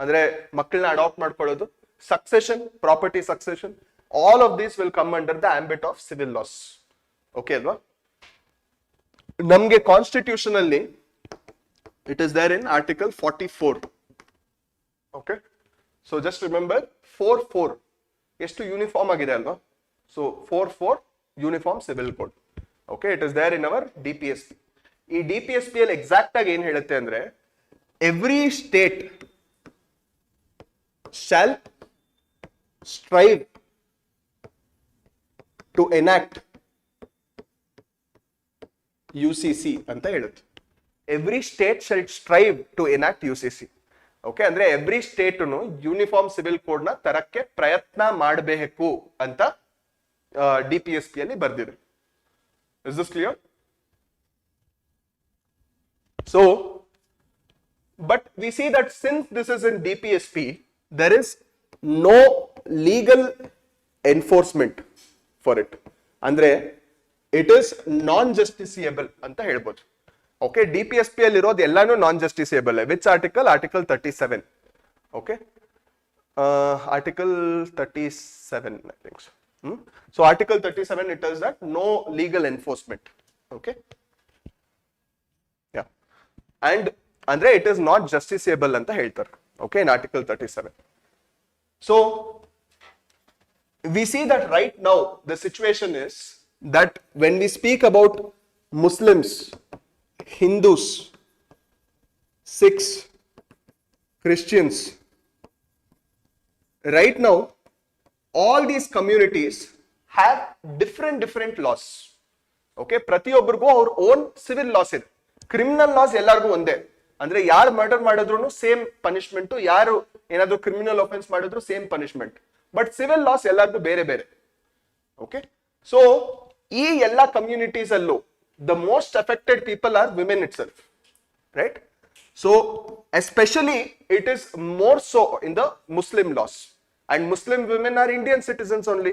ಅಂದ್ರೆ ಮಕ್ಕಳನ್ನ adapt ಮಾಡ್ಕೊಳ್ಳೋದು, succession, property succession, all of these will come under the ambit of civil laws. Okay alva. ನಮ್ಗೆ constitution ಅಲ್ಲಿ it is there in article 44. Okay, so just remember 4-4 ಎಷ್ಟು uniform ಆಗಿದೆ ಅಲ್ವಾ. So 4-4 uniform civil code. Okay, it is there in our DPSP. ಈ DPSP ಅಲ್ಲಿ exact ಆಗಿ ಏನ್ ಹೇಳುತ್ತೆ ಅಂದ್ರೆ every state shall strive to enact UCC ಅಂತ ಹೇಳುತ್ತೆ. Every state shall strive to enact UCC. Okay, ಅಂದ್ರೆ every state uniform civil code ನ ತರಕ್ಕೆ ಪ್ರಯತ್ನ ಮಾಡಬೇಕು ಅಂತ DPSP ಅಲ್ಲಿ ಬರ್ದಿದೆ. Is this clear? So but we see that since this is in DPSP, there is no legal enforcement for it. ಅಂದ್ರೆ it is non-justiciable ಅಂತ ಹೇಳ್ಬೋದು. Okay, DPSP ಅಲ್ಲಿ ಇರೋದು ಎಲ್ಲಾನು non-justiciable. Which article? Article 37. Okay, Article 37 I think so. So Article 37 it tells that no legal enforcement. Okay, yeah, and ಅಂದ್ರೆ it is not justiciable ಅಂತ ಹೇಳ್ತಾರೆ. Okay, in Article 37. So we see that right now the situation is that when we speak about Muslims, Hindus, Sikhs, Christians, right now all these communities have different laws. Okay, ಪ್ರತಿಯೊಬ್ಬರಿಗೂ ಅವ್ರ own civil loss ಇದೆ. Criminal loss ಎಲ್ಲರಿಗೂ ಒಂದೇ, ಅಂದ್ರೆ ಯಾರು murder ಮಾಡಿದ್ರು same punishment, ಯಾರು ಏನಾದ್ರು ಕ್ರಿಮಿನಲ್ ಅಫೆನ್ಸ್ ಮಾಡಿದ್ರು same punishment. But civil loss ಎಲ್ಲರಿಗೂ ಬೇರೆ ಬೇರೆ. ಓಕೆ, ಸೊ ಈ ಎಲ್ಲ ಕಮ್ಯುನಿಟೀಸ್ ಅಲ್ಲೂ the most affected people are women itself, right? So especially it is more so in the Muslim laws, and Muslim women are Indian citizens only.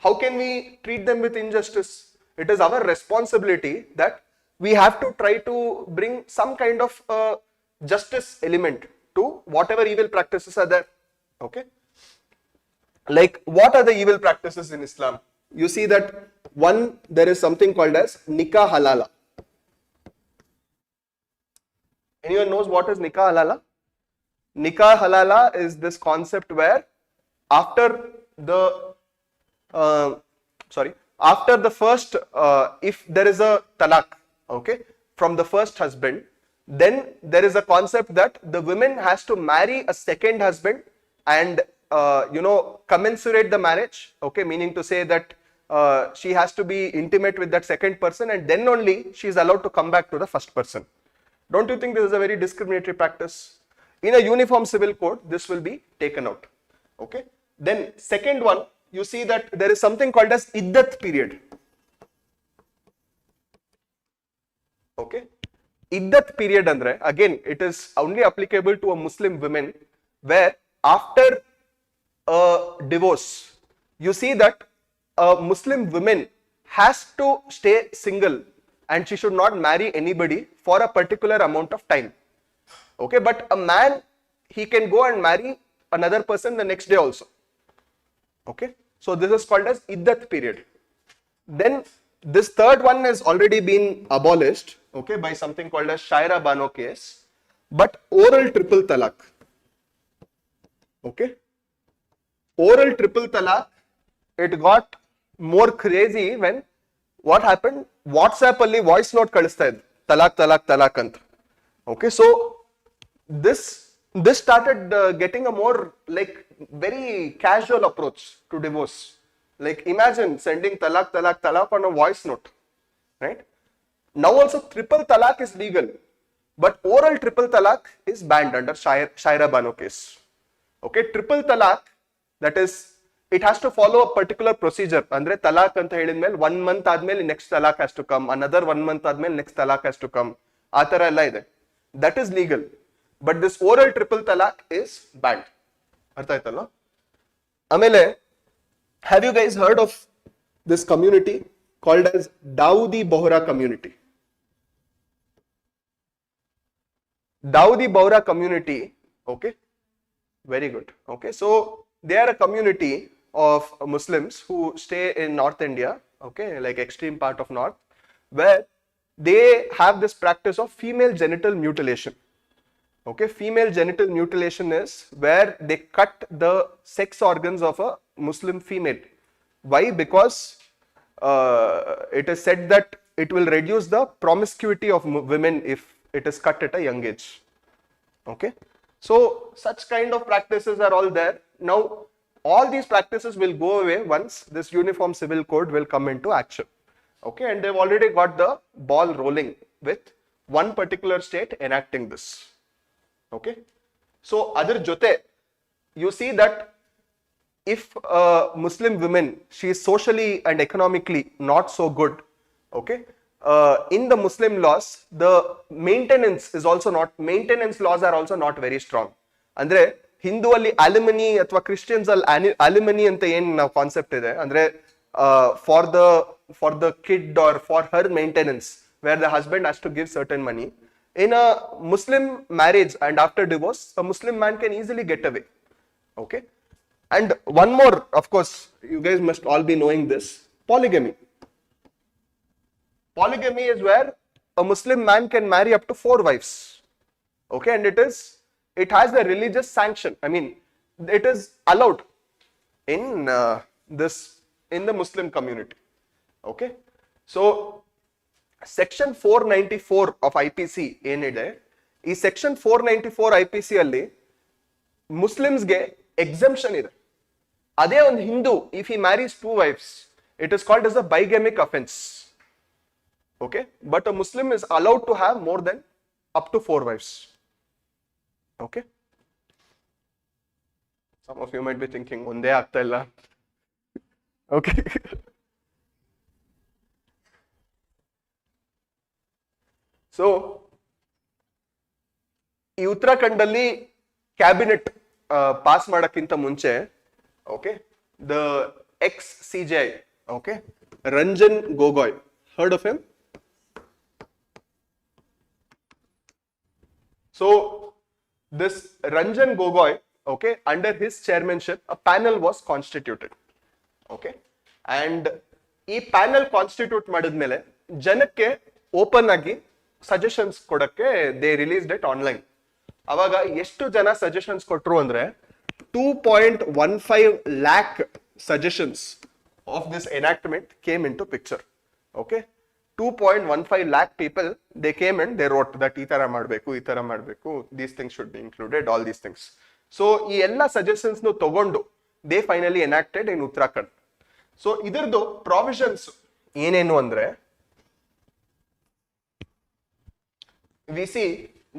How can we treat them with injustice? It is our responsibility that we have to try to bring some kind of justice element to whatever evil practices are there. Okay, like what are the evil practices in Islam? You see that one, there is something called as nikah halala. Anyone knows what is nikah halala? Nikah halala is this concept where after the first if there is a talaq, okay, from the first husband, then there is a concept that the woman has to marry a second husband and commensurate the marriage. Okay, meaning to say that she has to be intimate with that second person, and then only she is allowed to come back to the first person. Don't you think this is a very discriminatory practice? In a uniform civil code, this will be taken out. Okay, then second one, you see that there is something called as iddat period. Okay, iddat period andre again it is only applicable to a Muslim women, where after a divorce you see that a Muslim woman has to stay single and she should not marry anybody for a particular amount of time. Okay, but a man, he can go and marry another person the next day also. Okay, so this is called as iddat period. Then this third one has already been abolished, okay, by something called as Shaira Bano case. But oral triple talaq, okay, oral triple talaq, it got more crazy when what happened, WhatsApp alli voice note kalista iddu talaq talaq talaq anta. Okay, so this this started getting a more like very casual approach to divorce. Like imagine sending talak, talak, talak on a voice note, right? Now also triple talak is legal, but oral triple talak is banned under Shaira Bano case. Okay, triple talak, that is, it has to follow a particular procedure. Andre talak anta helidmele 1 month admele next talak has to come, another 1 month admele next talak has to come. Aa tara ella ide. That is legal. But this oral triple talak is banned. Artha aitalla? Amele, have you guys heard of this community called as Dawoodi Bohra community? Dawoodi Bohra community, okay, very good. Okay, so they are a community of Muslims who stay in North India, okay, like extreme part of North, where they have this practice of female genital mutilation. Okay, female genital mutilation is where they cut the sex organs of a Muslim female. Why? Because it is said that it will reduce the promiscuity of women if it is cut at a young age. Okay, so such kind of practices are all there. Now, all these practices will go away once this Uniform Civil Code will come into action. Okay, and they've already got the ball rolling with one particular state enacting this. Okay, so other jote, you see that if a Muslim woman, she is socially and economically not so good, okay, in the Muslim laws, the maintenance laws are also not very strong. Andre Hindu alli alimony athwa Christians alli alimony anta ಏನು ನಾವು concept ಇದೆ ಅಂದ್ರೆ for the kid or for her maintenance, where the husband has to give certain money. In a Muslim marriage and after divorce, a Muslim man can easily get away. Okay, and one more, of course, you guys must all be knowing this: polygamy. Polygamy is where a Muslim man can marry up to 4 wives. Okay, and it has a religious sanction. I mean, it is allowed in in the Muslim community. Okay, so section 494 of IPC ಏನಿದೆ, ಈ section 494 IPC ಅಲ್ಲಿ Muslims ಗೆ exemption ಇದೆ. ಅದೇ ಒಂದು Hindu, if he marries 2 wives, it is called as a bigamic offense. Okay, but a Muslim is allowed to have more than up to 4 wives. Okay, some of you might be thinking ಒಂದೇ ಆಗ್ತಾ ಇಲ್ಲ. Okay. So ಈ ಉತ್ತರಾಖಂಡಲ್ಲಿ cabinet pass ಮಾಡಕ್ಕಿಂತ ಮುಂಚೆ, okay, the ex CJI, okay, Ranjan Gogoi, heard of him? So this Ranjan Gogoi, okay, under his chairmanship a panel was constituted. Okay, and ಈ panel constitute ಮಾಡಿದ್ಮೇಲೆ ಜನಕ್ಕೆ open ಆಗಿ suggestions ಕೊಡಕ್ಕೆ they released it online. ಅವಾಗ ಎಷ್ಟು ಜನ suggestions ಕೊಟ್ರು ಅಂದ್ರೆ 2.15 lakh suggestions of this enactment came into picture. Okay, 2.15 lakh people, they came and they wrote that ಈ ತರ ಮಾಡಬೇಕು, these things should be included, all these things. So ಈ ಎಲ್ಲ suggestions ನು ತಗೊಂಡು they finally enacted in Uttarakhand. So ಇದರದು provisions ಏನೇನು ಅಂದ್ರೆ, we see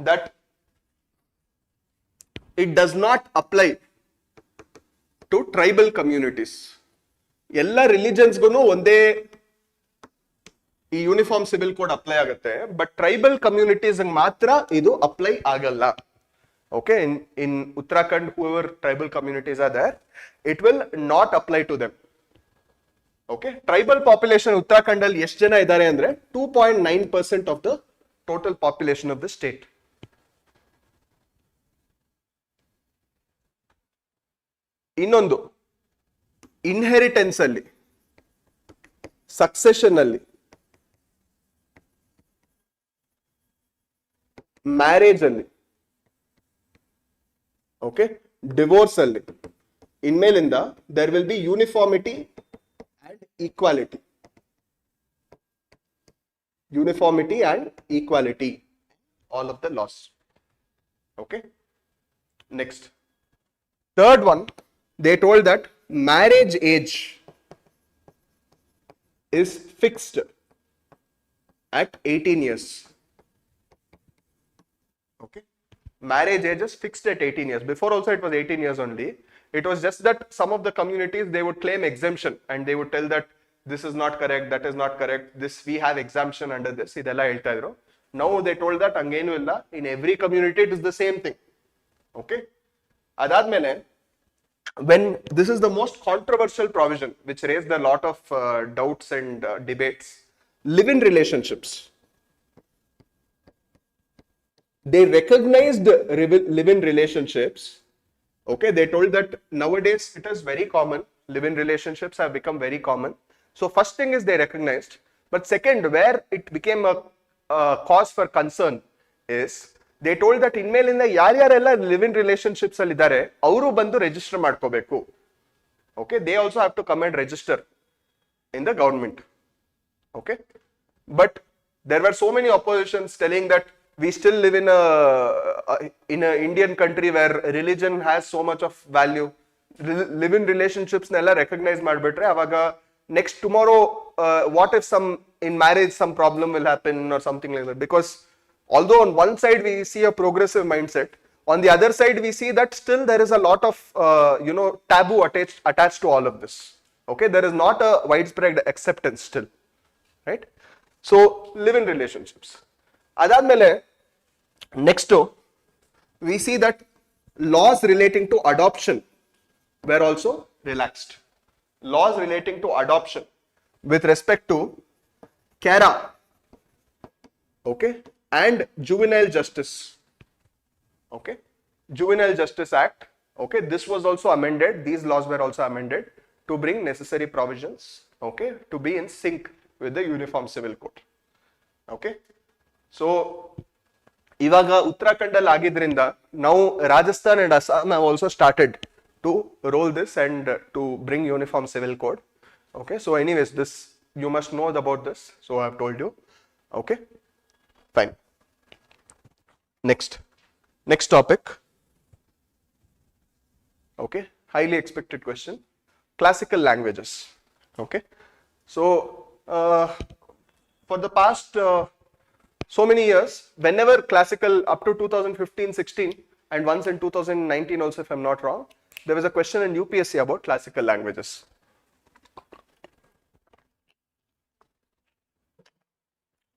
that it does not apply to tribal communities. ಎಲ್ಲ ರಿಲಿಜನ್ಸ್ಗೂ ಒಂದೇ ಈ ಯೂನಿಫಾರ್ಮ್ ಸಿವಿಲ್ ಕೋಡ್ ಅಪ್ಲೈ ಆಗುತ್ತೆ, ಬಟ್ ಟ್ರೈಬಲ್ ಕಮ್ಯುನಿಟೀಸ್ ಮಾತ್ರ ಇದು ಅಪ್ಲೈ ಆಗಲ್ಲ. Okay, in Uttarakhand, whoever tribal communities are there, it will not apply to them. Okay, tribal population Uttarakhand ಅಲ್ಲಿ ಎಷ್ಟು ಜನ ಇದ್ದಾರೆ ಅಂದ್ರೆ 2.9% of the total population of the state. ಇನ್ನೊಂದು, ಇನ್ಹೆರಿಟೆನ್ಸ್ ಅಲ್ಲಿ, ಸಕ್ಸೆಷನ್ ಅಲ್ಲಿ, ಮ್ಯಾರೇಜ್ ಅಲ್ಲಿ, ಓಕೆ, ಡಿವೋರ್ಸ್ ಅಲ್ಲಿ, ಇನ್ಮೇಲಿಂದ there will be uniformity and equality. Uniformity and equality, all of the laws. Okay, Next. Third one, they told that marriage age is fixed at 18 years. Okay. Marriage age is fixed at 18 years. Before also it was 18 years only. It was just that some of the communities, they would claim exemption and they would tell that this is not correct, that is not correct, this we have exemption under this. Idella helta idru. Now they told that angenu illa, in every community it is the same thing. Okay. Adadmele, when this is the most controversial provision which raised a lot of doubts and debates, live-in relationships. They recognized live-in relationships. Okay, they told that nowadays it is very common. Live-in relationships have become very common. So first thing is they recognized, but second, where it became a cause for concern is they told that inmelinda yaryarella live-in relationships alli idare avaru bandu register ಮಾಡ್ಕೋಬೇಕು. Okay, they also have to come and register in the government. Okay, but there were so many oppositions telling that we still live in a Indian country where religion has so much of value. Live-in relationships nella recognize ಮಾಡ್ಬಿಟ್ರೆ ಅವಾಗ next tomorrow what if some in marriage some problem will happen or something like that, because although on one side we see a progressive mindset, on the other side we see that still there is a lot of taboo attached to all of this. Okay, there is not a widespread acceptance still, right? So live-in relationships. Adadmele next we see that laws relating to adoption were also relaxed. Laws relating to adoption with respect to KARA, okay, and juvenile justice. Okay, Juvenile Justice Act. Okay, this was also amended. These laws were also amended to bring necessary provisions. Okay, to be in sync with the Uniform Civil Code. Okay, so ivaga Uttarakhand alli agidrinda now Rajasthan and Assam have also started to roll this and to bring Uniform Civil Code. Okay, so anyways, this you must know about this, so I have told you. Okay, fine. Next topic. Okay, highly expected question, classical languages. Okay, so for the past so many years, whenever classical, up to 2015-16 and once in 2019 also if I'm not wrong, there was a question in UPSC about classical languages.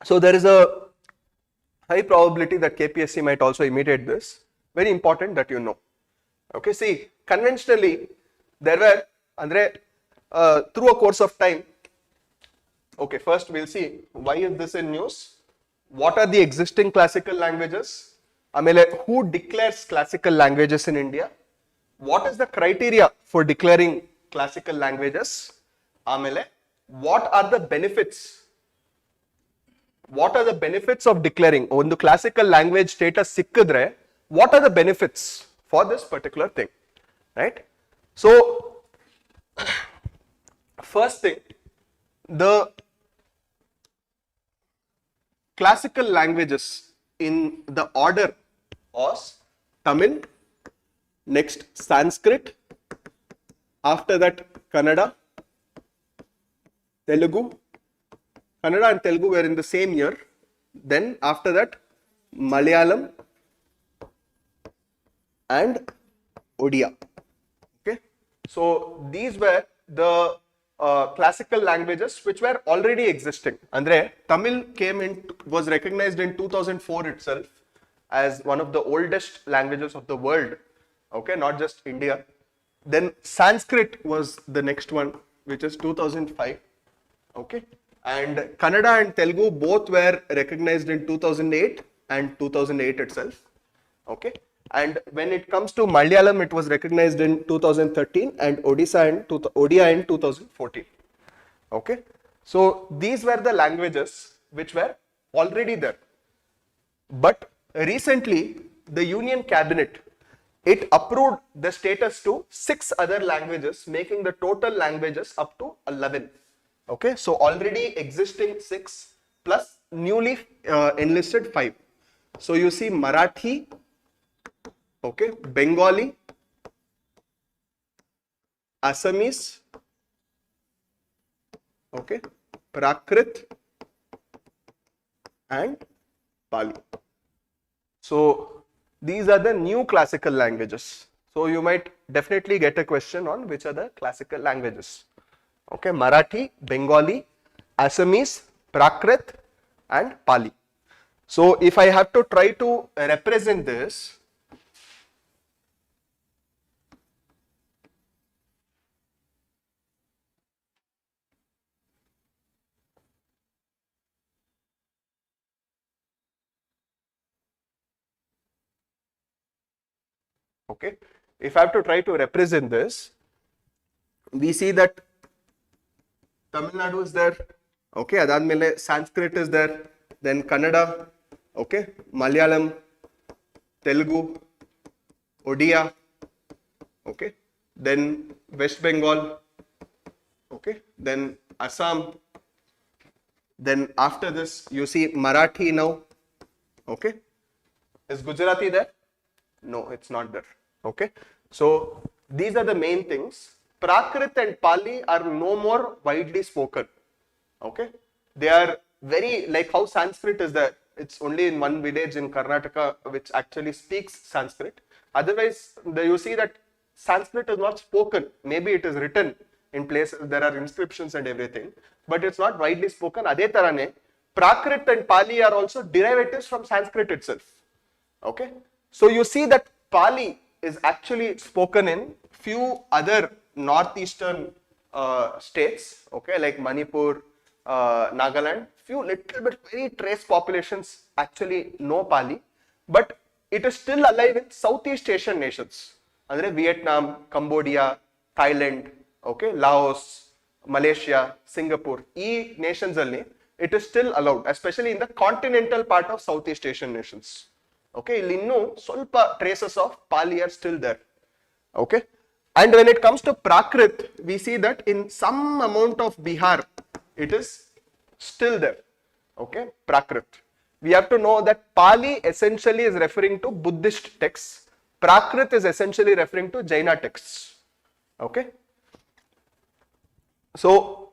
So there is a high probability that KPSC might also imitate this. Very important that you know. Okay, see, conventionally there were andre through a course of time. Okay, first we'll see why is this in news, what are the existing classical languages, amele who declares classical languages in India, what is the criteria for declaring classical languages, amele what are the benefits of declaring ಒಂದು classical language status ಸಿಕ್ಕಿದ್ರೆ what are the benefits for this particular thing, right? So first thing, the classical languages in the order was Tamil, next Sanskrit, after that Kannada, Telugu. Kannada and Telugu were in the same year. Then after that Malayalam and Odia. Okay, so these were the classical languages which were already existing. Andre Tamil was recognized in 2004 itself as one of the oldest languages of the world. Okay, not just India. Then Sanskrit was the next one, which is 2005. Okay, and Kannada and Telugu both were recognized in 2008 and 2008 itself. Okay, and when it comes to Malayalam, it was recognized in 2013 and Odia in 2014. Okay, so these were the languages which were already there. But recently, the Union Cabinet, it approved the status to 6 other languages, making the total languages up to 11. Okay, so already existing 6 plus newly enlisted 5. So you see Marathi, okay, Bengali, Assamese, okay, Prakrit and Pali. So these are the new classical languages. So you might definitely get a question on which are the classical languages. Okay, Marathi, Bengali, Assamese, Prakrit and Pali. So if I have to try to represent this, okay, if I have to try to represent this, we see that Tamil Nadu is there, okay, adadmele Sanskrit is there, then Kannada, okay, Malayalam, Telugu, Odia, okay, then West Bengal, okay, then Assam, then after this you see Marathi now, okay. Is Gujarati there? No, it's not there, okay. So these are the main things. Prakrit and Pali are no more widely spoken, okay. They are very, like how Sanskrit is there, it's only in one village in Karnataka which actually speaks Sanskrit. Otherwise, you see that Sanskrit is not spoken. Maybe it is written in places, there are inscriptions and everything, but it's not widely spoken. Adhe tarane, Prakrit and Pali are also derivatives from Sanskrit itself, okay. So you see that Pali is actually spoken in few other northeastern states, okay, like Manipur, Nagaland. Few little bit very trace populations actually know Pali, but it is still alive in Southeast Asian nations. Andre Vietnam, Cambodia, Thailand, okay, Laos, Malaysia, Singapore. E nations alli, it is still allowed, especially in the continental part of Southeast Asian nations. Okay, Linnu, Solpa traces of Pali are still there. Okay, and when it comes to Prakrit, we see that in some amount of Bihar, it is still there. Okay, Prakrit. We have to know that Pali essentially is referring to Buddhist texts. Prakrit is essentially referring to Jaina texts. Okay. So,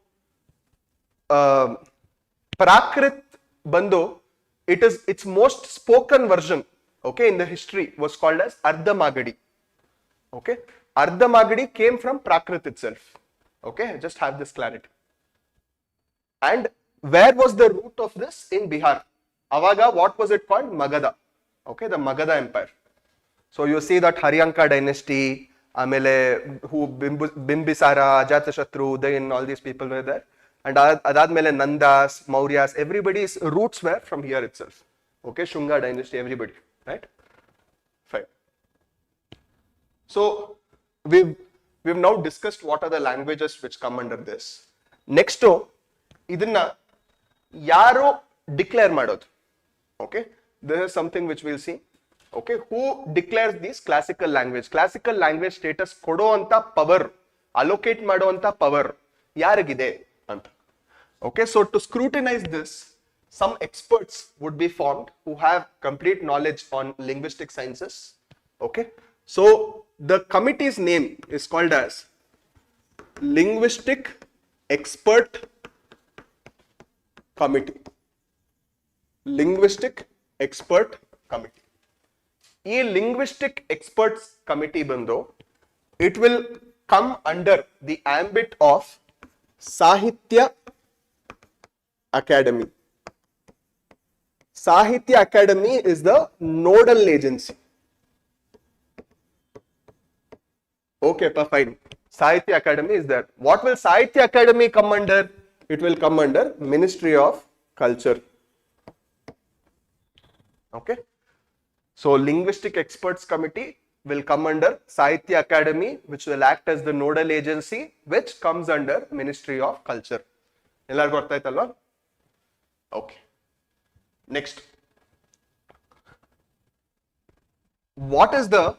Prakrit Bandhu, its most spoken version, okay, in the history was called as Ardha Magadi. Okay, Ardha Magadi came from Prakrit itself. Okay, just have this clarity. And where was the root of this? In Bihar. Avaga, what was it called? Magadha. Okay, the Magadha Empire. So you see that Haryanka dynasty, Amele, who Bimbisara, Ajatashatru, then all these people were there. And Adadmele Nandas, Mauryas, everybody's roots were from here itself. Okay, Shunga dynasty, everybody, right? Fine. So we've now discussed what are the languages which come under this. Next, idinna yaro declare madodu. Okay, this is something which we'll see. Okay, who declares this classical language? Classical language status kodo anta power, allocate mado anta power yarigide anta. Okay, so to scrutinize this, some experts would be formed who have complete knowledge on linguistic sciences. Okay, so the committee's name is called as Linguistic Expert Committee. Linguistic Expert Committee. E Linguistic Experts Committee bando, it will come under the ambit of Sahitya Academy. Sahitya Academy is the nodal agency. Okay, fine. Sahitya Academy is there. What will Sahitya Academy come under? It will come under Ministry of Culture. Okay. So Linguistic Experts Committee will come under Sahitya Academy, which will act as the nodal agency, which comes under Ministry of Culture. Okay. Next. What is the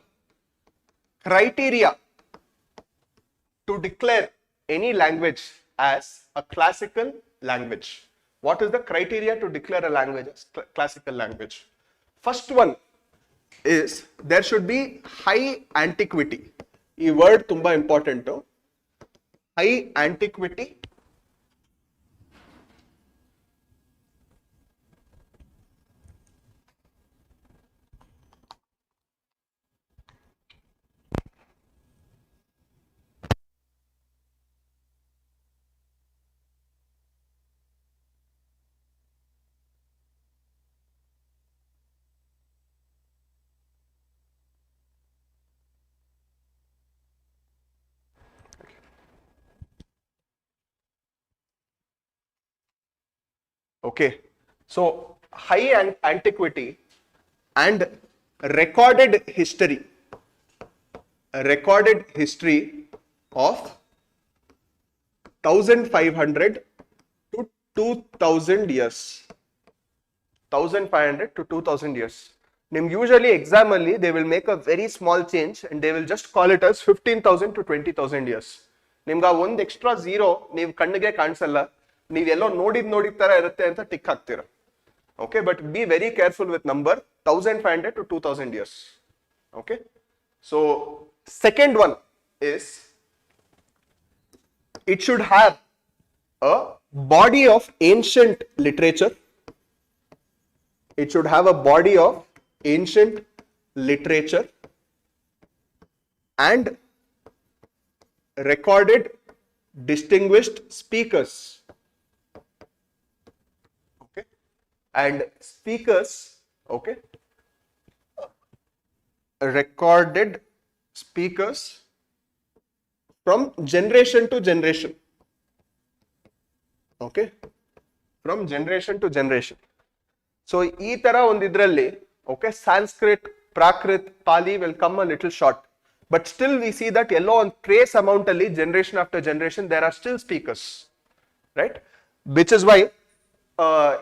criteria to declare any language as a classical language? What is the criteria to declare a language as classical language? First one, is there should be high antiquity. E word tumba important. High antiquity Okay, so high antiquity and recorded history of 1500 to 2000 years. 1500 to 2000 years. Usually exam only they will make a very small change and they will just call it as 15,000 to 20,000 years. ನಿಮ್ಗೆ ಒಂದು extra zero ನೀವು ಕಣ್ಣಿಗೆ ಕಾಣಿಸಲ್ಲ, ನೀವೆಲ್ಲೋ ನೋಡಿದ ತರ ಇರುತ್ತೆ ಅಂತ tick ಹಾಕ್ತೀರ. Okay, but be very careful with number 1500 to 2000 years. Okay, so second one is it should have a body of ancient literature. It should have a body of ancient literature and recorded distinguished speakers. Okay, and speakers, okay, recorded speakers from generation to generation. Okay, from generation to generation. So ಈ ತರ ಒಂದಿದ್ರಲ್ಲಿ okay, Sanskrit, Prakrit, Pali will come a little short, but still we see that ಎಲ್ಲೋ ಒಂದು trace amount ಅಲ್ಲಿ generation after generation there are still speakers, right? Which is why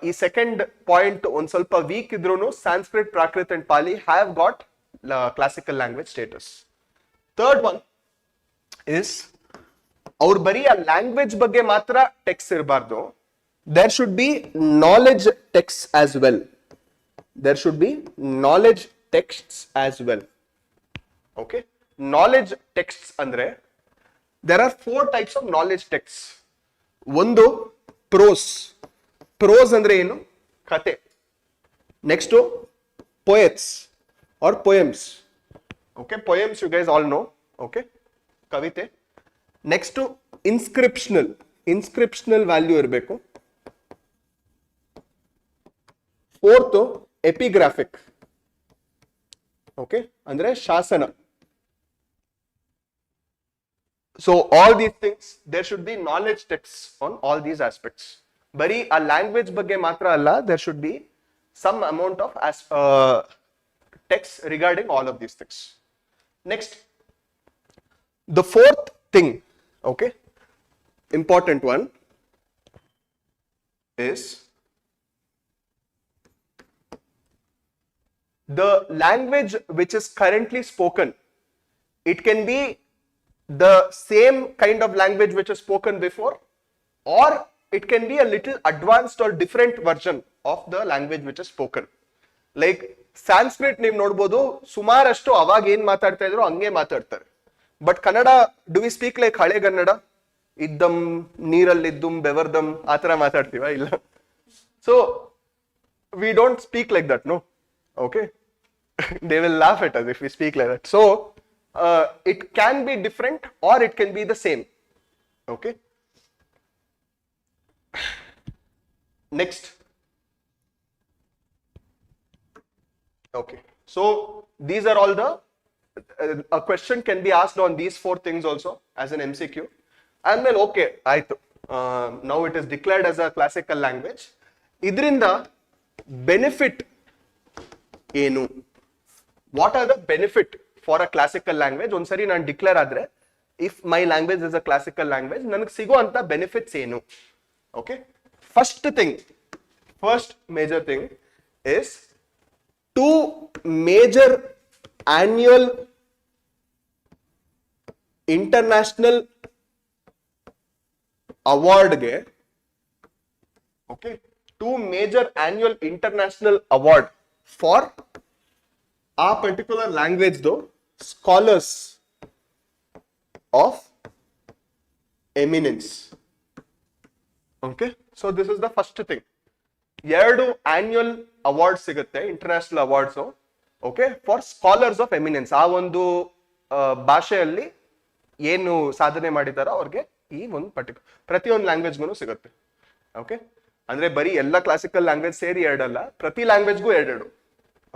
ಈ second point ಒಂದ್ ಸ್ವಲ್ಪ weak ಇದ್ರೂನು Sanskrit, Prakrit and Pali have got classical language status. Third one is ಅವ್ರು ಬರೀ ಆ language ಬಗ್ಗೆ ಮಾತ್ರ ಟೆಕ್ಸ್ಟ್ ಇರಬಾರ್ದು. There should be knowledge texts as well. There should be knowledge texts as well. Okay, knowledge texts andre there are 4 types of knowledge texts. One prose andre enu kate. Next poets or poems. Okay, poems you guys all know. Okay, kavite. Next inscriptional value irbeku. Fourth epigraphic. Okay, andre shasana. So all these things there should be knowledge texts on all these aspects. Bari a language bagge matra alla, there should be some amount of text regarding all of these things. Next, the fourth thing, okay, important one is the language which is currently spoken. It can be the same kind of language which is spoken before, or it can be a little advanced or different version of the language which is spoken. Like Sanskrit ನೀವು ನೋಡಬಹುದು ಸುಮಾರಷ್ಟು ಅವಾಗ ಏನ್ ಮಾತಾಡ್ತಾ ಇದ್ರು ಹಂಗೆ ಮಾತಾಡ್ತಾರೆ. But Kannada, do we speak like ಹಳೆ ಕನ್ನಡ? ಇದ್ದಂ ನೀರಲ್ಲಿದ್ದುಂ ಬೆವರ್ದಂ ಆ ತರ ಮಾತಾಡ್ತೀವ? ಇಲ್ಲ. So we don't speak like that, no. Okay, they will laugh at us if we speak like that. So it can be different or it can be the same. Okay, next. Okay, so these are all the a question can be asked on these 4 things also as an MCQ, and then okay, now it is declared as a classical language. Idrinda benefit ಏನು? What are the benefit for a classical language? ಒಂದ್ಸರಿ ನಾನು declare ಆದ್ರೆ if my language is a classical language ನನಗೆ ಸಿಗುವಂತ benefits ಏನು? Okay, first major thing is 2 major annual international ಅವಾರ್ಡ್ಗೆ, okay, 2 major annual international award for ಆ particular ಲ್ಯಾಂಗ್ವೇಜ್ದು scholars of eminence. Okay, so this is the first thing. 2 annual award ಸಿಗುತ್ತೆ, international awards, okay, for scholars of eminence. ಆ ಒಂದು ಭಾಷೆಯಲ್ಲಿ ಏನು ಸಾಧನೆ ಮಾಡಿದಾರೋ ಅವ್ರಿಗೆ ಈ ಒಂದು ಪ್ರತಿಯೊಂದು ಲ್ಯಾಂಗ್ವೇಜ್ಗೂ ಸಿಗುತ್ತೆ. ಓಕೆ, ಅಂದ್ರೆ ಬರೀ ಎಲ್ಲ ಕ್ಲಾಸಿಕಲ್ ಲ್ಯಾಂಗ್ವೇಜ್ ಸೇರಿ 2 ಅಲ್ಲ, ಪ್ರತಿ ಲ್ಯಾಂಗ್ವೇಜ್ಗೂ 2.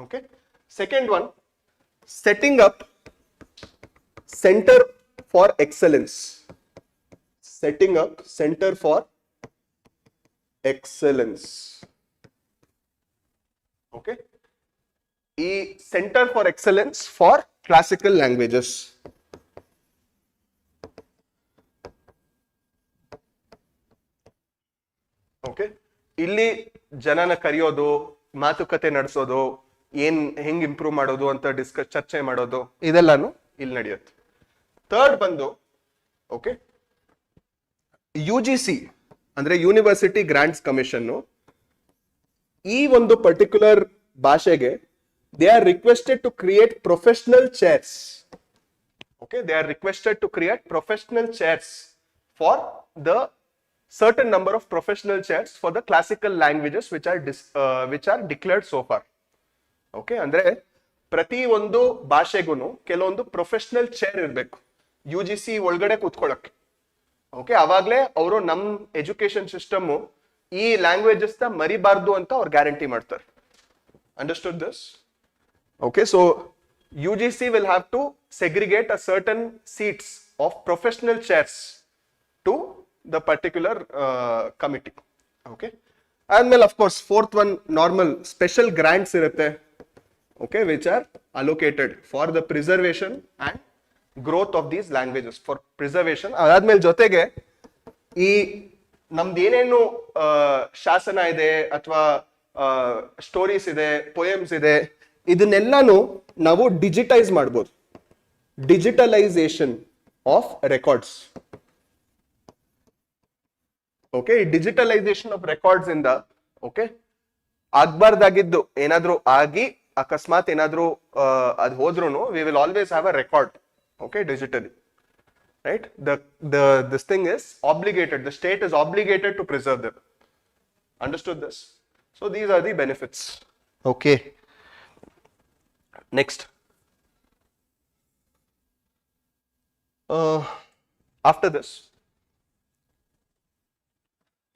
Okay, second one, setting up centre for excellence. Setting up centre for excellence. Okay, ಈ centre for excellence for classical languages. Okay, ಇಲ್ಲಿ ಜನನ ಕರೆಯೋದು, ಮಾತುಕತೆ ನಡೆಸೋದು, ಹೆಂಗ್ ಇಂಪ್ರೂವ್ ಮಾಡೋದು ಅಂತ ಚರ್ಚೆ ಮಾಡೋದು, ಇದೆಲ್ಲಾನು ಇಲ್ಲಿ ನಡೆಯುತ್ತೆ. ಥರ್ಡ್ ಬಂದು, ಓಕೆ, UGC ಅಂದ್ರೆ ಯೂನಿವರ್ಸಿಟಿ ಗ್ರಾಂಟ್ಸ್ ಕಮಿಷನ್, ಈ ಒಂದು ಪರ್ಟಿಕ್ಯುಲರ್ ಭಾಷೆಗೆ they are requested to create professional chairs. Okay, they are requested to create professional chairs for the certain number of professional chairs for the classical languages which are declared so far. Okay, ಅಂದ್ರೆ ಪ್ರತಿ ಒಂದು ಭಾಷೆಗೂ ಕೆಲವೊಂದು professional chair ಇರಬೇಕು UGC ಒಳಗಡೆ ಕೂತ್ಕೊಳ್ಳಕ್ಕೆ. Okay, ಅವಾಗ್ಲೇ ಅವರು ನಮ್ ಎಜುಕೇಶನ್ ಸಿಸ್ಟಮ್ ಈ ಲ್ಯಾಂಗ್ವೇಜಸ್ ನ ಮರಿಬಾರ್ದು ಅಂತ ಅವ್ರು ಗ್ಯಾರಂಟಿ ಮಾಡ್ತಾರೆ. Understood this? Okay, so UGC will have to segregate a certain seats of professional chairs to the particular committee. Okay, and then of course fourth one, normal special grants irutte, okay, which are allocated for the preservation and growth of these languages, for preservation. adadmele jotege ee namdu ಏನೇನು ಶಾಸನ ಇದೆ ಅಥವಾ stories ಇದೆ, poems ಇದೆ, ಇದನ್ನೆಲ್ಲಾನು ನಾವು digitise ಮಾಡ್ಬೋದು. Digitalisation of records. Okay, digitalisation of records ಇಂದ, okay, ಆಗ್ಬಾರ್ದಾಗಿದ್ದು ಏನಾದ್ರೂ ಆಗಿ ಅಕಸ್ಮಾತ್ ಏನಾದ್ರೂ ಅದು ಹೋದ್ರೂ we will always have a record, okay, digitally, right? This thing is obligated, the state is obligated to preserve them. Understood this? So these are the benefits. Okay, next, after this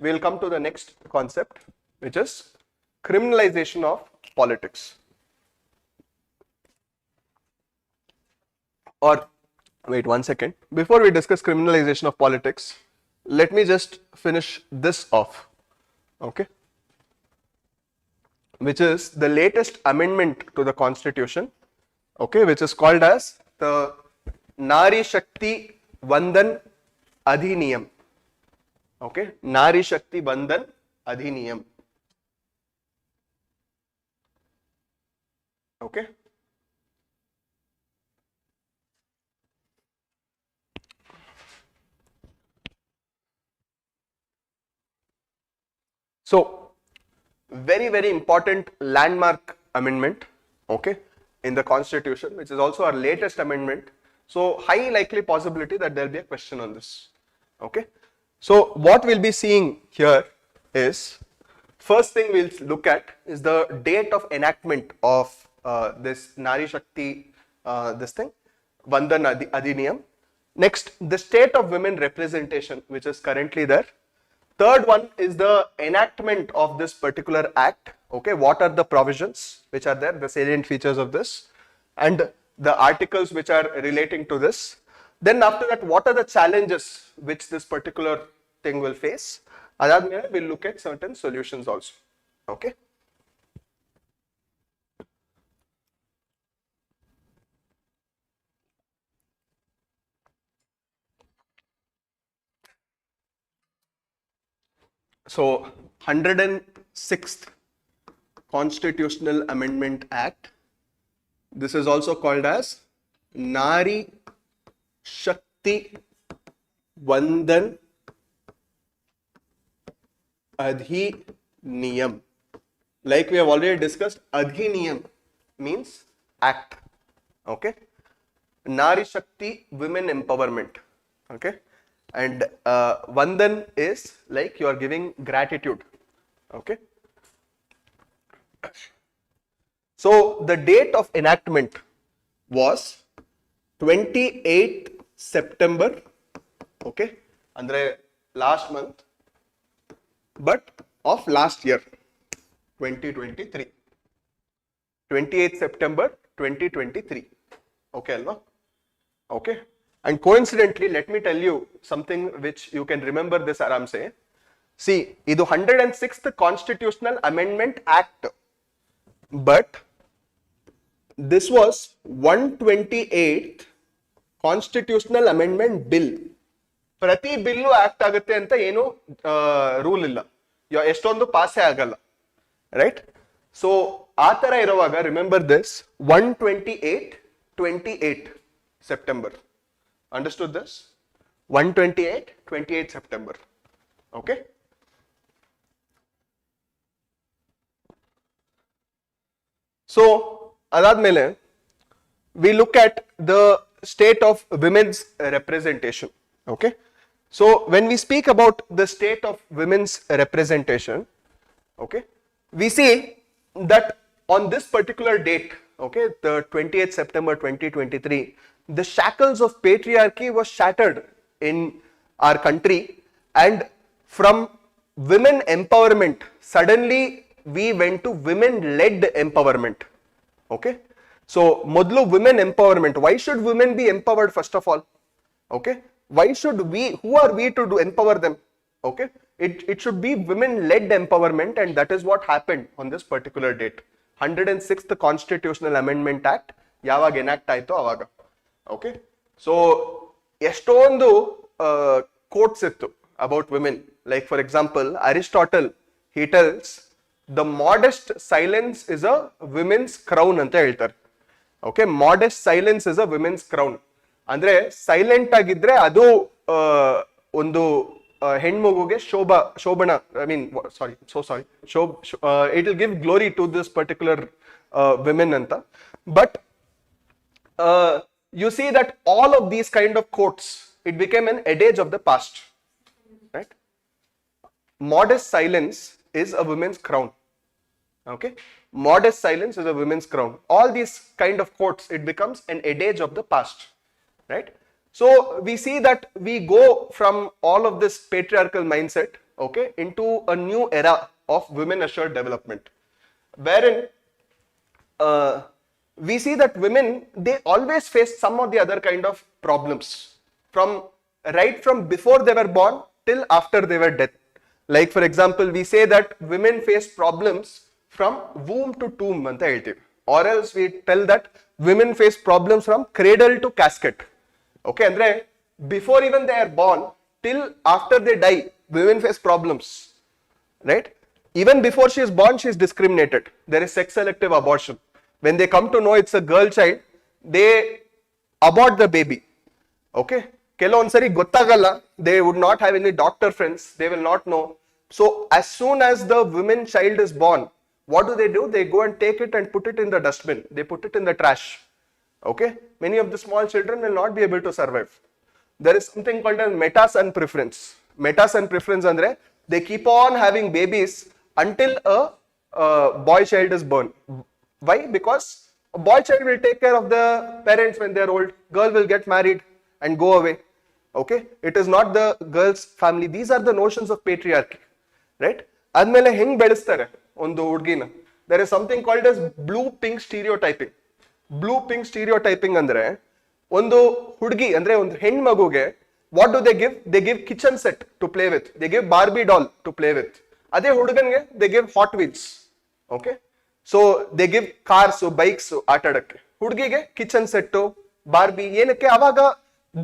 we'll come to the next concept, which is criminalization of politics. Or wait one second, before we discuss criminalization of politics, let me just finish this off, okay, which is the latest amendment to the constitution, okay, which is called as the Nari Shakti Vandan Adhiniyam. Okay, Nari Shakti Bandhan Adhiniyam. Okay, so very important landmark amendment, okay, in the constitution, which is also our latest amendment. So high likely possibility that there will be a question on this. Okay, so what we'll be seeing here is, first thing we'll look at is the date of enactment of this Nari Shakti, this thing, Vandan Adhiniyam. Next, the state of women representation, which is currently there. Third one is the enactment of this particular act. Okay, what are the provisions which are there, the salient features of this, and the articles which are relating to this. Then after that, what are the challenges which this particular thing will face? Adadmele we'll look at certain solutions also. Okay. So 106th Constitutional Amendment Act. This is also called as Nari Shakti Vandan Adhiniyam. Like we have already discussed, Adhiniyam means Act. Okay. Nari Shakti, women empowerment. Okay. And Vandan is like you are giving gratitude. Okay. So the date of enactment was 28th September. Okay. Andre last month, but of last year, 2023. 28th September 2023. Okay, Alva? Okay. And coincidentally, let me tell you something which you can remember this aram se. See, idu 106th Constitutional Amendment Act, but this was 128th Constitutional Amendment Bill. ಪ್ರತಿ bill act ಆಗುತ್ತೆ ಅಂತ ಏನು rule ಇಲ್ಲ, ಎಷ್ಟೊಂದು ಪಾಸೇ ಆಗಲ್ಲ, right? So ಆ ತರ ಇರುವಾಗ remember this 128 September. Understood this? 128 September. Okay. So ಅದಾದ್ಮೇಲೆ we look at the state of women's representation. Okay. So when we speak about the state of women's representation, okay, we see that on this particular date, okay, the 28th September 2023, the shackles of patriarchy was shattered in our country, and from women empowerment, suddenly we went to women-led empowerment. Okay. So, modlu women empowerment. Why should women be empowered first of all? Okay. Why should we, who are we to empower them? Okay. It should be women-led empowerment, and that is what happened on this particular date. 106th Constitutional Amendment Act, yavag enact aayto avaga. Okay. So, estondu quotes ittu about women. Like for example, Aristotle, he tells, the modest silence is a women's crown anta heltare. Okay, modest silence is a women's crown. ಅಂದ್ರೆ silent ಆಗಿದ್ರೆ ಅದು ಒಂದು ಹೆಣ್ಮಗುಗೆ ಶೋಭನ, I mean sorry it will give glory to this particular women ಅಂತ. But you see that all of these kind of quotes, it became an adage of the past, right? Modest silence is a women's crown. Okay, modest silence is a women's crown. All these kind of quotes, it becomes an adage of the past, right? So we see that we go from all of this patriarchal mindset, okay, into a new era of women assured development, wherein we see that women, they always face some or the other kind of problems, right from before they were born till after they were dead. Like for example, we say that women face problems from womb to tomb anta heltivi, or else we tell that women face problems from cradle to casket. Okay, andre before even they are born till after they die, women face problems, right? Even before she is born, she is discriminated. There is sex selective abortion. When they come to know it's a girl child, they abort the baby. Okay, ಕೆಲವೊಂದ್ಸರಿ ಗೊತ್ತಾಗಲ್ಲ, they would not have any doctor friends, they will not know. So as soon as the woman child is born, what do? They go and take it and put it in the dustbin, they put it in the trash. Okay, many of the small children will not be able to survive. There is something called as meta-son preference. Meta-son preference andre, they keep on having babies until a boy child is born. Why? Because a boy child will take care of the parents when they are old, girl will get married and go away. Okay, it is not the girl's family. These are the notions of patriarchy, right? Admele heng bedistare ondu hudgina. There is something called as blue pink stereotyping. Blue pink stereotyping andre ondu hudgi andre ondu hen maguge, what do they give? They give kitchen set to play with, they give Barbie doll to play with. Ade hudugange they give Hot Wheels. Okay, so they give cars, bikes aatadakke. Hudgige kitchen set, Barbie, ಏನಕ್ಕೆ? ಅವಾಗ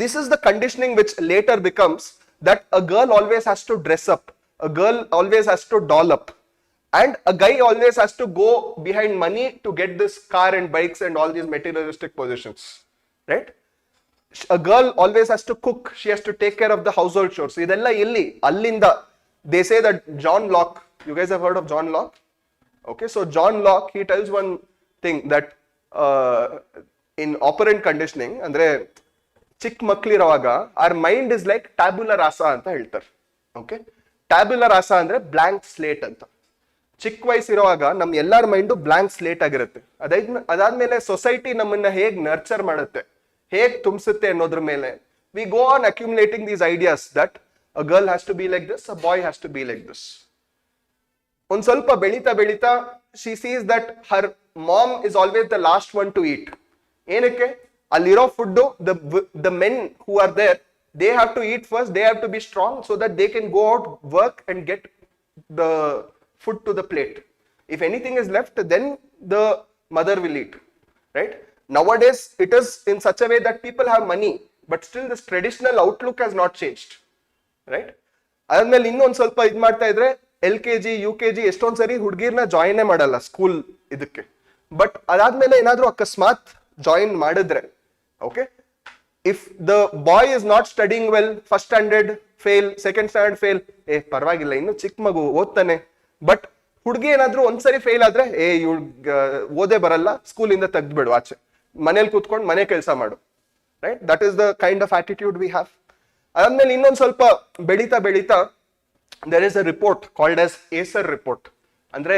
this is the conditioning which later becomes that a girl always has to dress up, a girl always has to doll up, and a guy always has to go behind money to get this car and bikes and all these materialistic positions, right? A girl always has to cook, she has to take care of the household chores. Idella illi allinda they say that John Locke, you guys have heard of John Locke? Okay, so John Locke, he tells one thing, that in operant conditioning ಅಂದ್ರೆ ಚಿಕ್ಕ ಮಕ್ಳಿರುವಾಗ our mind is like tabula rasa ಅಂತ ಹೇಳ್ತಾರೆ. Okay, tabular ರಾಸ ಅಂದ್ರೆ blank slate ಅಂತ. ಚಿಕ್ಕ ವಯಸ್ಸಿರುವಾಗ ನಮ್ ಎಲ್ಲಾರ mind blank slate ಆಗಿರುತ್ತೆ. ಅದಾದ್ಮೇಲೆ ಸೊಸೈಟಿ ನಮ್ಮನ್ನ ಹೇಗ್ ನರ್ಚರ್ ಮಾಡುತ್ತೆ, ಹೇಗ್ ತುಂಬಿಸುತ್ತೆ ಅನ್ನೋದ್ರ ಮೇಲೆ we go on accumulating these ideas that a girl has to be like this, a boy has to be like this. ಒಂದ್ ಸ್ವಲ್ಪ ಬೆಳೀತಾ ಬೆಳೀತಾ she sees that her mom is always the last one to eat. ಏನಕ್ಕೆ? ಅಲ್ಲಿರೋ food the men who are there, they have to eat first, they have to be strong so that they can go out, work and get the food to the plate. If anything is left, then the mother will eat, right? Nowadays it is in such a way that people have money, but still this traditional outlook has not changed, right? ಅದಾದ್ಮೇಲೆ ಇನ್ನೊಂದ್ ಸ್ವಲ್ಪ ಇದ್ ಮಾಡ್ತಾ ಇದ್ರೆ LKG UKG ಎಷ್ಟೊಂದ್ ಸರಿ ಹುಡುಗಿರ್ನ join ಮಾಡಲ್ಲ school ಇದಕ್ಕೆ. ಬಟ್ ಅದಾದ್ಮೇಲೆ ಏನಾದ್ರೂ ಅಕಸ್ಮಾತ್ ಜಾಯಿನ್ ಮಾಡಿದ್ರೆ, okay, if the boy is not studying well, first standard fail, second standard fail, ಪರವಾಗಿಲ್ಲ ಇನ್ನು ಚಿಕ್ಕ ಮಗು ಓದ್ತಾನೆ. ಬಟ್ ಹುಡುಗಿ ಏನಾದ್ರೂ ಒಂದ್ಸರಿ ಫೇಲ್ ಆದ್ರೆ ಇವ್ಳು ಓದೇ ಬರಲ್ಲ, ಸ್ಕೂಲ್ ಇಂದ ತೆಗ್ದ್ಬಿಡು ಆಚೆ, ಮನೇಲಿ ಕೂತ್ಕೊಂಡು ಮನೆ ಕೆಲಸ ಮಾಡು, right? That is the kind of attitude we have. ಅದಾದ್ಮೇಲೆ ಇನ್ನೊಂದ್ ಸ್ವಲ್ಪ ಬೆಳೀತಾ ಬೆಳೀತಾ there is a report called as ASER report, ಅಂದ್ರೆ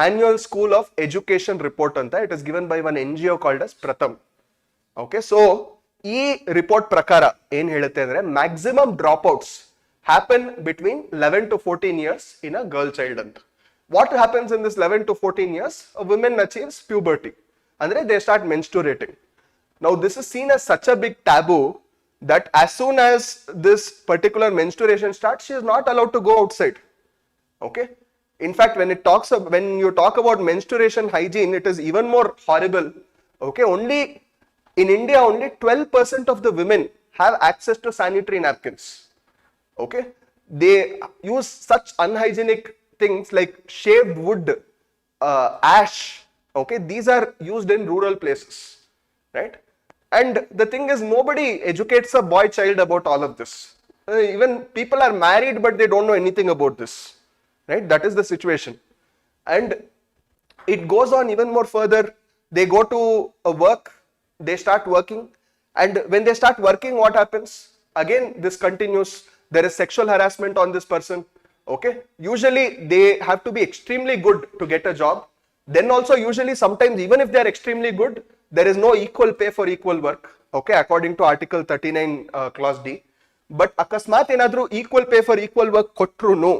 annual school of education report ಅಂತ. It is given by one NGO called as Pratham. Okay, so ಈ report ಪ್ರಕಾರ ಏನ್ ಹೇಳುತ್ತೆ ಅಂದ್ರೆ maximum drop outs happen between 11 to 14 years in a girl child ಅಂತ. What happens in this 11 to 14 years? Women achieves puberty, ಅಂದ್ರೆ they start menstruating. Now this is seen as such a big taboo that as soon as this particular menstruation starts, she is not allowed to go outside. Okay, in fact when you talk about menstruation hygiene, it is even more horrible. Okay, in India, only 12% of the women have access to sanitary napkins. Okay, they use such unhygienic things like shaved wood, ash. Okay, these are used in rural places, right? And the thing is, nobody educates a boy child about all of this. Even people are married, but they don't know anything about this, right? That is the situation. And it goes on even more further. They go to a work, they start working, and when they start working, what happens? Again, this continues. There is sexual harassment on this person. Okay, usually they have to be extremely good to get a job. Then also usually sometimes even if they are extremely good, there is no equal pay for equal work. Okay, according to article 39 clause D. But akasmat enadru equal pay for equal work kotru no.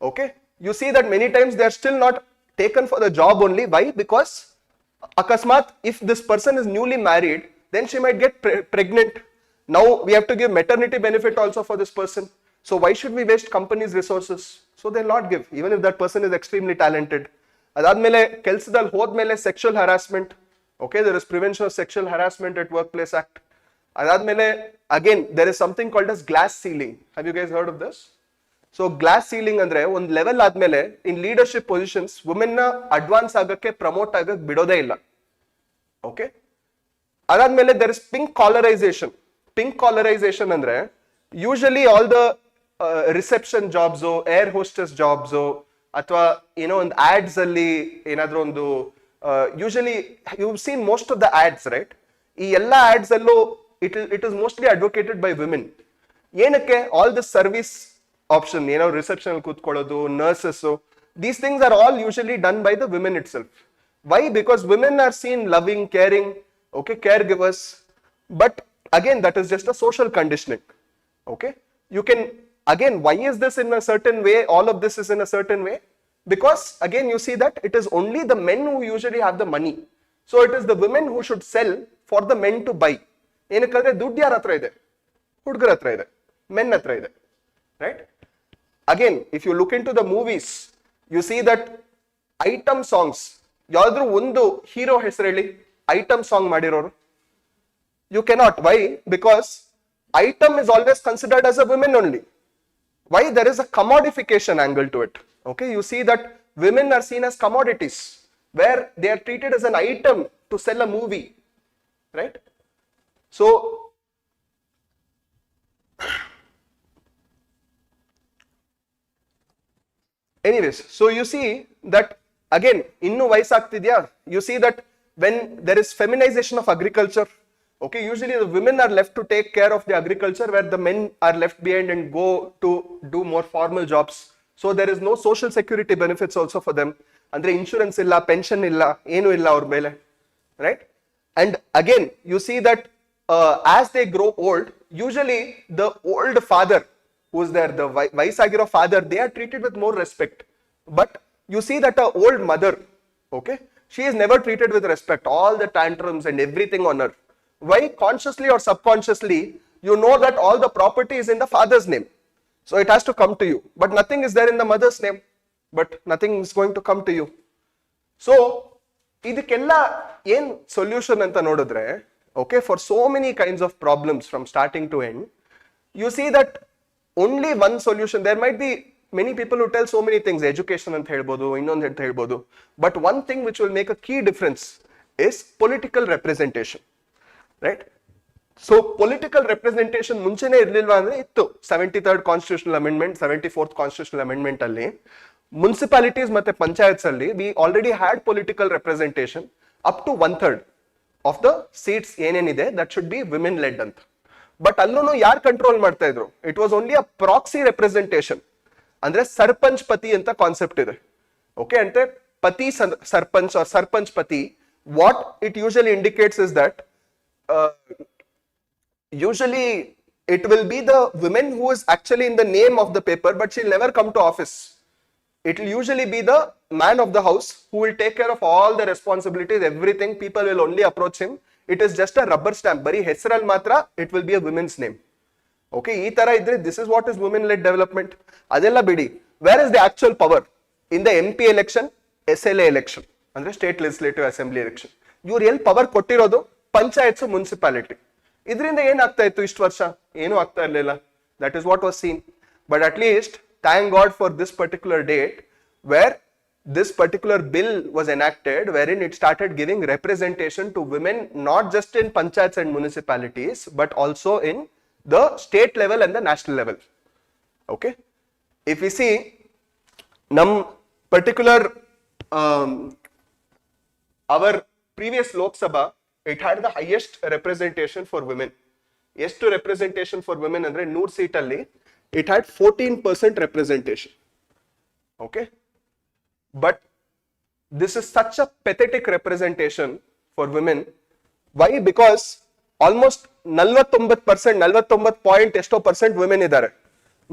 Okay, you see that many times they are still not taken for the job only. Why? Because akasmat, if this person is newly married, then she might get pregnant. Now we have to give maternity benefit also for this person. So why should we waste company's resources? So they'll not give, even if that person is extremely talented. Adadmele kelsadal hodmele sexual harassment. Okay, there is Prevention of Sexual Harassment at Workplace Act. Adadmele again there is something called as glass ceiling. Have you guys heard of this? So glass ceiling andre ಒಂದು level ಆದ್ಮೇಲೆ in leadership positions women ನ advance ಆಗಕ್ಕೆ promote ಆಗಕ್ಕೆ ಬಿಡೋದೇ ಇಲ್ಲ. Okay, ಅದಾದ್ಮೇಲೆ there is pink colourisation. Pink colourisation ಅಂದ್ರೆ usually all the reception jobs, air hostess jobs, ಅಥವಾ ಏನೋ ಒಂದು ಆಡ್ಸ್ ಅಲ್ಲಿ ಏನಾದ್ರೂ ಒಂದು usually you seen most of the ads, right? ಈ ಎಲ್ಲ ಆಡ್ಸ್ ಅಲ್ಲೂ it is mostly advocated by women. ಏನಕ್ಕೆ? ಆಲ್ ದ ಸರ್ವಿಸ್ ಆಪ್ಷನ್, ಏನೋ ರಿಸೆಪ್ಷನ್ ಅಲ್ಲಿ ಕೂತ್ಕೊಳ್ಳೋದು, nurses, these things are all usually done by the women it self. Why? Because women are seen loving, caring, okay, caregivers. But again, that is just a social conditioning. Okay, you can again, why is this in a certain way? All of this is in a certain way because again you see that it is only the men who usually have the money. So it is the women who should sell for the men to buy. ಏನಕ್ಕಂದ್ರೆ ದುಡ್ಡು ಯಾರ ಹತ್ರ ಇದೆ? ಹುಡುಗರ ಹತ್ರ ಇದೆ, men ಹತ್ರ ಇದೆ, right? Again, if you look into the movies, you see that item songs, ಯಾವ್ದಾದ್ರು ಒಂದು ಹೀರೋ ಹೆಸರು ಹೇಳಿ ಐಟಮ್ ಸಾಂಗ್ ಮಾಡಿರೋರು. You cannot. Why? Because item is always considered as a women only. Why? There is a commodification angle to it. Okay, you see that women are seen as commodities where they are treated as an item to sell a movie, right? So anyways, so you see that again, innu vayasagtidya, you see that when there is feminization of agriculture, okay, usually the women are left to take care of the agriculture where the men are left behind and go to do more formal jobs. So there is no social security benefits also for them. Andre insurance illa, pension illa, enu illa aur mele, right? And again, you see that as they grow old, usually the old father who's there, the vaisagiro father, they are treated with more respect. But you see that a old mother, okay, she is never treated with respect. All the tantrums and everything on her. Why? Consciously or subconsciously, you know that all the property is in the father's name. So it has to come to you. But nothing is there in the mother's name. But nothing is going to come to you. So, ಇದಕ್ಕೆಲ್ಲ ಏನ್ solution ಅಂತ ನೋಡಿದ್ರೆ, okay, for so many kinds of problems from starting to end, you see that only one solution. There might be many people who tell so many things, education ಅಂತ ಹೇಳ್ಬೋದು, ಇನ್ನೊಂದು ಅಂತ ಹೇಳ್ಬೋದು, but one thing which will make a key difference is political representation, right? So political representation ಮುಂಚೆನೇ ಇರ್ಲಿಲ್ವಾ ಅಂದ್ರೆ ಇತ್ತು. 73rd constitutional amendment, 74th constitutional amendment ಅಲ್ಲಿ municipalities ಮತ್ತೆ ಪಂಚಾಯತ್ಸ್ ಅಲ್ಲಿ we already had political representation up to 1/3 of the seats ಏನೇನಿದೆ that should be women led ಅಂತ. But ಅಲ್ಲೂ ಯಾರು ಕಂಟ್ರೋಲ್ ಮಾಡ್ತಾ ಇದ್ರು? It was only a proxy representation. ಅಂದ್ರೆ ಸರ್ಪಂಚ್ ಪತಿ ಅಂತ ಕಾನ್ಸೆಪ್ಟ್ ಇದೆ. ಓಕೆ, ಅಂದ್ರೆ ಪತಿ ಸರ್ಪಂಚ್ ಆರ್ ಸರ್ಪಂಚ್ ಪತಿ, what it usually indicates is that usually it will be the woman who is actually in the name of the paper, but she'll never come to office. It will usually be the man of the house who will take care of all the responsibilities, everything. People will only approach him. It is just a rubber stamp. Bari hesaral matra, it will be a woman's name. Okay, ee tara idre, this is what is women led development. Adella bidi. Where is the actual power? In the MP election, SLA election, andre state legislative assembly election. Iವರು ಎಲ್ಲಿ power ಕೊಟ್ಟಿರೋದು? Panchayats, municipality. ಇದರಿಂದ ಏನಾಗ್ತಾ ಇತ್ತು ಇಷ್ಟು ವರ್ಷ? ಏನು ಆಗ್ತಾ ಇರಲಿಲ್ಲ. That is what was seen. But at least thank God for this particular date where this particular bill was enacted, wherein it started giving representation to women not just in panchayats and municipalities but also in the state level and the national level. Okay, if we see num particular our previous Lok Sabha, it had the highest representation for women. ಎಷ್ಟು representation for women ಅಂದ್ರೆ 100 seat ಅಲ್ಲಿ it had 14% representation. Okay, but this is such a pathetic representation for women. Why? Because almost 49%, 49 point esto percent women idare,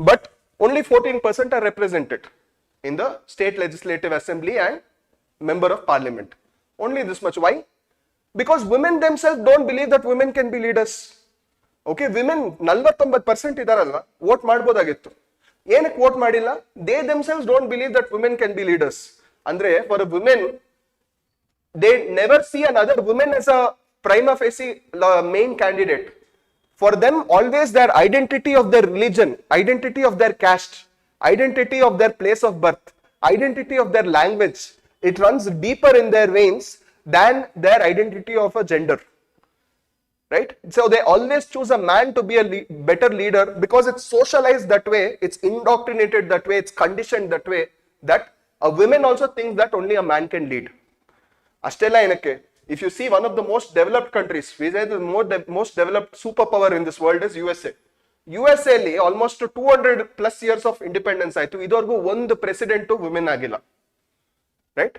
but only 14% are represented in the state legislative assembly and member of parliament. Only this much. Why? Because women themselves don't believe that women can be leaders. Okay, women 49% ಇದಾರಲ್ಲ, vote ಮಾಡಬಹುದಾಗಿತ್ತು. ಏನಕ್ಕೆ vote ಮಾಡಿಲ್ಲ? They themselves don't believe that women can be leaders. ಅಂದ್ರೆ for a women, they never see another woman as a prima facie main candidate. For them, always their identity of their religion, identity of their caste, identity of their place of birth, identity of their language, it runs deeper in their veins than their identity of a gender, right? So they always choose a man to be a better leader because it's socialized that way, it's indoctrinated that way, it's conditioned that way, that a woman also thinks that only a man can lead. Astella enakke, if you see one of the most developed countries, we say the most developed superpower in this world is USA. USA ಅಲ್ಲಿ almost 200 plus years of independence ಆಯ್ತು, ಇದವರೆಗೂ ಒಂದು president women ಆಗಿಲ್ಲ, right?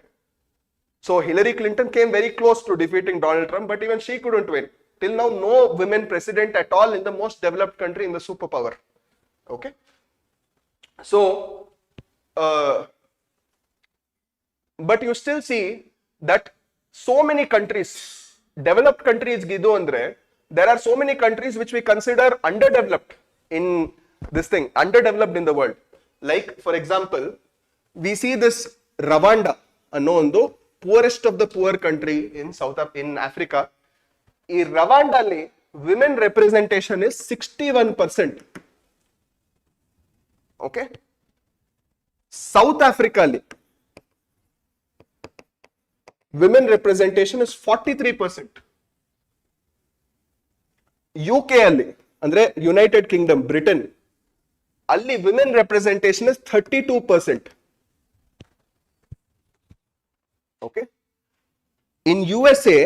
So Hillary Clinton came very close to defeating Donald Trump, but even she couldn't win. Till now, no women president at all in the most developed country in the superpower. Okay. So, but you still see that so many countries, developed countries, gido andre, there are so many countries which we consider underdeveloped in this thing, underdeveloped in the world. Like, for example, we see this Rwanda, ಅನ್ನೋ poorest of the poor country in Africa. ಈ Rwanda ಅಲ್ಲಿ women representation is 61%. Okay, South Africa ಅಲ್ಲಿ women representation is 43%. UK ಅಲ್ಲಿ ಅಂದ್ರೆ United Kingdom, Britain ಅಲ್ಲಿ women representation is 32%. Okay, In USA,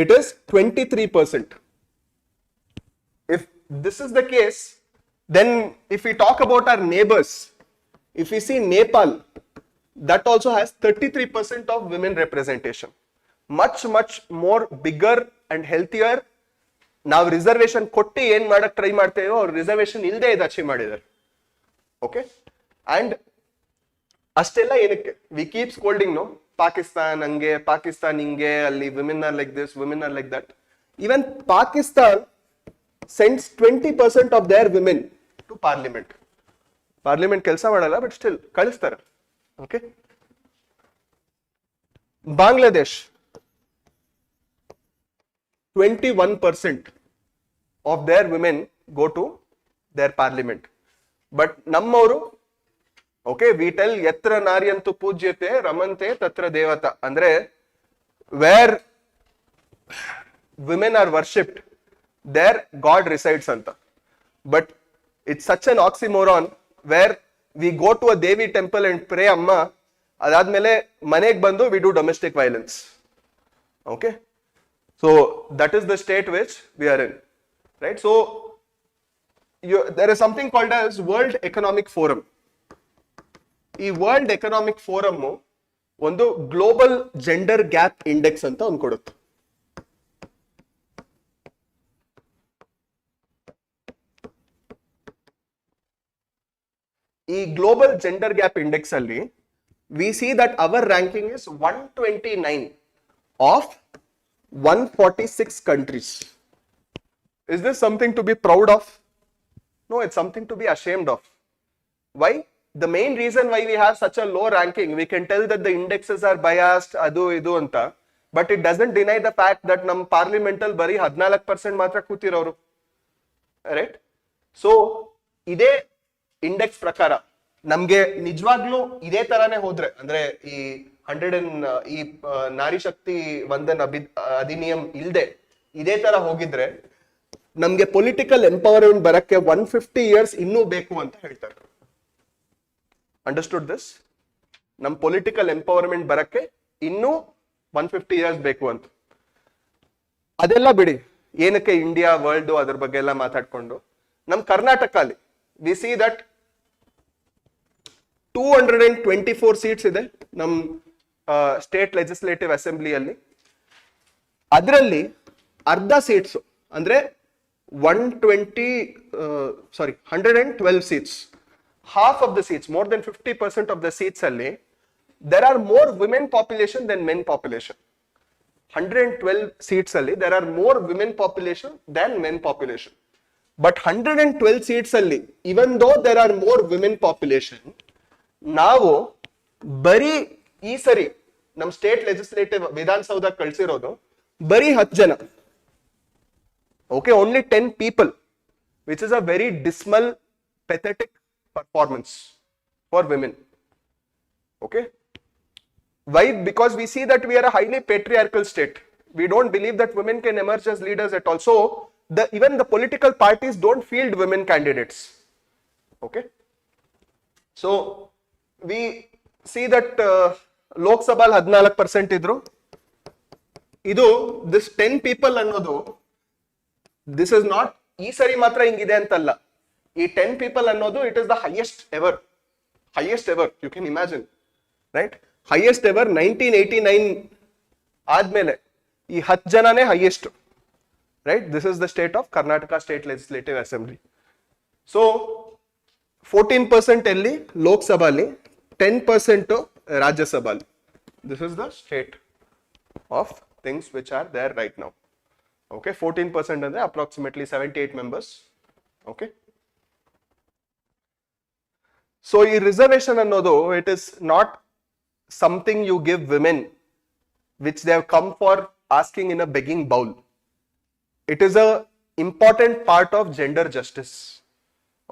it is 23%. If this is the case, then if we talk about our neighbors, if we see Nepal, that also has 33% of women representation. Much more bigger and healthier. ನಾವು reservation ಕೊಟ್ಟು ಏನ್ ಮಾಡಕ್ try ಮಾಡ್ತೇವೋ ಅವ್ರು reservation ಇಲ್ಲದೆ ಇದು achieve ಮಾಡಿದ್ದಾರೆ. Okay, and ಅಷ್ಟೆಲ್ಲ ಏನಕ್ಕೆ we keep scolding no, Pakistan ಹಂಗೆ, ಪಾಕಿಸ್ತಾನ್ ಹಿಂಗೆ, ಅಲ್ಲಿ women are like this, women are like that. Even Pakistan sends 20% of their women to parliament. Parliament ಕೆಲಸ ಮಾಡಲ್ಲ, ಬಟ್ ಸ್ಟಿಲ್ ಕಳಿಸ್ತಾರೆ. Okay, Bangladesh 21% of their women go to their parliament. But ನಮ್ಮವರು, okay, we tell ಯತ್ರ ನಾರ್ಯಂತು ಪೂಜ್ಯತೆ ರಮಂತೆ ತತ್ರ ದೇವತಾ, ಅಂದ್ರೆ wear women are worshipped, there God resides anta. But it's such an oxymoron where we go to a Devi temple and pray amma, adadmele maneg bandu we do domestic violence. Okay, so that is the state which we are in, right? So there is something called as World Economic Forum. ಈ World Economic Forum ಒಂದು global gender gap index ಅಂತ ಒಂದು ಕೊಡುತ್ತೆ. ಈ global gender gap index ಅಲ್ಲಿ we see that our ranking is 129 of 146 countries. Is this something to be proud of? No, it's something to be ashamed of. Why? The main reason why we have such a low ranking, we can tell that the indexes are biased, adu idu anta, but it doesn't deny the fact that nam parliamental bari 14% matra ಕೂತಿರೋರು, right? So ಇದೇ index ಪ್ರಕಾರ ನಮ್ಗೆ ನಿಜವಾಗ್ಲೂ ಇದೇ ತರಾನೇ ಹೋದ್ರೆ, ಅಂದ್ರೆ ಈ 100 ಈ ನಾರಿ ಶಕ್ತಿ ವಂದನ್ ಅಧಿನಿಯಂ ಇಲ್ದೆ ಇದೇ ತರ ಹೋಗಿದ್ರೆ ನಮ್ಗೆ ಪೊಲಿಟಿಕಲ್ ಎಂಪವರ್ಮೆಂಟ್ ಬರಕ್ಕೆ 150 years ಇನ್ನೂ ಬೇಕು ಅಂತ ಹೇಳ್ತಾರೆ. Understood this? ನಮ್ ಪೊಲಿಟಿಕಲ್ ಎಂಪವರ್ಮೆಂಟ್ ಬರಕ್ಕೆ ಇನ್ನೂ 150 years ಬೇಕು ಅಂತ. ಅದೆಲ್ಲ ಬಿಡಿ, ಏನಕ್ಕೆ ಇಂಡಿಯಾ ವರ್ಲ್ಡ್ ಅದ್ರ ಬಗ್ಗೆ ಎಲ್ಲ ಮಾತಾಡ್ಕೊಂಡು, ನಮ್ ಕರ್ನಾಟಕ ಅಲ್ಲಿ ವಿ ಸಿ ದಟ್ 224 ಸೀಟ್ಸ್ ಇದೆ ನಮ್ ಸ್ಟೇಟ್ ಲೆಜಿಸ್ಲೇಟಿವ್ ಅಸೆಂಬ್ಲಿಯಲ್ಲಿ. ಅದರಲ್ಲಿ ಅರ್ಧ ಸೀಟ್ಸ್ ಅಂದ್ರೆ 112 seats, half of the seats, more than 50% of the seats alli there are more women population than men population. 112 seats alli there are more women population than men population. But 112 seats alli, even though there are more women population, ನಾವು ಬರೀ ಈ ಸರಿ ನಮ್ state legislative Vidhana Soudha ಕಳ್ಸಿರೋದು ಬರೀ 10 ಜನ. Okay, only 10 people, which is a very dismal, pathetic performance for women. Okay, why? Because we see that we are a highly patriarchal state. We don't believe that women can emerge as leaders at all. So even the political parties don't field women candidates. Okay, so we see that Lok Sabha 14% idru. Idu this 10 people ಅನ್ನೋದು, this is not ಈ ಸರಿ ಮಾತ್ರ ಹಿಂಗಿದೆ ಅಂತಲ್ಲ. ಈ 10 people ಅನ್ನೋದು it is the highest ever, you can imagine, right? Highest ever 1989 ಆದ್ಮೇಲೆ ಈ 10 ಜನನೇ highest, right? This is the state of Karnataka State Legislative Assembly. So 14% ಎಲ್ಲಿ ಲೋಕ್ ಸಭಾಲಿ, 10% ರಾಜ್ಯ ಸಭಾಲಿ. This is the state of things which are there right now. Okay, 14% ಅಂದ್ರೆ approximately 78 members. Okay, so ಈ reservation ಅನ್ನೋದು it is not something you give women which they have come for asking in a begging bowl. It is a important part of gender justice.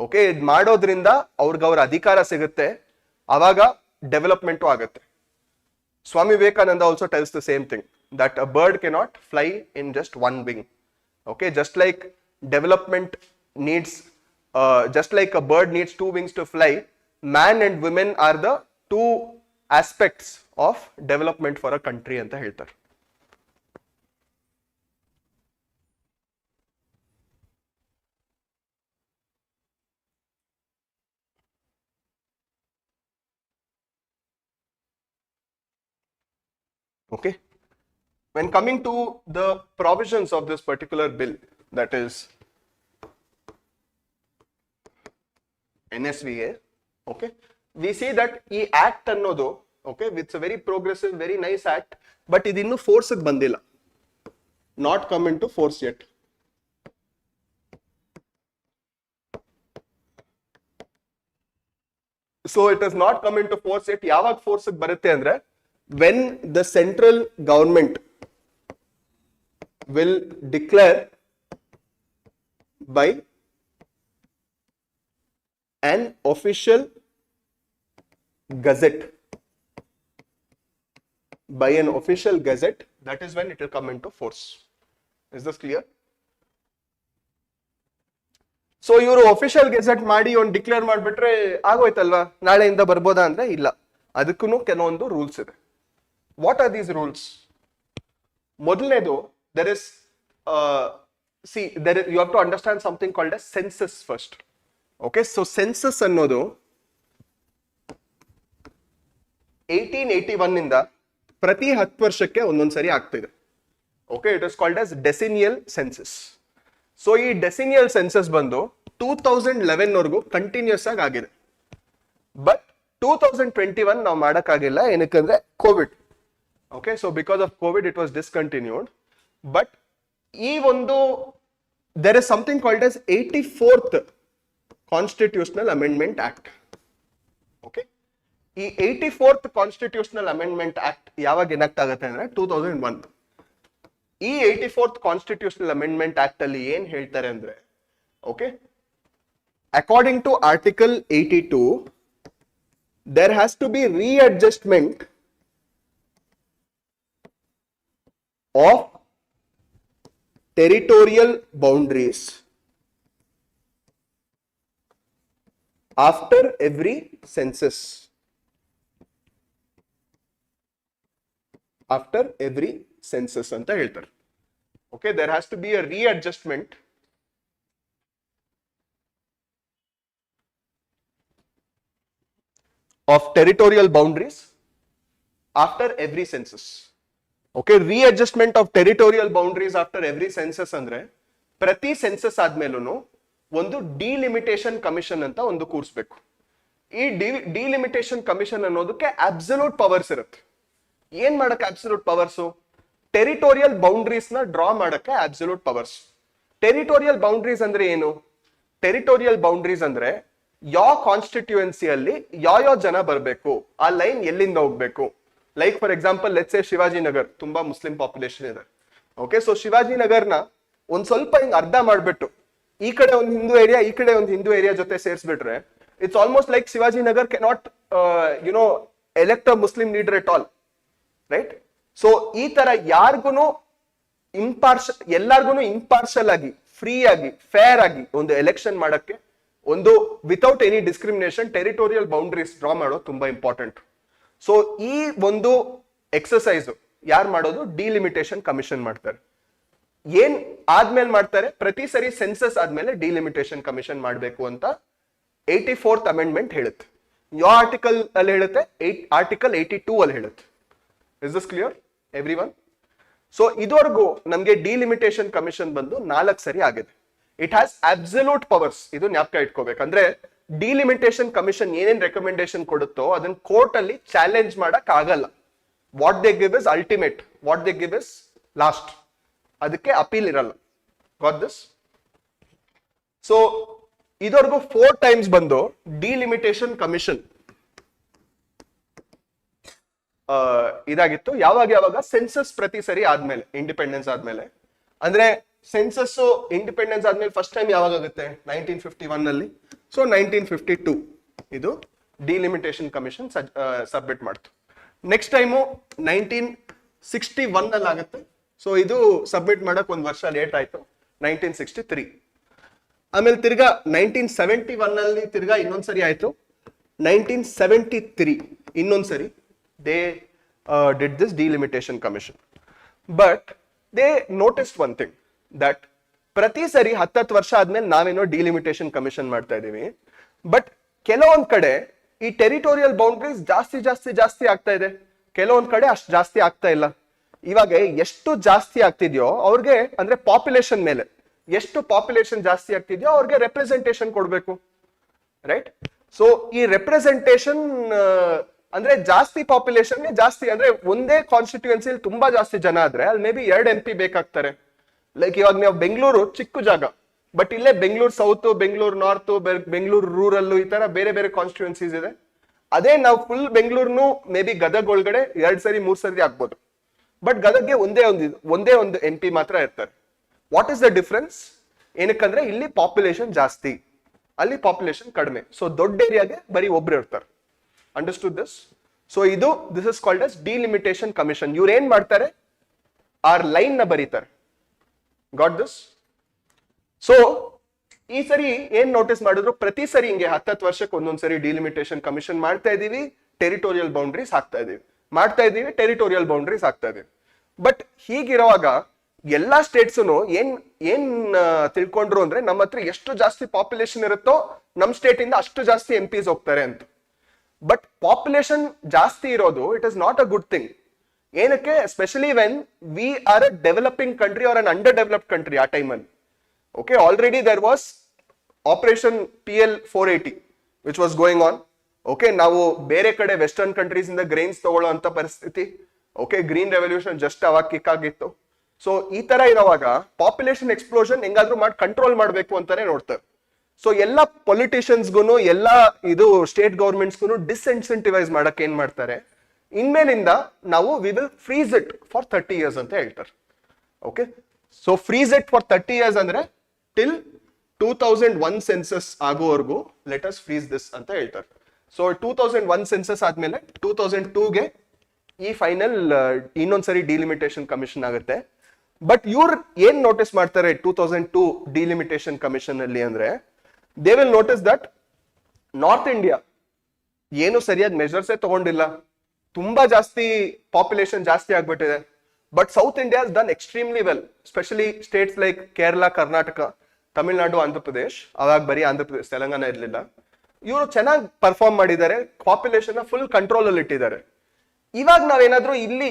Okay, ಇದು ಮಾಡೋದ್ರಿಂದ ಅವ್ರಿಗೆ ಅವ್ರ ಅಧಿಕಾರ ಸಿಗುತ್ತೆ, ಆವಾಗ development ಆಗುತ್ತೆ. Swami Vivekananda also tells the same thing, that a bird cannot fly in just one wing. Okay, just like development needs, just like a bird needs 2 wings to fly, man and women are the 2 aspects of development for a country anta ಹೇಳ್ತಾರೆ. Okay. When coming to the provisions of this particular bill, that is NSVA, okay, we see that ಈ act ಅನ್ನೋದು, okay, it's a very progressive, very nice act, but ಇದು ಇನ್ನು force ಗೆ ಬಂದಿಲ್ಲ, not come into force yet. So it has not come into force yet. ಯಾವಾಗ force ಗೆ ಬರುತ್ತೆ ಅಂದ್ರೆ when the central government will declare by an official gazette, that is when it will come into force. Is this clear? So ಇವರು official gazette ಮಾಡಿ ಒಂದು declare ಮಾಡಿಬಿಟ್ರೆ ಆಗೋಯ್ತಲ್ವಾ, ನಾಳೆಯಿಂದ ಬರ್ಬೋದಾ ಅಂದ್ರೆ ಇಲ್ಲ, ಅದಕ್ಕೂ ಕೆಲವೊಂದು ರೂಲ್ಸ್ ಇದೆ. What are these rules? ಮೊದಲನೇದು, there is you have to understand something called as census first. Okay, so census ಅನ್ನೋದು 1881 ಇಂದ ಪ್ರತಿ 10 ವರ್ಷಕ್ಕೆ ಒಂದೊಂದ್ಸರಿ ಆಗ್ತಿದೆ. Okay, it is called as decennial census. So ಈ ಡೆಸಿನಿಯಲ್ ಸೆನ್ಸಸ್ ಬಂದು 2011 ವರೆಗೂ ಕಂಟಿನ್ಯೂಸ್ ಆಗಿದೆ. ಬಟ್ 2021 ನಾವು ಮಾಡಕ್ಕಾಗಿಲ್ಲ, ಏನಕ್ಕಂದ್ರೆ Covid. Okay, so because of Covid it was discontinued. But ಈ ಒಂದು there is something called as 84th constitutional amendment act. Okay, ಈ 84th ಕಾನ್ಸ್ಟಿಟ್ಯೂಷನಲ್ ಅಮೆಂಡ್ಮೆಂಟ್ ಆಕ್ಟ್ ಯಾವಾಗ ಎನಾಕ್ಟ್ ಆಗುತ್ತೆ ಅಂದ್ರೆ 2001. ಈ 84th ಕಾನ್ಸ್ಟಿಟ್ಯೂಷನಲ್ ಅಮೆಂಡ್ಮೆಂಟ್ ಆಕ್ಟ್ ಅಲ್ಲಿ ಏನ್ ಹೇಳ್ತಾರೆ ಅಂದ್ರೆ, okay, according to article 82 there has to be readjustment of territorial boundaries after every census. After every census ಅಂತ ಹೇಳ್ತಾರೆ. Okay, there has to be a readjustment of territorial boundaries after every census. Okay, readjustment of territorial boundaries after every census ಅಂದ್ರೆ ಪ್ರತಿ census ಆದ್ಮೇಲೂ ಒಂದು delimitation commission ಅಂತ ಒಂದು ಕೂರಿಸ್ಬೇಕು. ಈ delimitation commission ಅನ್ನೋದಕ್ಕೆ absolute powers ಇರುತ್ತೆ. ಏನ್ ಮಾಡಕ್ಕೆ ಅಬ್ಸಲ್ಯೂಟ್ ಪವರ್ಸ್? ಟೆರಿಟೋರಿಯಲ್ ಬೌಂಡ್ರೀಸ್ ನ ಡ್ರಾ ಮಾಡಕ್ಕೆ ಅಬ್ಸಲ್ಯೂಟ್ ಪವರ್ಸ್. ಟೆರಿಟೋರಿಯಲ್ ಬೌಂಡ್ರೀಸ್ ಅಂದ್ರೆ ಏನು? ಟೆರಿಟೋರಿಯಲ್ ಬೌಂಡ್ರೀಸ್ ಅಂದ್ರೆ ಯಾವ ಕಾನ್ಸ್ಟಿಟ್ಯೂಯೆನ್ಸಿಯಲ್ಲಿ ಯಾವ ಜನ ಬರಬೇಕು, ಆ ಲೈನ್ ಎಲ್ಲಿಂದ ಹೋಗ್ಬೇಕು. Like for example, let's say Shivajinagar ತುಂಬಾ ಮುಸ್ಲಿಂ ಪಾಪ್ಯುಲೇಷನ್ ಇದೆ. ಓಕೆ, ಸೊ ಶಿವಾಜಿನಗರ್ನ ಒಂದ್ ಸ್ವಲ್ಪ ಹಿಂಗ್ ಅರ್ಧ ಮಾಡ್ಬಿಟ್ಟು ಈ ಕಡೆ ಒಂದು ಹಿಂದೂ ಏರಿಯಾ, ಈ ಕಡೆ ಒಂದು ಹಿಂದೂ ಏರಿಯಾ ಜೊತೆ ಸೇರಿಸ್ಬಿಟ್ರೆ it's almost like Shivajinagar cannot elect a Muslim leader at all, right? So ಈ ತರ ಯಾರಿಗೂ ಎಲ್ಲಾರ್ಗು ಇಂಪಾರ್ಷಲ್ ಆಗಿ, ಫ್ರೀ ಆಗಿ, ಫೇರ್ ಆಗಿ ಒಂದು ಎಲೆಕ್ಷನ್ ಮಾಡಕ್ಕೆ ಒಂದು without any discrimination territorial boundaries draw ಮಾಡೋದು ತುಂಬಾ ಇಂಪಾರ್ಟೆಂಟ್. ಸೊ ಈ ಒಂದು ಎಕ್ಸರ್ಸೈಸ್ ಯಾರು ಮಾಡೋದು? ಡಿಲಿಮಿಟೇಷನ್ ಕಮಿಷನ್ ಮಾಡ್ತಾರೆ. ಏನ್ ಆದ್ಮೇಲೆ ಮಾಡ್ತಾರೆ? ಪ್ರತಿ ಸರಿ ಸೆನ್ಸಸ್ ಆದ್ಮೇಲೆ ಡಿಲಿಮಿಟೇಷನ್ ಕಮಿಷನ್ ಮಾಡಬೇಕು ಅಂತ 84th ಅಮೆಂಡ್ಮೆಂಟ್ ಹೇಳುತ್ತೆ. ಯಾವ ಆರ್ಟಿಕಲ್ ಅಲ್ಲಿ ಹೇಳುತ್ತೆ? ಆರ್ಟಿಕಲ್ 82 ಅಲ್ಲಿ ಹೇಳುತ್ತೆ. Is this clear everyone? So ಇದುವರೆಗೂ ನಮ್ಗೆ ಡಿಲಿಮಿಟೇಷನ್ ಕಮಿಷನ್ ಬಂದು 4 ಸರಿ ಆಗಿದೆ. It has absolute powers. ಇದು ಜ್ಞಾಪಕ ಇಟ್ಕೋಬೇಕಂದ್ರೆ ಡಿಲಿಮಿಟೇಷನ್ ಕಮಿಷನ್ ಏನೇನ್ ರೆಕಮೆಂಡೇಶನ್ ಕೊಡುತ್ತೋ ಅದನ್ನ ಕೋರ್ಟ್ ಅಲ್ಲಿ ಚಾಲೆಂಜ್ ಮಾಡಕ್ ಆಗಲ್ಲ. What they give is ultimate, what they give is last. ಅದಕ್ಕೆ ಅಪೀಲ್ ಇರಲ್ಲ. Got this? ಸೊ ಇದುವರೆಗೂ 4 ಟೈಮ್ಸ್ ಬಂದು ಡಿಲಿಮಿಟೇಷನ್ ಕಮಿಷನ್ ಇದಾಗಿತ್ತು. ಯಾವಾಗ ಸೆನ್ಸಸ್ ಪ್ರತಿ ಸರಿ ಆದ್ಮೇಲೆ, ಇಂಡಿಪೆಂಡೆನ್ಸ್ ಆದ್ಮೇಲೆ. ಅಂದ್ರೆ ಸೆನ್ಸಸ್ ಇಂಡಿಪೆಂಡೆನ್ಸ್ ಆದ್ಮೇಲೆ ಫಸ್ಟ್ ಟೈಮ್ ಯಾವಾಗ ಆಗುತ್ತೆ? 1951 ನಲ್ಲಿ. ಸೊ 1952 ಇದು ಡಿಲಿಮಿಟೇಷನ್ ಕಮಿಷನ್ ಸಬ್ಮಿಟ್ ಮಾಡ್ತು. ನೆಕ್ಸ್ಟ್ ಟೈಮು 1961 ನಲ್ಲಿ ಆಗುತ್ತೆ. ಸೊ ಇದು ಸಬ್ಮಿಟ್ ಮಾಡಕ್ ಒಂದ್ ವರ್ಷ ಲೇಟ್ ಆಯ್ತು, 1963. ಆಮೇಲೆ ತಿರ್ಗಾ 1971 ನಲ್ಲಿ ತಿರ್ಗಾ ಇನ್ನೊಂದ್ಸರಿ ಆಯ್ತು, 1973 ಇನ್ನೊಂದ್ಸರಿ they did this delimitation commission. But they noticed one thing, that ಪ್ರತಿ ಸರಿ 10 ವರ್ಷ ಆದ್ಮೇಲೆ ನಾವೇನೋ ಡಿಲಿಮಿಟೇಷನ್ ಕಮಿಷನ್ ಮಾಡ್ತಾ ಇದೀವಿ, ಬಟ್ ಕೆಲವೊಂದ್ ಕಡೆ ಈ ಟೆರಿಟೋರಿಯಲ್ ಬೌಂಡ್ರೀಸ್ ಜಾಸ್ತಿ ಆಗ್ತಾ ಇದೆ. ಕೆಲವೊಂದ್ ಕಡೆ ಅಷ್ಟು ಜಾಸ್ತಿ ಆಗ್ತಾ ಇಲ್ಲ. ಇವಾಗ ಎಷ್ಟು ಜಾಸ್ತಿ ಆಗ್ತಿದ್ಯೋ ಅವ್ರಿಗೆ, ಅಂದ್ರೆ ಪಾಪ್ಯುಲೇಷನ್ ಮೇಲೆ ಎಷ್ಟು ಪಾಪ್ಯುಲೇಷನ್ ಜಾಸ್ತಿ ಆಗ್ತಿದ್ಯೋ ಅವ್ರಿಗೆ ರೆಪ್ರೆಸೆಂಟೇಷನ್ ಕೊಡ್ಬೇಕು, ರೈಟ್? ಸೊ ಈ ರೆಪ್ರೆಸೆಂಟೇಷನ್ ಅಂದ್ರೆ ಜಾಸ್ತಿ ಪಾಪ್ಯುಲೇಷನ್ ಜಾಸ್ತಿ, ಅಂದ್ರೆ ಒಂದೇ ಕಾನ್ಸ್ಟಿಟ್ಯೂಯೆನ್ಸಿ ತುಂಬಾ ಜಾಸ್ತಿ ಜನ ಆದ್ರೆ ಅಲ್ಲಿ ಮೇ ಬಿ 2 MP ಬೇಕಾಗ್ತಾರೆ. ಲೈಕ್ ಇವಾಗ ನೀವು ಬೆಂಗಳೂರು ಚಿಕ್ಕ ಜಾಗ, ಬಟ್ ಇಲ್ಲೇ Bengaluru south, Bengaluru north, Bengaluru rural, ಈ ತರ ಬೇರೆ ಬೇರೆ ಕಾನ್ಸ್ಟಿಟ್ಯೂಯೆನ್ಸೀಸ್ ಇದೆ. ಅದೇ ನಾವು ಫುಲ್ ಬೆಂಗಳೂರ್ನು ಮೇ ಬಿ ಗದಗ್ ಒಳಗಡೆ 2 ಸರಿ 3 ಸರಿ ಆಗ್ಬೋದು, ಬಟ್ ಗದಗ್ಗೆ ಒಂದೇ ಒಂದು MP ಮಾತ್ರ ಇರ್ತಾರೆ. What is the difference? ಏನಕ್ಕಂದ್ರೆ ಇಲ್ಲಿ ಪಾಪ್ಯುಲೇಷನ್ ಜಾಸ್ತಿ, ಅಲ್ಲಿ ಪಾಪ್ಯುಲೇಷನ್ ಕಡಿಮೆ. ಸೊ ದೊಡ್ಡ ಏರಿಯಾಗೆ ಬರೀ ಒಬ್ರು ಇರ್ತಾರೆ. Understood this? So this is called as delimitation commission. ಇವ್ರು ಏನ್ ಮಾಡ್ತಾರೆ, ಆರ್ ಲೈನ್ ನ ಬರೀತಾರೆ. Got this? ಸೊ ಈ ಸರಿ ಏನ್ ನೋಟಿಸ್ ಮಾಡಿದ್ರು, ಪ್ರತಿ ಸರಿ ಹಿಂಗೆ 10 ವರ್ಷಕ್ಕೆ ಒಂದೊಂದ್ಸರಿ ಡಿಲಿಮಿಟೇಷನ್ ಕಮಿಷನ್ ಮಾಡ್ತಾ ಇದೀವಿ, ಟೆರಿಟೋರಿಯಲ್ ಬೌಂಡ್ರೀಸ್ ಹಾಕ್ತಾ ಇದೀವಿ, ಟೆರಿಟೋರಿಯಲ್ ಬೌಂಡ್ರೀಸ್ ಹಾಕ್ತಾ ಇದೀವಿ. ಬಟ್ ಹೀಗಿರುವಾಗ ಎಲ್ಲಾ ಸ್ಟೇಟ್ಸ್ ಏನ್ ತಿಳ್ಕೊಂಡ್ರು ಅಂದ್ರೆ, ನಮ್ಮ ಹತ್ರ ಎಷ್ಟು ಜಾಸ್ತಿ ಪಾಪ್ಯುಲೇಷನ್ ಇರುತ್ತೋ ನಮ್ ಸ್ಟೇಟ್ ಇಂದ ಅಷ್ಟು ಜಾಸ್ತಿ MPs ಹೋಗ್ತಾರೆ ಅಂತ. ಬಟ್ ಪಾಪ್ಯುಲೇಷನ್ ಜಾಸ್ತಿ ಇರೋದು it is not a good thing. ಏನಕ್ಕೆ? Especially when we are a developing country or an underdeveloped country ಆ ಟೈಮಲ್ಲಿ. Okay, already there was operation PL 480 which was going on. Okay, ನಾವು ಬೇರೆ ಕಡೆ western countries ಇಂದ grains ತಗೊಳ್ಳೋ ಅಂತ ಪರಿಸ್ಥಿತಿ. ಓಕೆ, ಗ್ರೀನ್ ರೆವಲ್ಯೂಷನ್ ಜಸ್ಟ್ ಅವಾಗ ಕಿಕ್ ಆಗಿತ್ತು. ಸೊ ಈ ತರ ಇರೋವಾಗ ಪಾಪ್ಯುಲೇಷನ್ ಎಕ್ಸ್ಪ್ಲೋಷನ್ ಹೆಂಗಾದ್ರೂ ಮಾಡಿ ಕಂಟ್ರೋಲ್ ಮಾಡಬೇಕು ಅಂತಾನೆ ನೋಡ್ತಾರೆ. ಸೊ ಎಲ್ಲ ಪೊಲಿಟಿಷಿಯನ್ಸ್ಗೂ ಎಲ್ಲ ಸ್ಟೇಟ್ ಗೌರ್ಮೆಂಟ್ಸ್ಗೂ ಡಿಸ್ಇನ್ಸೆಂಟಿವೈಸ್ ಮಾಡಕ್ ಏನ್ ಮಾಡ್ತಾರೆ, ಇನ್ಮೇಲಿಂದ ನಾವು we will freeze it for 30 years ಅಂತ ಹೇಳ್ತಾರೆ. Okay, so freeze it for 30 years ಅಂದ್ರೆ ಟಿಲ್ 2001 ಸೆನ್ಸಸ್ ಆಗೋವರೆಗೂ ಲೆಟ್ ಅಸ್ ಫ್ರೀಸ್ ದಿಸ್ ಅಂತ ಹೇಳ್ತಾರೆ. ಸೊ 2001 ಸೆನ್ಸಸ್ ಆದ್ಮೇಲೆ 2002ಗೆ ಈ ಫೈನಲ್ ಇನ್ನೊಂದ್ಸರಿ ಡಿಲಿಮಿಟೇಷನ್ ಕಮಿಷನ್ ಆಗುತ್ತೆ. ಬಟ್ ಇವ್ರು ಏನ್ ನೋಟಿಸ್ ಮಾಡ್ತಾರೆ 2002 ಡಿಲಿಮಿಟೇಷನ್ ಕಮಿಷನ್ ಅಲ್ಲಿ ಅಂದ್ರೆ, they will notice that north India ಏನು ಸರಿಯಾದ ಮೆಜರ್ಸೇ ತಗೊಂಡಿಲ್ಲ, ತುಂಬಾ ಜಾಸ್ತಿ ಪಾಪ್ಯುಲೇಷನ್ ಜಾಸ್ತಿ ಆಗ್ಬಿಟ್ಟಿದೆ. But south India has done extremely well, specially States like Kerala, Karnataka, Tamil Nadu, Andhra Pradesh. ಅವಾಗ ಬರೀ ಆಂಧ್ರ ಪ್ರದೇಶ್, ತೆಲಂಗಾಣ ಇರ್ಲಿಲ್ಲ. ಇವರು ಚೆನ್ನಾಗಿ ಪರ್ಫಾರ್ಮ್ ಮಾಡಿದ್ದಾರೆ, ಪಾಪ್ಯುಲೇಷನ್ ಫುಲ್ ಕಂಟ್ರೋಲ್ ಅಲ್ಲಿ ಇಟ್ಟಿದ್ದಾರೆ. ಇವಾಗ ನಾವೇನಾದ್ರೂ ಇಲ್ಲಿ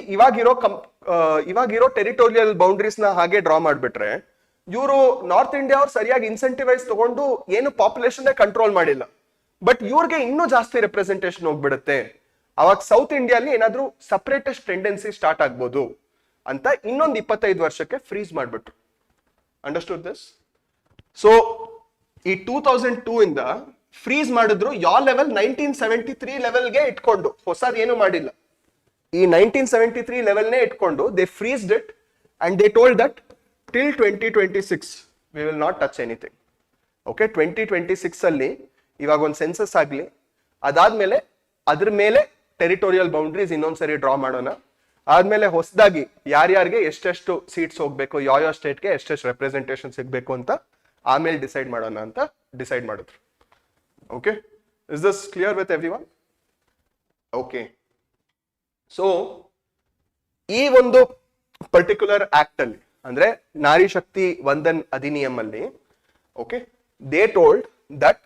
ಇವಾಗಿರೋ ಟೆರಿಟೋರಿಯಲ್ ಬೌಂಡ್ರೀಸ್ ನ ಹಾಗೆ ಡ್ರಾ ಮಾಡ್ಬಿಟ್ರೆ, ಇವರು ನಾರ್ತ್ ಇಂಡಿಯಾ ಅವ್ರು ಸರಿಯಾಗಿ ಇನ್ಸೆಂಟಿವೈಸ್ ತಗೊಂಡು ಏನು ಪಾಪ್ಯುಲೇಷನ್ ಕಂಟ್ರೋಲ್ ಮಾಡಿಲ್ಲ, ಬಟ್ ಇವ್ರಿಗೆ ಇನ್ನೂ ಜಾಸ್ತಿ ರೆಪ್ರೆಸೆಂಟೇಷನ್ ಹೋಗ್ಬಿಡುತ್ತೆ. ಅವಾಗ ಸೌತ್ ಇಂಡಿಯಾಲಿ ಏನಾದ್ರೂ ಸಪರೇಟೆಸ್ಟ್ ಟೆಂಡೆನ್ಸಿ ಸ್ಟಾರ್ಟ್ ಆಗ್ಬೋದು ಅಂತ ಇನ್ನೊಂದು 25 ವರ್ಷಕ್ಕೆ ಫ್ರೀಸ್ ಮಾಡ್ಬಿಟ್ರು. Understood this? ಸೊ ಈ 2002 ಇಂದ ಫ್ರೀಸ್ ಮಾಡಿದ್ರು. ಯಾವ ಲೆವೆಲ್? 1973 ಲೆವೆಲ್ಗೆ ಇಟ್ಕೊಂಡು, ಹೊಸದ್ ಏನು ಮಾಡಿಲ್ಲ. ಈ 1973 ಲೆವೆಲ್ನೇ ಇಟ್ಕೊಂಡು they freezed it and they told that till 2026 we will not touch anything. Okay, 2026 ಅಲ್ಲಿ ಇವಾಗ ಒಂದು ಸೆನ್ಸಸ್ ಆಗ್ಲಿ, ಅದಾದ್ಮೇಲೆ ಅದ್ರ ಮೇಲೆ ಟೆರಿಟೋರಿಯಲ್ ಬೌಂಡ್ರೀಸ್ ಇನ್ನೊಂದ್ಸರಿ ಡ್ರಾ ಮಾಡೋಣ. ಆದ್ಮೇಲೆ ಹೊಸದಾಗಿ ಯಾರ್ಯಾರಿಗೆ ಎಷ್ಟೆಷ್ಟು ಸೀಟ್ಸ್ ಹೋಗ್ಬೇಕು, ಯಾವ ಸ್ಟೇಟ್ಗೆ ಎಷ್ಟೆಷ್ಟು ರೆಪ್ರೆಸೆಂಟೇಷನ್ ಸಿಗ್ಬೇಕು ಅಂತ ಆಮೇಲೆ ಡಿಸೈಡ್ ಮಾಡೋಣ ಅಂತ ಡಿಸೈಡ್ ಮಾಡಿದ್ರು. Okay, is this clear with everyone? Okay, so ಈ ಒಂದು ಪರ್ಟಿಕ್ಯುಲರ್ ಆಕ್ಟ್ ಅಲ್ಲಿ, ಅಂದ್ರೆ ನಾರಿ ಶಕ್ತಿ ವಂದನ್ ಅಧಿನಿಯಂ ಅಲ್ಲಿ, okay, they told that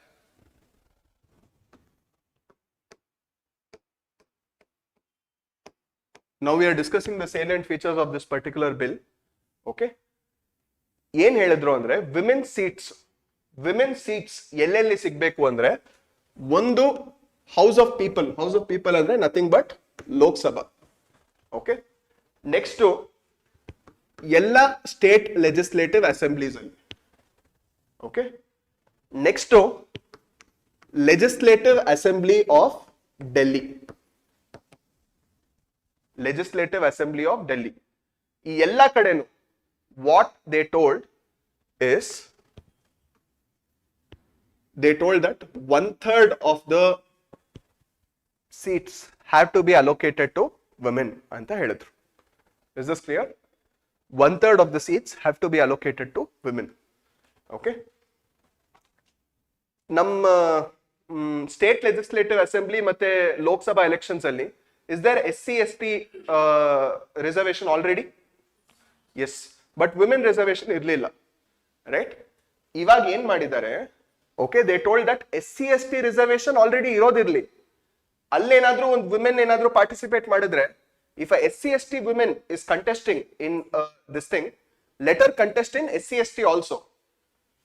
now we are discussing the salient features of this particular bill. Okay, ಏನ್ ಹೇಳಿದ್ರು ಅಂದ್ರೆ, ವಿಮೆನ್ ಸೀಟ್ಸ್ ಎಲ್ಲೆಲ್ಲಿ ಸಿಗ್ಬೇಕು ಅಂದ್ರೆ, ಒಂದು ಹೌಸ್ ಆಫ್ ಪೀಪಲ್ ಅಂದ್ರೆ nothing but Lok Sabha. Okay, next ಎಲ್ಲ ಸ್ಟೇಟ್ ಲೆಜಿಸ್ಲೇಟಿವ್ ಅಸೆಂಬ್ಲೀಸ್ ಅಲ್ಲಿ. Okay, next legislative assembly of Delhi. Legislative assembly of Delhi ಈ ಎಲ್ಲ ಕಡೆನು what they told that 1/3 of the seats have to be allocated to women ಅಂತ ಹೇಳಿದ್ರು. Is this clear? 1/3 of the seats have to be allocated to women. Okay, ನಮ್ಮ state legislative assembly ಮತ್ತೆ Lok Sabha elections ಅಲ್ಲಿ is there SC/ST reservation already? Yes, but women reservation ಇರ್ಲಿಲ್ಲ, right? ಇವಾಗ ಏನ್ ಮಾಡಿದ್ದಾರೆ, okay, they told that SC/ST reservation already ಇರೋದಿರ್ಲಿ, ಅಲ್ಲೇನಾದ್ರೂ ಒಂದು ವಿಮೆನ್ ಏನಾದ್ರೂ ಪಾರ್ಟಿಸಿಪೇಟ್ ಮಾಡಿದ್ರೆ if a SC/ST women is contesting in this thing, let her contest in SC/ST also.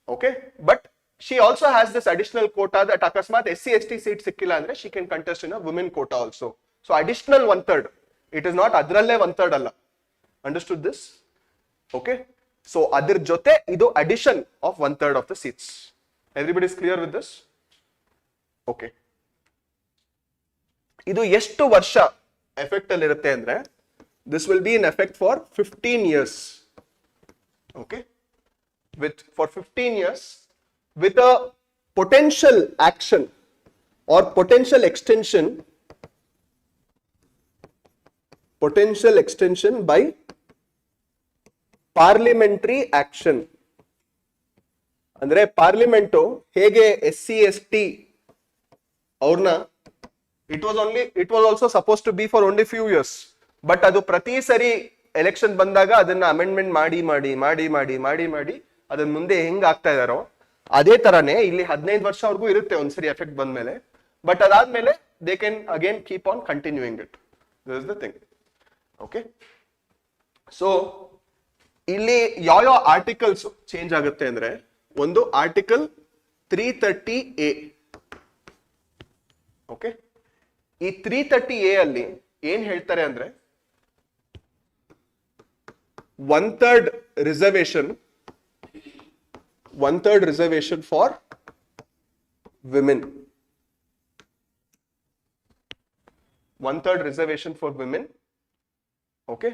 Okay, but she also has this additional quota that akasmat SC/ST seat sikkilla andre she can contest in a women quota also. So additional 1/3. It is not adralle 1/3 alla. Understood this? Okay, so adr jote idu addition of 1/3 of the seats. Everybody is clear with this? Okay. ಇದು ಎಷ್ಟು ವರ್ಷ effect ಅಲ್ಲಿ ಇರುತ್ತೆ ಅಂದ್ರೆ this will be in effect for 15 years. Okay, for 15 years with a potential action or potential extension by parliamentary action. ಅಂದ್ರೆ parliament ಹೇಗೆ SC/ST ಅವ್ರನ್ನ it was also supposed to be for only few years, but ಅದು ಪ್ರತಿ ಸರಿ election ಬಂದಾಗ ಅದನ್ನ amendment ಮಾಡಿ ಅದನ್ನ ಮುಂದೆ ಹೆಂಗ್ ಆಗ್ತಾ ಇದಾರೋ ಅದೇ ತರಾನೇ ಇಲ್ಲಿ 15 ವರ್ಷವರೆಗೂ ಇರುತ್ತೆ ಒಂದ್ಸರಿ ಎಫೆಕ್ಟ್ ಬಂದ್ಮೇಲೆ, ಬಟ್ ಅದಾದ್ಮೇಲೆ they can again keep on continuing it. This is the thing. Okay, so ಇಲ್ಲಿ ಯಾವ ಆರ್ಟಿಕಲ್ಸ್ ಚೇಂಜ್ ಆಗುತ್ತೆ ಅಂದ್ರೆ ಒಂದು ಆರ್ಟಿಕಲ್ 330A. ಓಕೆ, ಈ 330A ಅಲ್ಲಿ ಏನ್ ಹೇಳ್ತಾರೆ ಅಂದ್ರೆ 1/3 reservation for women. 1/3 reservation for women. Okay,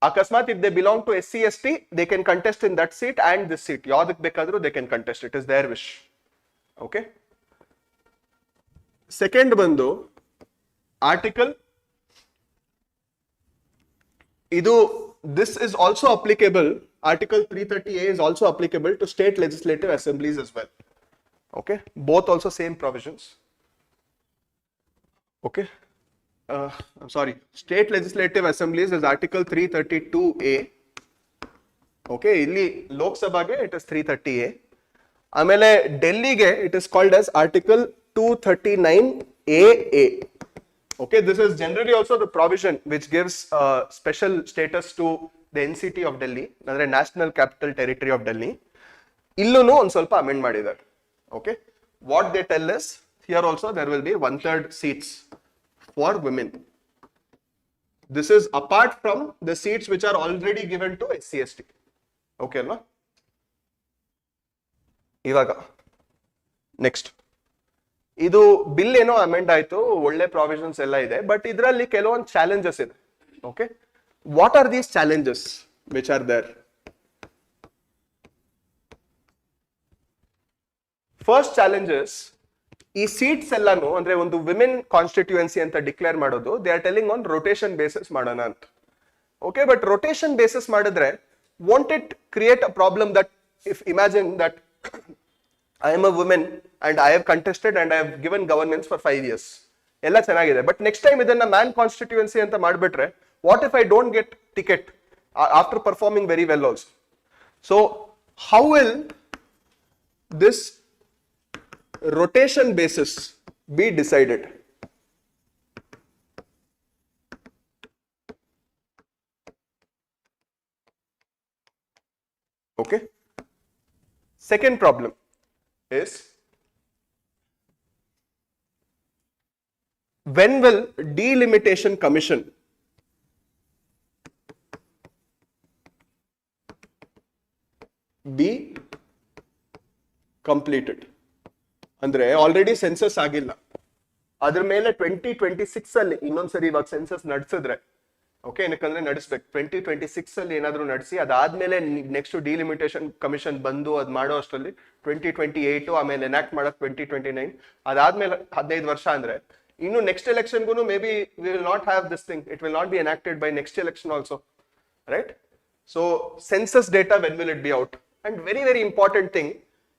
ಅಕಸ್ಮಾತ್ if they belong to SC/ST they can contest in that seat and this seat. ಯಾವ್ದಕ್ಕೆ ಬೇಕಾದ್ರೂ they can contest. It is their wish. Okay, second ಬಂದು article ಇದು this is also applicable. Article 330A is also applicable to state legislative assemblies as well. Okay, both also same provisions. Okay, I'm sorry, state legislative assemblies is article 332A. Okay, ಇಲ್ಲಿ ಲೋಕಸಭಾಗೆ it is 330A. ಆಮೇಲೆ ಡೆಲ್ಲಿಗೆ it is called as article 239AA. Okay, this is generally also the provision which gives special status to the NCT of Delhi, ಅಂದ್ರೆ National Capital Territory of Delhi. ಇಲ್ಲೂ ಒಂದು ಸ್ವಲ್ಪ amend ಮಾಡಿದ್ದಾರೆ. Okay, what they tell is here also there will be 1/3 seats for women. This is apart from the seats which are already given to SC/ST. Okay ಅಲ್ವಾ? ಇವಾಗ next ಇದು bill ಏನೋ amend ಆಯ್ತು, ಒಳ್ಳೆ ಪ್ರಾವಿಷನ್ಸ್ ಎಲ್ಲ ಇದೆ, but ಇದರಲ್ಲಿ ಕೆಲವೊಂದು ಚಾಲೆಂಜಸ್ ಇದೆ. Okay, what are these challenges which are there? First challenges, ಈ ಸೀಟ್ಸ್ ಎಲ್ಲಾನು ಅಂದ್ರೆ ಒಂದು ವಿಮೆನ್ ಕಾನ್ಸ್ಟಿಟ್ಯೂಯೆನ್ಸಿ ಅಂತ ಡಿಕ್ಲೇರ್ ಮಾಡೋದು, they are telling on rotation basis ಮಾಡೋಣ ಅಂತ. ಓಕೆ, ಬಟ್ ರೊಟೇಷನ್ ಬೇಸಿಸ್ ಮಾಡಿದ್ರೆ won't it create a problem that if imagine that I am a woman and I have contested and I have given governance for 5 years. ಎಲ್ಲ ಚೆನ್ನಾಗಿದೆ, but next time ಇದನ್ನ man constituency ಅಂತ ಮಾಡ್ಬಿಟ್ರೆ what if I don't get ticket after performing very well also? So how will this rotation basis be decided? Okay, second problem is, when will delimitation commission be completed? ಅಂದ್ರೆ already census ಆಗಿಲ್ಲ, ಅದ್ರ ಮೇಲೆ 2026 ಅಲ್ಲಿ ಇನ್ನೊಂದ್ಸರಿ ಇವಾಗ census ನಡೆಸಿದ್ರೆ, okay, ಏನಕ್ಕಂದ್ರೆ ನಡೆಸ್ಬೇಕು 2026 ಅಲ್ಲಿ ಏನಾದ್ರು ನಡೆಸಿ ಅದಾದ್ಮೇಲೆ ನೆಕ್ಸ್ಟ್ ಡಿಲಿಮಿಟೇಷನ್ ಕಮಿಷನ್ ಬಂದು ಅದ್ ಮಾಡೋ ಅಷ್ಟರಲ್ಲಿ 2028, ಆಮೇಲೆ ಎನಾಕ್ಟ್ ಮಾಡಕ್ 2029, ಅದಾದ್ಮೇಲೆ 15 ವರ್ಷ ಅಂದ್ರೆ ಇನ್ನು ನೆಕ್ಸ್ಟ್ ಎಲೆಕ್ಷನ್ಗೂ maybe we will not have this thing, it will not be enacted by next election also, right? So census data when will it be out? And very very important thing,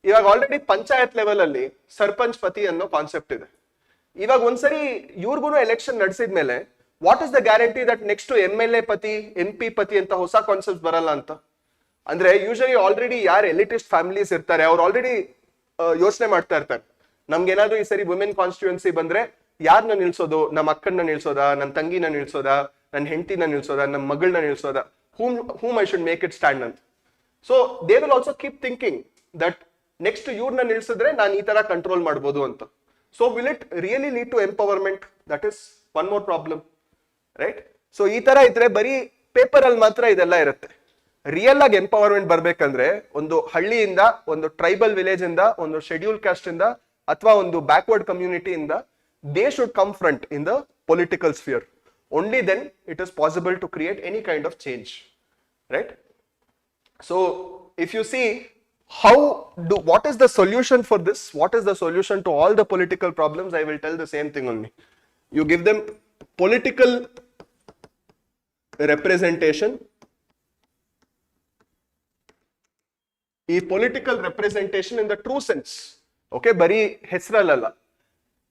ಇವಾಗ already panchayat level ಅಲ್ಲಿ ಸರ್ಪಂಚ್ ಪತಿ ಅನ್ನೋ concept ಇದೆ. ಇವಾಗ ಒಂದ್ಸರಿ ಇವ್ರಿಗೂ election ನಡೆಸಿದ್ಮೇಲೆ what is the guarantee that next MLA pati MP ಪತಿ ಅಂತ ಹೊಸ ಕಾನ್ಸೆಪ್ಟ್ ಬರಲ್ಲ ಅಂತ? ಅಂದ್ರೆ ಯೂಶಲಿ ಆಲ್ರೆಡಿ ಯಾರು ಎಲಿಟಿಸ್ಟ್ ಫ್ಯಾಮಿಲೀಸ್ ಇರ್ತಾರೆ ಅವ್ರು ಆಲ್ರೆಡಿ ಯೋಚನೆ ಮಾಡ್ತಾ ಇರ್ತಾರೆ, ನಮ್ಗೇನಾದ್ರು ಈ ಸರಿ ವುಮೆನ್ ಕಾನ್ಸ್ಟಿಟ್ಯೂಯೆನ್ಸಿ ಬಂದ್ರೆ ಯಾರನ್ನ ನಿಲ್ಸೋದು? ನಮ್ಮ ಅಕ್ಕನ್ನ ನಿಲ್ಸೋದಾ, ನನ್ನ ತಂಗಿನ ನಿಲ್ಸೋದಾ, ನನ್ನ ಹೆಂಡತಿನ ನಿಲ್ಸೋದಾ, ನಮ್ಮ ಮಗಳನ್ನ ನಿಲ್ಸೋದಾ, whom I should make it stand ಅಂತ. So they will also keep thinking that next ಇವ್ರನ್ನ ನಿಲ್ಸಿದ್ರೆ ನಾನು ಈ ತರ ಕಂಟ್ರೋಲ್ ಮಾಡ್ಬೋದು ಅಂತ. So will it really lead to empowerment? That is one more problem, right? So ಈ ತರ ಇದ್ರೆ ಬರೀ ಪೇಪರ್ ಅಲ್ಲಿ ಮಾತ್ರ ಇದೆಲ್ಲ ಇರುತ್ತೆ. ರಿಯಲ್ ಆಗಿ ಎಂಪವರ್ಮೆಂಟ್ ಬರ್ಬೇಕಂದ್ರೆ ಒಂದು ಹಳ್ಳಿಯಿಂದ, ಒಂದು ಟ್ರೈಬಲ್ ವಿಲೇಜ್ ಇಂದ, ಒಂದು ಶೆಡ್ಯೂಲ್ ಕಾಸ್ಟ್ ಇಂದ ಅಥವಾ ಒಂದು ಬ್ಯಾಕ್ವರ್ಡ್ ಕಮ್ಯುನಿಟಿ ಇಂದ they should come front in the political sphere. Only then it is possible to create any kind of change, right? So if you see what is the solution for this? What is the solution to all the political problems? I will tell the same thing only. You give them political representation. ಈ political representation in the true sense, okay, bari hesralalla.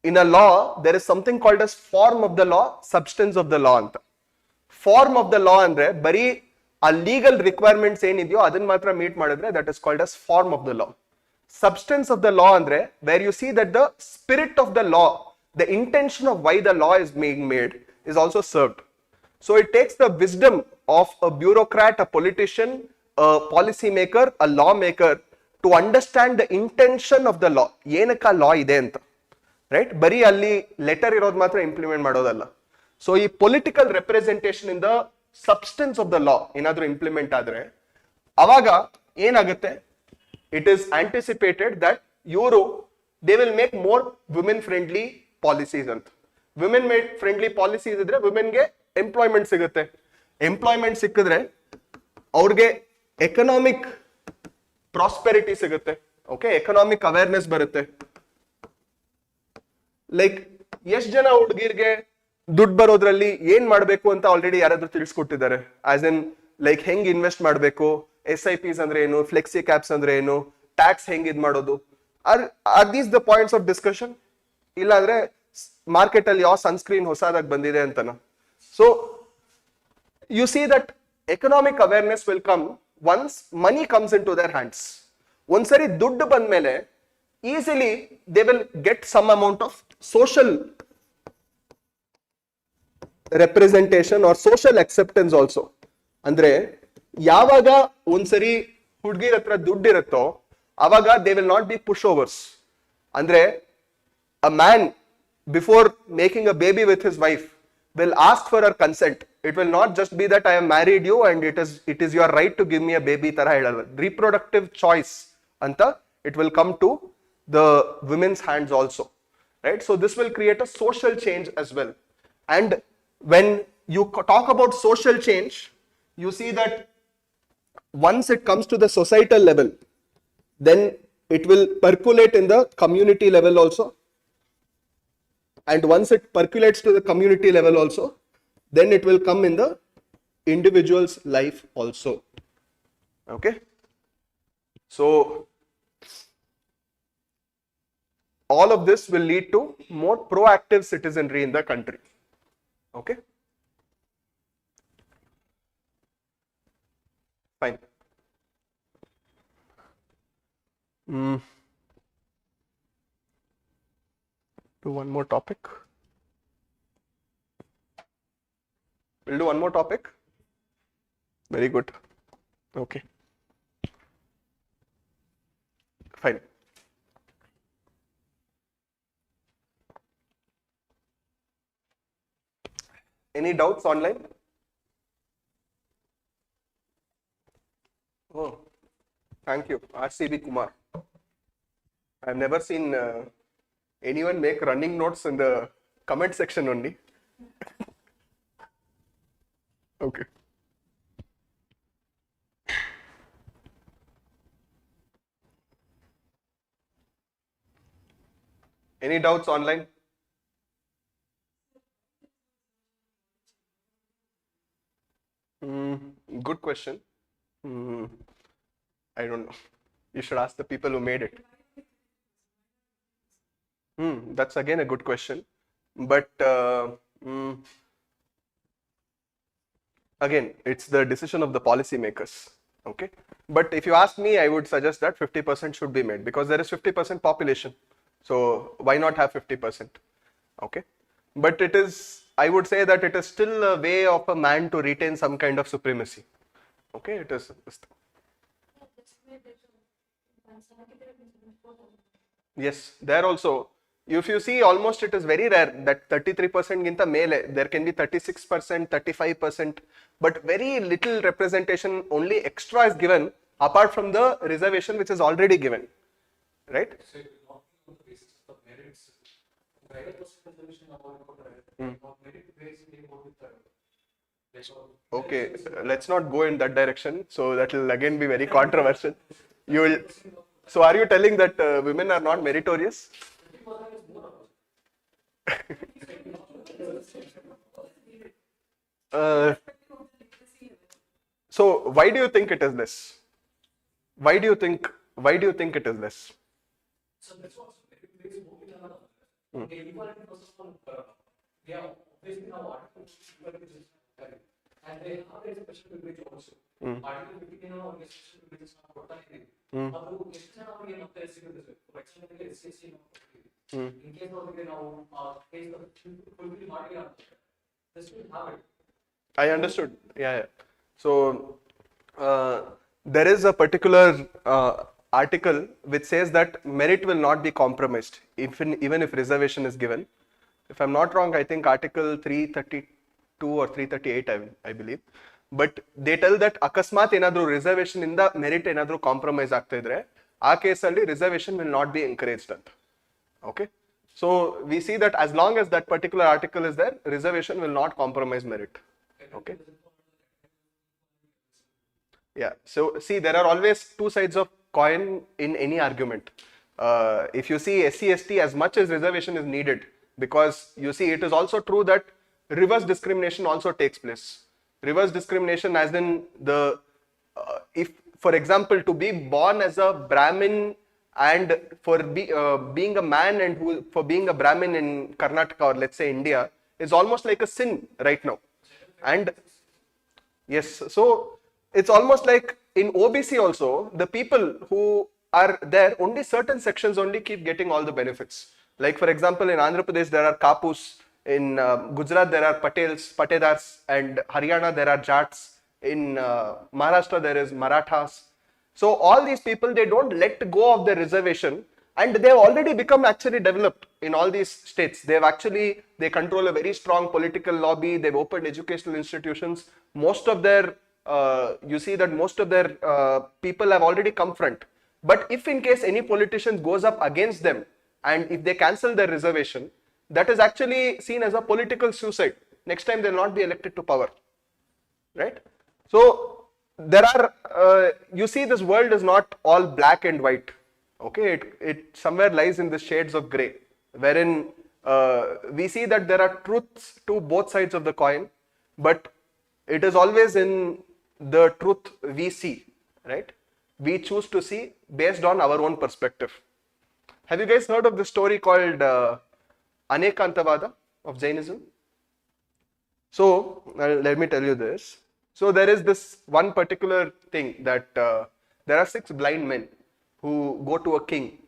In a law, there is something called as form of the law, substance of the law anta. Form of the law andre bari a legal requirements ಏನಿದೆಯೋ ಅದನ್ನ ಮಾತ್ರ meet ಮಾಡಿದ್ರೆ that is called as form of the law. Substance of the law andre where you see that the spirit of the law, the intention of why the law is being made is also served. So it takes the wisdom of a bureaucrat, a politician, a policy maker, a lawmaker to understand the intention of the law. ಏನಕ್ಕ law ಇದೆ ಅಂತ, right? ಬರೀ ಅಲ್ಲಿ letter ಇರೋದು ಮಾತ್ರ implement ಮಾಡೋದಲ್ಲ. So ಈ political representation ಇಂದ ಸಬ್ಸ್ಟೆನ್ಸ್ ಆಫ್ ದ ಲಾ ಏನಾದ್ರೂ ಇಂಪ್ಲಿಮೆಂಟ್ ಆದ್ರೆ ಅವಾಗ ಏನಾಗುತ್ತೆ? ಇಟ್ ಈಸ್ ಆಂಟಿಸಿಪೇಟೆಡ್ ದಟ್ ಇವರು they will make more women friendly policies ಅಂತ. ವುಮೆನ್ ಫ್ರೆಂಡ್ಲಿ ಪಾಲಿಸೀಸ್ ಇದ್ರೆ ವುಮೆನ್ಗೆ ಎಂಪ್ಲಾಯ್ಮೆಂಟ್ ಸಿಗುತ್ತೆ. ಎಂಪ್ಲಾಯ್ಮೆಂಟ್ ಸಿಕ್ಕಿದ್ರೆ ಅವ್ರಿಗೆ ಎಕನಾಮಿಕ್ ಪ್ರಾಸ್ಪೆರಿಟಿ ಸಿಗುತ್ತೆ. ಓಕೆ, ಎಕನಾಮಿಕ್ ಅವೇರ್ನೆಸ್ ಬರುತ್ತೆ. ಲೈಕ್ ಎಷ್ಟ್ ಜನ ಹುಡುಗಿರ್ಗೆ ದುಡ್ಡು ಬರೋದ್ರಲ್ಲಿ ಏನ್ ಮಾಡ್ಬೇಕು ಅಂತ ಆಲ್ರೆಡಿ ಯಾರಾದ್ರೂ ತಿಳಿಸ್ಕೊಟ್ಟಿದ್ದಾರೆ. ಆಸ್ ಇನ್ ಲೈಕ್ ಹೆಂಗ್ ಇನ್ವೆಸ್ಟ್ ಮಾಡ್ಬೇಕು, SIPs ಅಂದ್ರೆ ಏನು, ಫ್ಲೆಕ್ಸಿ ಕ್ಯಾಪ್ಸ್ ಅಂದ್ರೆ ಏನು, ಟ್ಯಾಕ್ಸ್ ಹೆಂಗ್ ಇದ್ ಮಾಡೋದು. Are these the points of discussion? ಇಲ್ಲ ಅಂದ್ರೆ ಮಾರ್ಕೆಟ್ ಅಲ್ಲಿ ಯಾವ ಸನ್ಸ್ಕ್ರೀನ್ ಹೊಸದಾಗಿ ಬಂದಿದೆ ಅಂತನ. So you see that economic awareness will come once money comes into their hands. ಒಂದ್ಸರಿ ದುಡ್ಡು ಬಂದ್ಮೇಲೆ easily they will get some amount of social representation or social acceptance also. ಅಂದ್ರೆ ಯಾವಾಗ ಒಂದ್ಸರಿ ಹುಡುಗಿರ ಹತ್ರ ದುಡ್ಡು ಇರುತ್ತೋ ಅವಾಗ they will not be pushovers. ಅಂದ್ರೆ a man before making a baby with his wife will ask for her consent. It will not just be that I have married you and it is your right to give me a baby ತರ ಹೇಳಲ್ಲ. Reproductive choice ಅಂತ it will come to the women's hands also, right? So this will create a social change as well. And when you talk about social change, you see that once it comes to the societal level, then it will percolate in the community level also. And once it percolates to the community level also, then it will come in the individual's life also. Okay? So all of this will lead to more proactive citizenry in the country. Okay? Fine. Do one more topic. We'll do one more topic. Very good. Okay. Fine. Any doubts online? Oh, thank you, RCB Kumar. I've never seen anyone make running notes in the comment section only. Okay. Any doubts online? Good question. I don't know. You should ask the people who made it. That's again a good question. But again, it's the decision of the policymakers. Okay. But if you ask me, I would suggest that 50% should be made because there is 50% population. So why not have 50%? Okay. but it is, I would say that it is still a way of a man to retain some kind of supremacy. Okay, it is. Yes, there also, if you see, almost it is very rare that 33% ginta male, there can be 36%, 35%, but very little representation, only extra is given apart from the reservation which is already given, right? So not on the basis of merits, whether reservation or merit based they go with the Okay, let's not go in that direction. So that will again be very controversial. You will. So are you telling that women are not meritorious? Uh, so why do you think it is this? Why do you think? Why do you think it is this? So that's what merit based go with another. The equality first of all, they are obviously now articles and they have a special privilege also. Article 15 now a special privilege is not ಕೊಡ್ತಾನೆ. ಅದು ಎಷ್ಟು ಜನ ಅವರಿಗೆ ಮತ್ತೆ ಸಿಗುತ್ತೆ sir for example SCST in case ಅವರಿಗೆ ನಾವು ಆ ಕೇಸ್ ಫುಲ್ಫಿಲ್ ಮಾಡಿಲ್ಲ ಅಂತ this will have it. I understood. Yeah. So there is a particular article which says that merit will not be compromised even if reservation is given. If I'm not wrong, I think article 332 or 338, I believe. But they tell that akasmat enadru reservation inda merit enadru compromise ಆಗ್ತಾ ಇದ್ರೆ ಆ ಕೇಸಲ್ಲಿ reservation will not be encouraged ಅಂತ. Okay. So we see that as long as that particular article is there, reservation will not compromise merit. Okay. Yeah. So see, there are always two sides of coin in any argument. If you see SC/ST, as much as reservation is needed, because you see, it is also true that reverse discrimination also takes place. Reverse discrimination, as in the if, for example, to be born as a Brahmin and for being a man and for being a Brahmin in Karnataka or let's say India is almost like a sin right now. And yes, so it's almost like in OBC also, the people who are there, only certain sections only keep getting all the benefits. Like for example, in Andhra Pradesh there are Kapus, in Gujarat there are Patels, Patedars, and Haryana there are Jats, in Maharashtra there is Marathas. So all these people, they don't let go of their reservation, and they have already become actually developed in all these states. They control a very strong political lobby. They've opened educational institutions. Most of their you see that most of their people have already come front. But if in case any politician goes up against them and if they cancel their reservation, that is actually seen as a political suicide. Next time they will not be elected to power, right? So there are you see, this world is not all black and white. Okay, it somewhere lies in the shades of gray, wherein we see that there are truths to both sides of the coin, but it is always in the truth we see, right? We choose to see based on our own perspective. Have you guys heard of the story called Anekantavada of Jainism? So let me tell you this. So there is this one particular thing that there are 6 blind men who go to a king,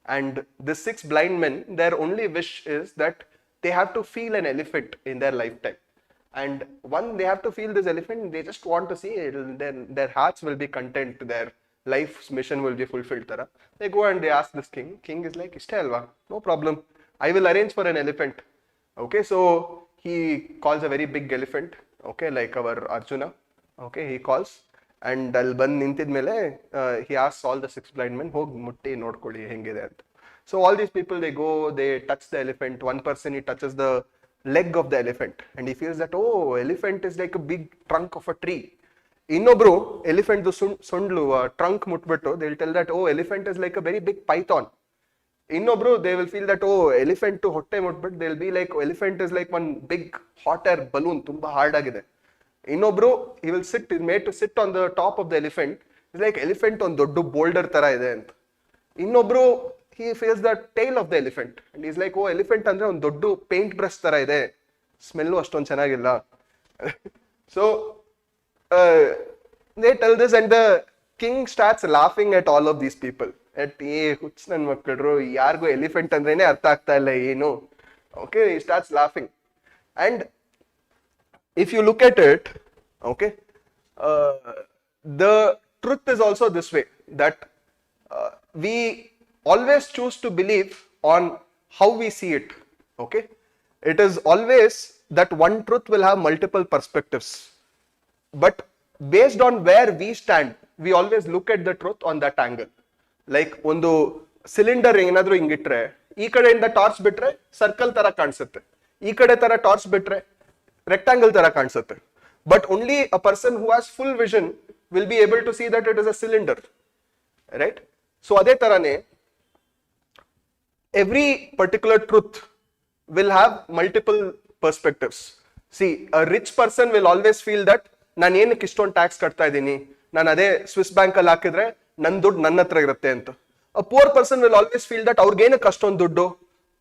and the 6 blind men, their only wish is that they have to feel an elephant in their lifetime. And one, they have to feel this elephant, they just want to see it, then their hearts will be content, their life's mission will be fulfilled. Tara. They go and they ask this king. King is like, "Ishte alva, no problem. I will arrange for an elephant." Okay, so he calls a very big elephant. Okay, like our Arjuna. Okay, he calls, and al band nintid mele he asks all the 6 blind men, "Hog mutti nodkoli hengide anta." So all these people, they go, they touch the elephant. One person, he touches the leg of the elephant, and he feels that, oh, elephant is like a big trunk of a tree. Innobru elephant sundlu trunk mutbittu, they will tell that, oh, elephant is like a very big python. Innobru, they will feel that, oh, elephant to hotte mutbit, they will be like, oh, elephant is like one big hot air balloon, tumba hard agide. Innobru, he will sit, is made to sit on the top of the elephant. It's like elephant on doddu boulder tara ide anta. Innobru, he feels the tail of the elephant, and he's like, oh, elephant andre on doddu paint brush tara ide, smellu ashtond chenagilla. So they tell this, and the king starts laughing at all of these people. At huch nan makkadru, yargo elephant andrene artha aagta illa eno. Okay, he starts laughing. And if you look at it, okay, the truth is also this way, that we always choose to believe on how we see it, okay. It is always that one truth will have multiple perspectives, but based on where we stand, we always look at the truth on that angle. Like ಒಂದು cylinder ಏನಾದ್ರೂ ಹಿಂಗಿಟ್ರೆ ಈ ಕಡೆಯಿಂದ torch ಬಿಟ್ರೆ circle ತರ ಕಾಣಿಸುತ್ತೆ, ಈ ಕಡೆ ತರ ಟಾರ್ಚ್ ಬಿಟ್ರೆ rectangle ತರ ಕಾಣಿಸುತ್ತೆ. But only a person who has full vision will be able to see that it is a cylinder, right? So ಅದೇ ತರನೇ every particular truth will have multiple perspectives. See, a rich person will always feel that ನಾನು ಏನಕ್ಕೆ ಇಷ್ಟೊಂದು tax ಕಟ್ತಾ ಇದ್ದೀನಿ, ನಾನು ಅದೇ Swiss bank ಅಲ್ಲಿ ಹಾಕಿದ್ರೆ ನನ್ನ ದುಡ್ಡು ನನ್ನ ಹತ್ರ ಇರುತ್ತೆ ಅಂತ. A poor person will always feel that ಅವ್ರಿಗೇನಕ್ಕೆ ಅಷ್ಟೊಂದು ದುಡ್ಡು,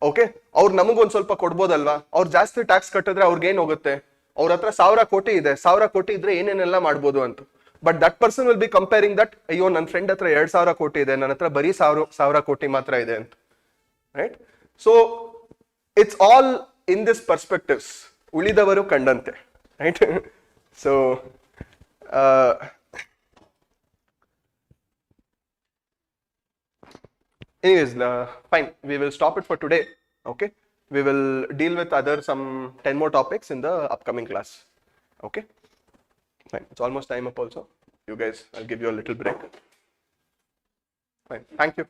ಓಕೆ, ಅವ್ರು ನಮಗೊಂದು ಸ್ವಲ್ಪ ಕೊಡ್ಬೋದಲ್ವಾ, ಅವ್ರು ಜಾಸ್ತಿ ಟ್ಯಾಕ್ಸ್ ಕಟ್ಟಿದ್ರೆ ಅವ್ರಿಗೇನು ಹೋಗುತ್ತೆ, ಅವ್ರ ಹತ್ರ 1000 ಕೋಟಿ ಇದೆ, 1000 ಕೋಟಿ ಇದ್ರೆ ಏನೇನೆಲ್ಲ ಮಾಡ್ಬೋದು ಅಂತ. But that person will be comparing that, ಅಯ್ಯೋ ನನ್ನ ಫ್ರೆಂಡ್ ಹತ್ರ 2000 ಕೋಟಿ ಇದೆ, ನನ್ನ ಹತ್ರ ಬರೀ 1000 ಕೋಟಿ ಮಾತ್ರ ಇದೆ ಅಂತ, right? So it's all in this perspectives, ಉಳಿದವರು ಕಂಡಂತೆ, right? So anyways, fine, we will stop it for today, okay. We will deal with some 10 more topics in the upcoming class, okay. Fine, it's almost time up also, you guys, I'll give you a little break. Fine, thank you.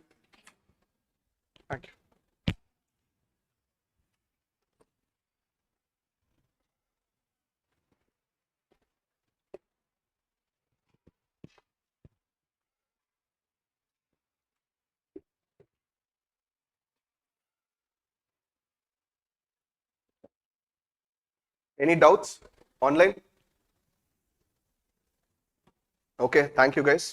Any doubts online? Okay, thank you guys.